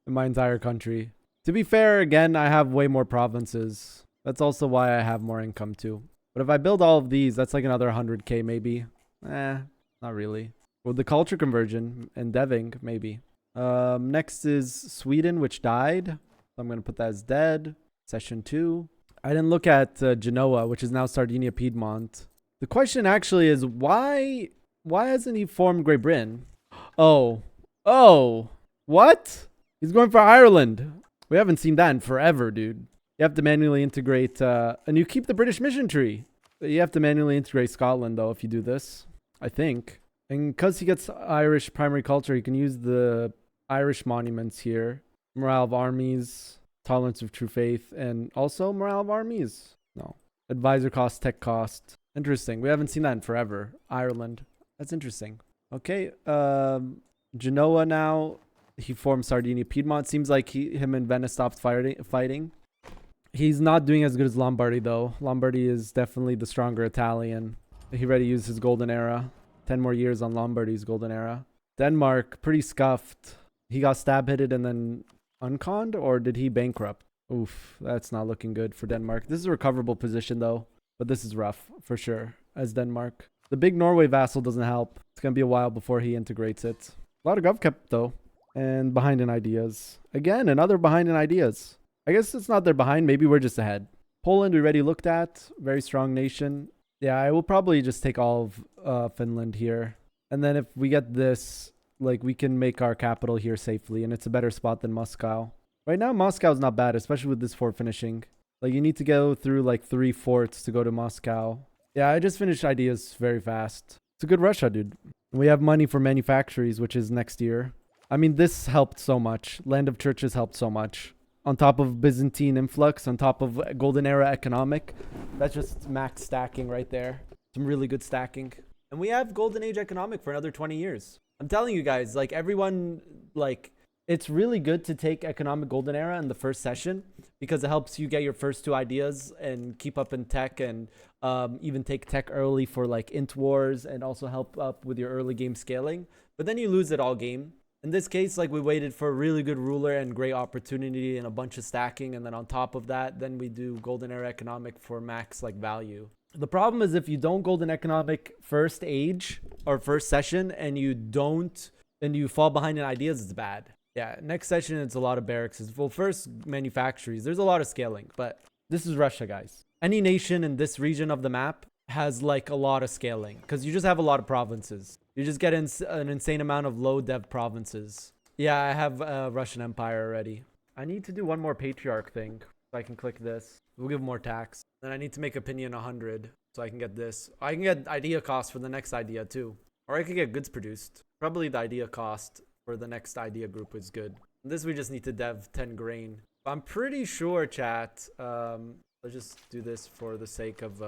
Speaker 1: in my entire country. To be fair, again, I have way more provinces. That's also why I have more income too. But if I build all of these, that's like another 100k maybe. Not really. With the culture conversion and deving, maybe. Next is Sweden, which died. So I'm going to put that as dead. Session 2. I didn't look at Genoa, which is now Sardinia Piedmont. The question actually is why hasn't he formed Great Britain? Oh, what? He's going for Ireland. We haven't seen that in forever, dude. You have to manually integrate, and you keep the British mission tree. You have to manually integrate Scotland, though, if you do this, I think. And because he gets Irish primary culture, he can use the Irish monuments here. Morale of armies, tolerance of true faith, and also morale of armies. No. Advisor cost, tech cost. Interesting. We haven't seen that in forever. Ireland. That's interesting. Okay. Genoa now. He formed Sardinia Piedmont. Seems like him and Venice stopped fighting. He's not doing as good as Lombardy, though. Lombardy is definitely the stronger Italian. He already used his golden era. 10 more years on Lombardy's golden era. Denmark, pretty scuffed. He got stab-hitted and then unconned, or did he bankrupt? Oof, that's not looking good for Denmark. This is a recoverable position, though. But this is rough, for sure, as Denmark. The big Norway vassal doesn't help. It's going to be a while before he integrates it. A lot of gov kept, though. And behind in ideas. Again, another behind in ideas. I guess it's not they're behind. Maybe we're just ahead. Poland, we already looked at. Very strong nation. Yeah, I will probably just take all of Finland here. And then if we get this, like, we can make our capital here safely. And it's a better spot than Moscow. Right now, Moscow's not bad, especially with this fort finishing. Like, you need to go through, like, 3 forts to go to Moscow. Yeah, I just finished ideas very fast. It's a good Russia, dude. We have money for manufactories, which is next year. I mean, this helped so much. Land of Churches helped so much. On top of Byzantine influx, on top of Golden Era economic. That's just max stacking right there. Some really good stacking. And we have Golden Age economic for another 20 years. I'm telling you guys, like, everyone, like, it's really good to take economic Golden Era in the first session because it helps you get your first 2 ideas and keep up in tech and even take tech early for, like, int wars and also help up with your early game scaling. But then you lose it all game. In this case, like, we waited for a really good ruler and great opportunity and a bunch of stacking. And then on top of that, then we do Golden Era economic for max, like, value. The problem is if you don't Golden Economic first age or first session and you fall behind in ideas, it's bad. Yeah, next session, it's a lot of barracks. Well, first, manufactories. There's a lot of scaling, but this is Russia, guys. Any nation in this region of the map has, like, a lot of scaling because you just have a lot of provinces. You just get an insane amount of low dev provinces. Yeah, I have Russian Empire already. I need to do one more patriarch thing so I can click this. We'll give more tax. Then I need to make opinion 100 so I can get this. I can get idea cost for the next idea too. Or I could get goods produced. Probably the idea cost for the next idea group is good. This we just need to dev 10 grain. I'm pretty sure, chat. Let's just do this for the sake of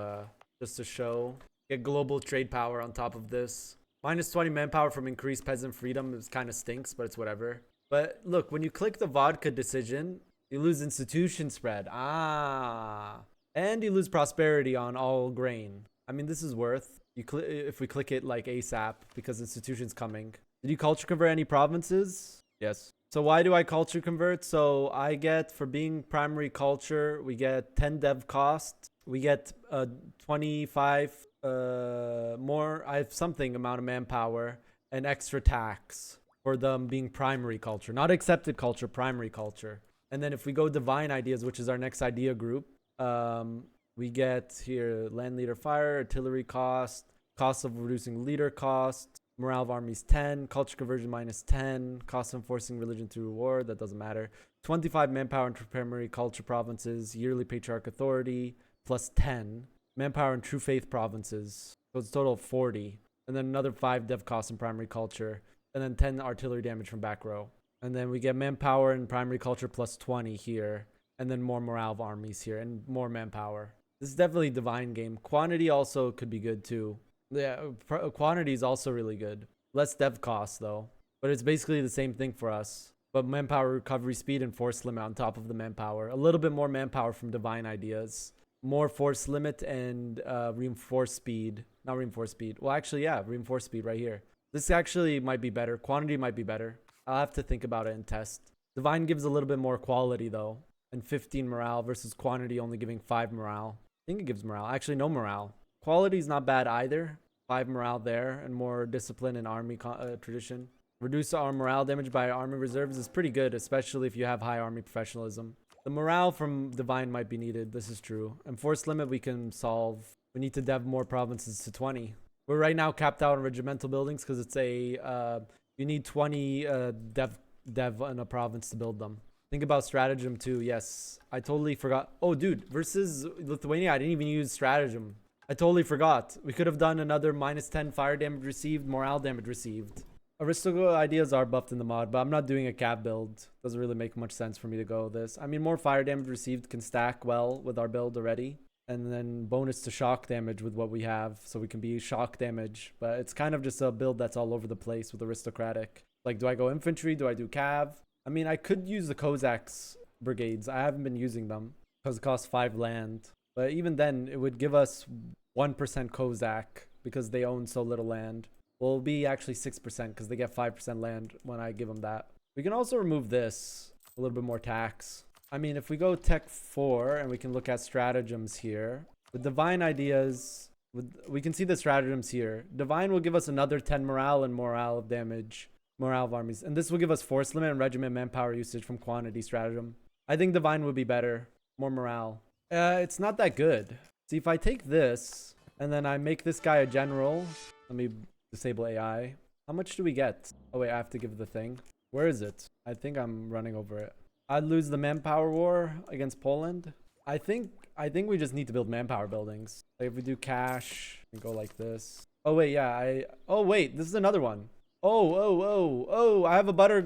Speaker 1: just to show. Get global trade power on top of this. -20 manpower from increased peasant freedom is kind of stinks, but it's whatever. But look, when you click the vodka decision, you lose institution spread. And you lose prosperity on all grain. I mean, this is worth. If we click it like ASAP because institution's coming. Did you culture convert any provinces? Yes. So why do I culture convert? So I get, for being primary culture, we get 10 dev cost. We get 25 more. I have something amount of manpower and extra tax for them being primary culture, not accepted culture, primary culture. And then if we go divine ideas, which is our next idea group, we get here land leader fire, artillery cost of reducing leader cost, morale of armies 10, culture conversion -10, cost of enforcing religion through reward, that doesn't matter. 25 manpower and primary culture provinces, yearly patriarch authority plus 10. Manpower and true faith provinces. So it's a total of 40. And then another 5 dev costs in primary culture. And then 10 artillery damage from back row. And then we get manpower and primary culture plus 20 here. And then more morale of armies here. And more manpower. This is definitely a divine game. Quantity also could be good too. Yeah, quantity is also really good. Less dev costs though. But it's basically the same thing for us. but manpower recovery speed and force limit on top of the manpower. A little bit more manpower from divine ideas. More force limit and reinforced speed. Not reinforced speed. Well, actually, yeah, reinforced speed right here. This actually might be better. Quantity might be better. I'll have to think about it and test. Divine gives a little bit more quality though. And 15 morale versus quantity only giving 5 morale. I think it gives morale. Actually, no morale. Quality is not bad either. 5 morale there and more discipline and army tradition. Reduce morale damage by army reserves is pretty good, especially if you have high army professionalism. The morale from divine might be needed. This is true. And force limit we can solve. We need to dev more provinces to 20. We're right now capped out on regimental buildings because it's a you need 20 dev in a province to build them. Think about stratagem too. Yes, I totally forgot. Oh, dude, versus Lithuania, I didn't even use stratagem. I totally forgot. We could have done another -10 fire damage received, morale damage received. Aristocrat ideas are buffed in the mod, but I'm not doing a cap build. Doesn't really make much sense for me to go this. I mean, more fire damage received can stack well with our build already. And then bonus to shock damage with what we have. So we can be shock damage. But it's kind of just a build that's all over the place with aristocratic. Like, do I go infantry? Do I do cav? I mean, I could use the Cossacks brigades. I haven't been using them because it costs 5 land. But even then, it would give us 1% Cossack because they own so little land. Well, it'll be actually 6% because they get 5% land when I give them that. We can also remove this. A little bit more tax. I mean, if we go tech 4 and we can look at stratagems here. With divine ideas, we can see the stratagems here. Divine will give us another 10 morale and morale of damage. Morale of armies. And this will give us force limit and regiment manpower usage from quantity stratagem. I think divine would be better. More morale. It's not that good. See, if I take this and then I make this guy a general. Let me disable AI. How much do we get? Oh wait, I have to give the thing. Where is it? I think I'm running over it. I'd lose the manpower war against Poland. I think we just need to build manpower buildings. Like if we do cash and go like this. Oh wait, yeah, oh wait, this is another one. Oh, I have a better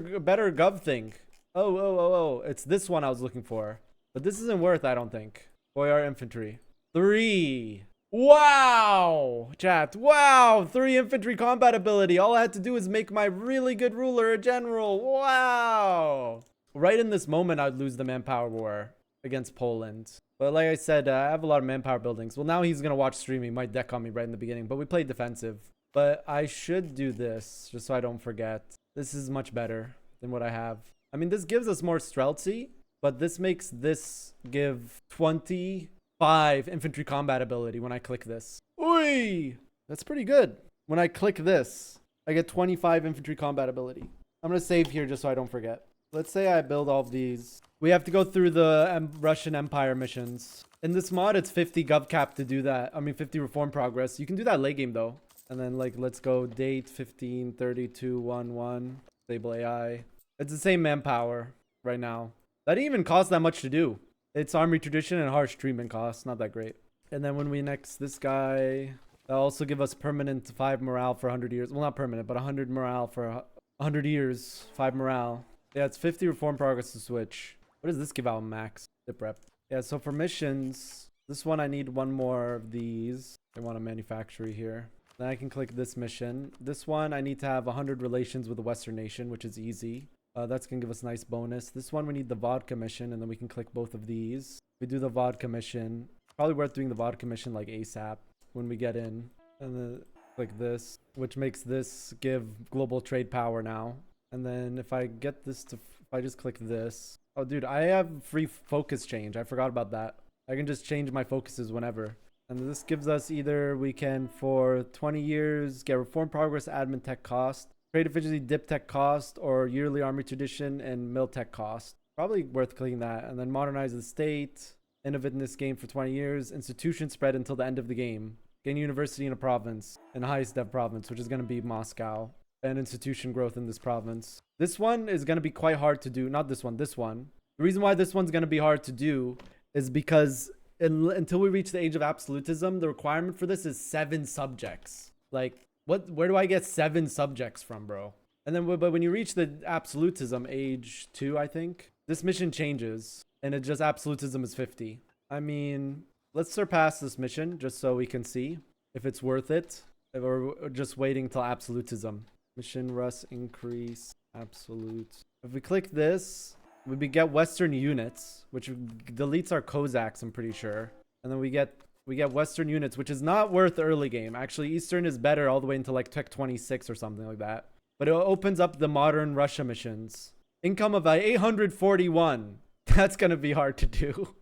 Speaker 1: gov thing. Oh, it's this one I was looking for. But this isn't worth, I don't think. Boyar infantry. 3. Wow, chat. Wow, 3 infantry combat ability. All I had to do is make my really good ruler a general. Wow. Right in this moment, I'd lose the manpower war against Poland. But like I said, I have a lot of manpower buildings. Well, now he's going to watch stream. He might deck on me right in the beginning. But we played defensive. But I should do this just so I don't forget. This is much better than what I have. I mean, this gives us more streltsy. But this makes this give 25 infantry combat ability when I click this. Oi! That's pretty good. When I click this, I get 25 infantry combat ability. I'm going to save here just so I don't forget. Let's say I build all of these. We have to go through the Russian Empire missions. In this mod, it's 50 gov cap to do that. I mean, 50 reform progress. You can do that late game, though. And then, like, let's go date 15, 32, 1, 1. Stable AI. It's the same manpower right now. That didn't even cost that much to do. It's army tradition and harsh treatment costs. Not that great. And then when we next this guy, that'll also give us permanent 5 morale for 100 years. Well, not permanent, but 100 morale for 100 years. 5 morale. Yeah, it's 50 reform progress to switch. What does this give out max? Dip rep. Yeah, so for missions, this one I need 1 more of these. I want a manufactory here. Then I can click this mission. This one I need to have 100 relations with a Western nation, which is easy. That's going to give us a nice bonus. This one we need the vodka mission, and then we can click both of these. We do the vodka mission. Probably worth doing the vodka mission like ASAP when we get in. And then click this, which makes this give global trade power now. And then if I get this to, if I just click this. Oh, dude, I have free focus change. I forgot about that. I can just change my focuses whenever. And this gives us either we can, for 20 years, get reform progress, admin tech cost, trade efficiency, dip tech cost, or yearly army tradition and mil tech cost. Probably worth clicking that. And then modernize the state, innovate in this game for 20 years, institution spread until the end of the game, gain university in a province, and highest dev province, which is going to be Moscow, and institution growth in this province. This one is going to be quite hard to do. Not this one, this one. The reason why this one's going to be hard to do is because until we reach the age of absolutism, the requirement for this is 7 subjects. Like, where do I get 7 subjects from, bro? And then, but when you reach the absolutism age 2, I think, this mission changes, and it just absolutism is 50. I mean, let's surpass this mission just so we can see if it's worth it, or just waiting till absolutism. Mission Rust increase. Absolute. If we click this, we get Western units, which deletes our Cossacks, I'm pretty sure. And then we get Western units, which is not worth early game. Actually, Eastern is better all the way into like Tech 26 or something like that. But it opens up the modern Russia missions. Income of 841. That's going to be hard to do.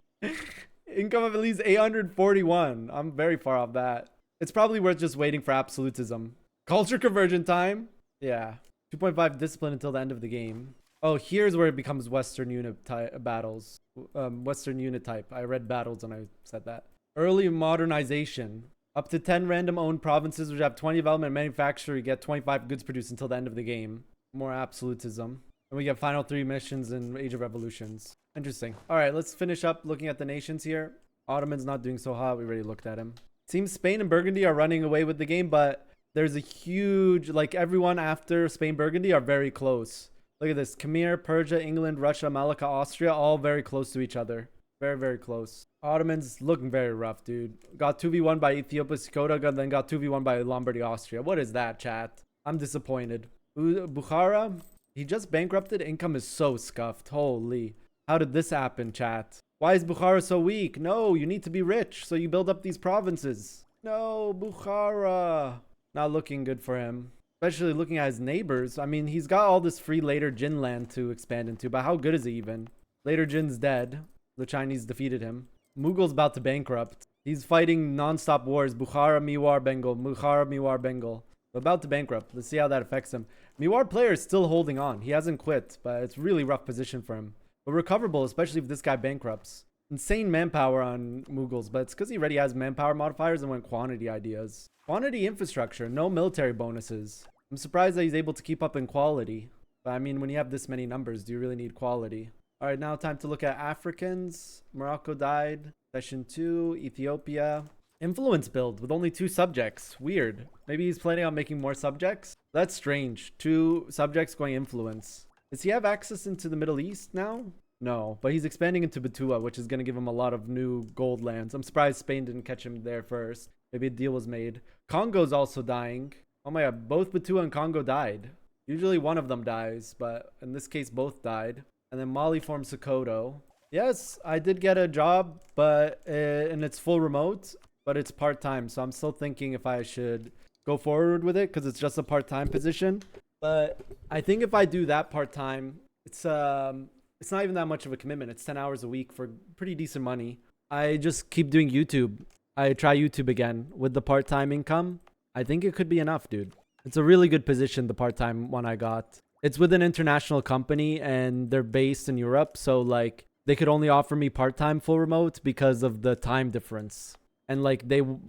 Speaker 1: Income of at least 841. I'm very far off that. It's probably worth just waiting for absolutism. Culture conversion time. Yeah. 2.5 discipline until the end of the game. Oh, here's where it becomes Western unit battles. Western unit type. I read battles and I said that. Early modernization. Up to 10 random owned provinces which have 20 development and manufacture. You get 25 goods produced until the end of the game. More absolutism. And we get final 3 missions in Age of Revolutions. Interesting. All right, let's finish up looking at the nations here. Ottoman's not doing so hot. We already looked at him. Seems Spain and Burgundy are running away with the game, but there's a huge, like everyone after Spain, Burgundy are very close. Look at this. Khmer, Persia, England, Russia, Malacca, Austria, all very close to each other. Very, very close. Ottomans looking very rough, dude. Got 2v1 by Ethiopia, Skoda, then got 2v1 by Lombardy, Austria. What is that, chat? I'm disappointed. Bukhara, he just bankrupted. Income is so scuffed. Holy. How did this happen, chat? Why is Bukhara so weak? No, you need to be rich, so you build up these provinces. No, Bukhara. Not looking good for him. Especially looking at his neighbors. I mean, he's got all this free later Jin land to expand into, but how good is he even? Later Jin's dead. The Chinese defeated him. Mughal's about to bankrupt. He's fighting non-stop wars. Bukhara, Mewar, Bengal. Bukhara, Mewar, Bengal. About to bankrupt. Let's see how that affects him. Mewar player is still holding on. He hasn't quit, but it's really rough position for him. But recoverable, especially if this guy bankrupts. Insane manpower on Mughals, but it's because he already has manpower modifiers and went quantity ideas. Quantity infrastructure, no military bonuses. I'm surprised that he's able to keep up in quality. But I mean, when you have this many numbers, do you really need quality? All right, now time to look at Africans. Morocco died. Session 2, Ethiopia. Influence build with only 2 subjects. Weird. Maybe he's planning on making more subjects? That's strange. 2 subjects going influence. Does he have access into the Middle East now? No, but he's expanding into Batua, which is going to give him a lot of new gold lands. I'm surprised Spain didn't catch him there first. Maybe a deal was made. Congo's also dying. Oh my god, both Batua and Congo died. Usually one of them dies, but in this case both died. And then Mali forms Sokoto. Yes, I did get a job, but and it's full remote, but it's part-time. So I'm still thinking if I should go forward with it because it's just a part-time position. But I think if I do that part-time, it's not even that much of a commitment. It's 10 hours a week for pretty decent money. I just keep doing YouTube. I try YouTube again with the part-time income. I think it could be enough, dude. It's a really good position, the part-time one I got. It's with an international company and they're based in Europe. So like they could only offer me part-time full remote because of the time difference. And like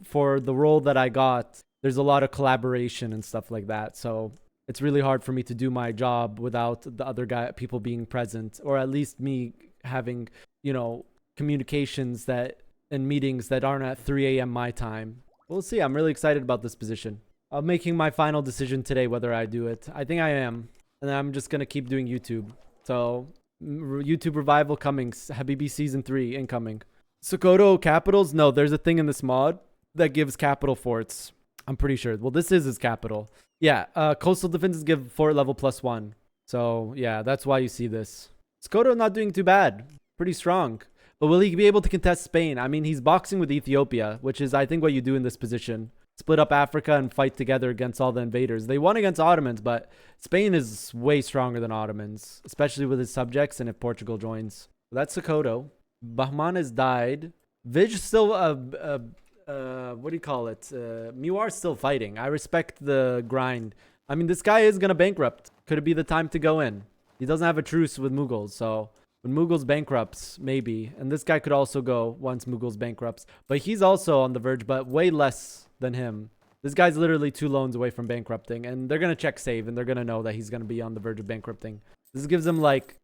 Speaker 1: for the role that I got, there's a lot of collaboration and stuff like that. So it's really hard for me to do my job without the other people being present, or at least me having, you know, communications and meetings that aren't at 3 a.m. my time. We'll see. I'm really excited about this position. I'm making my final decision today whether I do it. I think I am. And then I'm just going to keep doing YouTube. So YouTube revival coming. Habibi season 3 incoming. Sokoto capitals? No, there's a thing in this mod that gives capital forts. I'm pretty sure. Well, this is his capital. Yeah, coastal defenses give fort level +1. So, yeah, that's why you see this. Sokoto not doing too bad. Pretty strong. But will he be able to contest Spain? I mean, he's boxing with Ethiopia, which is, I think, what you do in this position. Split up Africa and fight together against all the invaders. They won against Ottomans, but Spain is way stronger than Ottomans, especially with his subjects and if Portugal joins. So that's Sokoto. Bahman has died. Vij still, what do you call it? Mewar still fighting. I respect the grind. I mean, this guy is going to bankrupt. Could it be the time to go in? He doesn't have a truce with Mughals, so when Mughals bankrupts, maybe. And this guy could also go once Mughals bankrupts. But he's also on the verge, but way less than him. This guy's literally 2 loans away from bankrupting, and they're going to check save, and they're going to know that he's going to be on the verge of bankrupting. This gives him like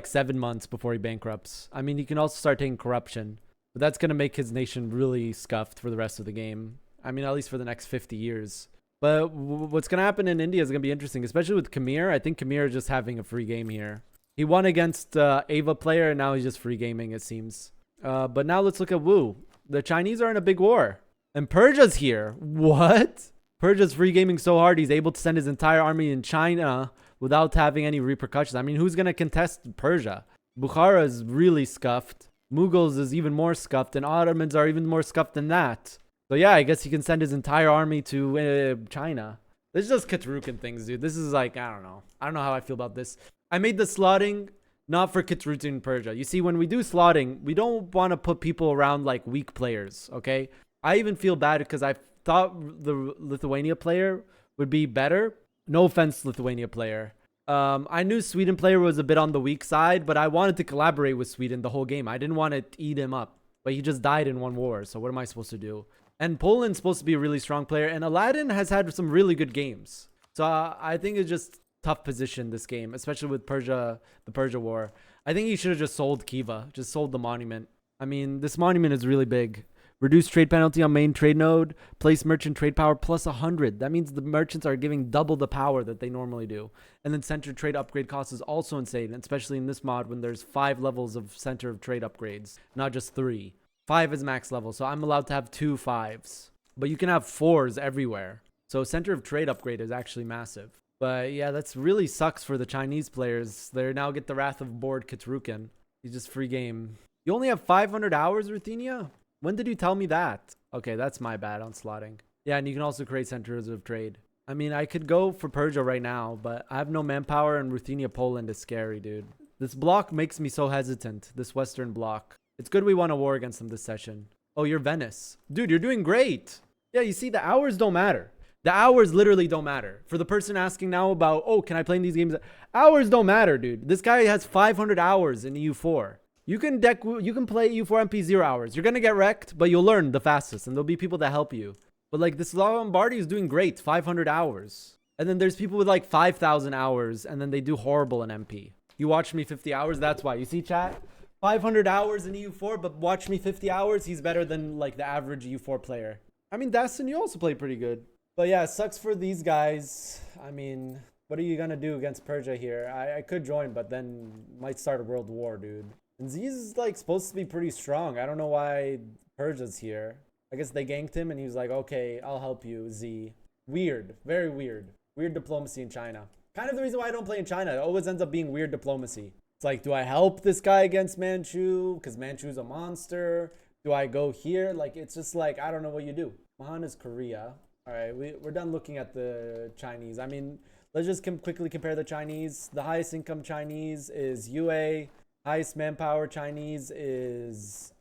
Speaker 1: 7 months before he bankrupts. I mean, he can also start taking corruption. But that's going to make his nation really scuffed for the rest of the game. I mean, at least for the next 50 years. But what's going to happen in India is going to be interesting, especially with Khmer. I think Khmer is just having a free game here. He won against Ava player, and now he's just free gaming, it seems. But now let's look at Wu. The Chinese are in a big war. And Persia's here. What? Persia's free gaming so hard, he's able to send his entire army in China without having any repercussions. I mean, who's going to contest Persia? Bukhara is really scuffed. Mughals is even more scuffed, and Ottomans are even more scuffed than that. So yeah, I guess he can send his entire army to China. This is just Ketrukan things, dude. This is like, I don't know. I don't know how I feel about this. I made the slotting not for Ketrukan Persia. You see, when we do slotting, we don't want to put people around like weak players, okay? I even feel bad because I thought the Lithuania player would be better. No offense, Lithuania player. I knew Sweden player was a bit on the weak side, but I wanted to collaborate with Sweden the whole game. I didn't want to eat him up, but he just died in one war. So what am I supposed to do? And Poland's supposed to be a really strong player, and Aladdin has had some really good games. So I think it's just tough position this game, especially with Persia, the Persia war. I think he should have just sold Khiva, just sold the monument. I mean, this monument is really big. Reduce trade penalty on main trade node. Place merchant trade power plus 100. That means the merchants are giving double the power that they normally do. And then center trade upgrade cost is also insane, especially in this mod when there's 5 levels of center of trade upgrades, not just 3. 5 is max level, so I'm allowed to have 2 5s. But you can have 4s everywhere. So center of trade upgrade is actually massive. But yeah, that's really sucks for the Chinese players. They now get the wrath of bored Ketrukan. He's just free game. You only have 500 hours, Ruthenia? When did you tell me that? Okay, that's my bad on slotting. Yeah, and you can also create centers of trade. I mean, I could go for Persia right now, but I have no manpower, and Ruthenia Poland is scary, dude. This block makes me so hesitant, this Western block. It's good we won a war against them this session. Oh, you're Venice. Dude, you're doing great. Yeah, you see, the hours don't matter. The hours literally don't matter. For the person asking now about, oh, can I play in these games? Hours don't matter, dude. This guy has 500 hours in EU4. You can play EU4 MP 0 hours. You're going to get wrecked, but you'll learn the fastest, and there'll be people that help you. But like this Lombardi is doing great, 500 hours. And then there's people with like 5,000 hours, and then they do horrible in MP. You watch me 50 hours, that's why. You see, chat? 500 hours in EU4, but watch me 50 hours, he's better than like the average EU4 player. I mean, Dastin, you also play pretty good. But yeah, it sucks for these guys. I mean, what are you going to do against Persia here? I could join, but then might start a world war, dude. And Z's like supposed to be pretty strong. I don't know why Persia's here. I guess they ganked him and he was like, okay, I'll help you, Z. Weird. Very weird. Weird diplomacy in China. Kind of the reason why I don't play in China. It always ends up being weird diplomacy. It's like, do I help this guy against Manchu? Because Manchu's a monster. Do I go here? Like, it's just like, I don't know what you do. Mahan is Korea. All right, we're done looking at the Chinese. I mean, let's just quickly compare the Chinese. The highest income Chinese is UA. Highest manpower Chinese is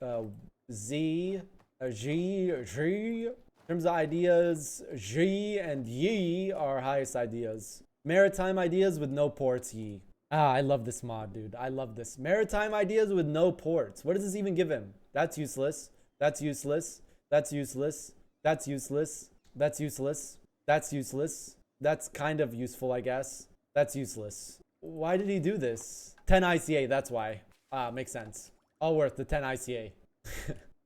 Speaker 1: Xi. In terms of ideas, Xi and Yi are highest ideas. Maritime ideas with no ports, Yi. Ah, I love this mod, dude. I love this. Maritime ideas with no ports. What does this even give him? That's useless. That's useless. That's useless. That's useless. That's useless. That's useless. That's kind of useful, I guess. That's useless. Why did he do this? 10 ICA, that's why. Ah, makes sense. All worth the 10 ICA.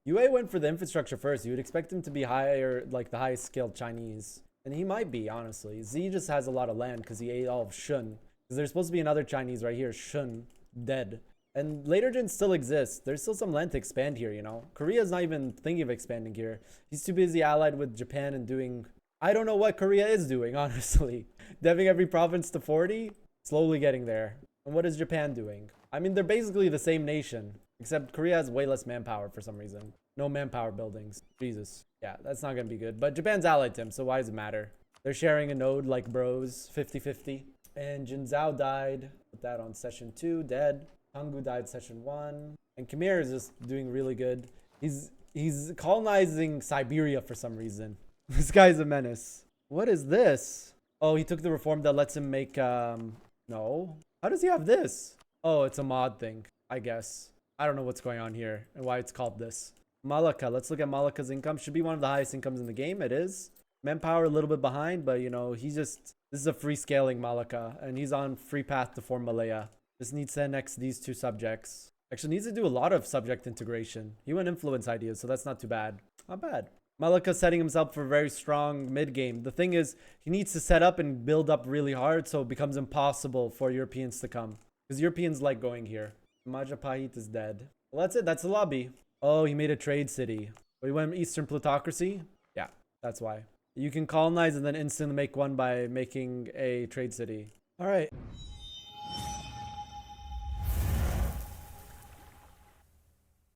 Speaker 1: UA went for the infrastructure first. You would expect him to be higher, like the highest skilled Chinese. And he might be, honestly. Z just has a lot of land because he ate all of Shun. Because there's supposed to be another Chinese right here, Shun, dead. And later gens still exist. There's still some land to expand here, you know. Korea's not even thinking of expanding here. He's too busy allied with Japan and doing... I don't know what Korea is doing, honestly. Deving every province to 40? Slowly getting there. And what is Japan doing? I mean, they're basically the same nation. Except Korea has way less manpower for some reason. No manpower buildings. Jesus. Yeah, that's not going to be good. But Japan's allied to him, so why does it matter? They're sharing a node like bros. 50-50. And Jin Zhao died. Put that on session 2. Dead. Hangu died session 1. And Khmer is just doing really good. He's colonizing Siberia for some reason. This guy's a menace. What is this? Oh, he took the reform that lets him make... No. How does he have this? Oh, it's a mod thing, I guess. I don't know what's going on here and why it's called this. Malacca. Let's look at Malacca's income. Should be one of the highest incomes in the game. It is. Manpower a little bit behind, but you know, he's just... This is a free scaling Malacca, and he's on free path to form Malaya. Just needs to annex these 2 subjects. Actually needs to do a lot of subject integration. He went influence ideas, so that's not too bad. Not bad. Malacca's setting himself for a very strong mid-game. The thing is, he needs to set up and build up really hard so it becomes impossible for Europeans to come. Because Europeans like going here. Majapahit is dead. Well, that's it. That's the lobby. Oh, he made a trade city. We went Eastern Plutocracy? Yeah, that's why. You can colonize and then instantly make one by making a trade city. All right.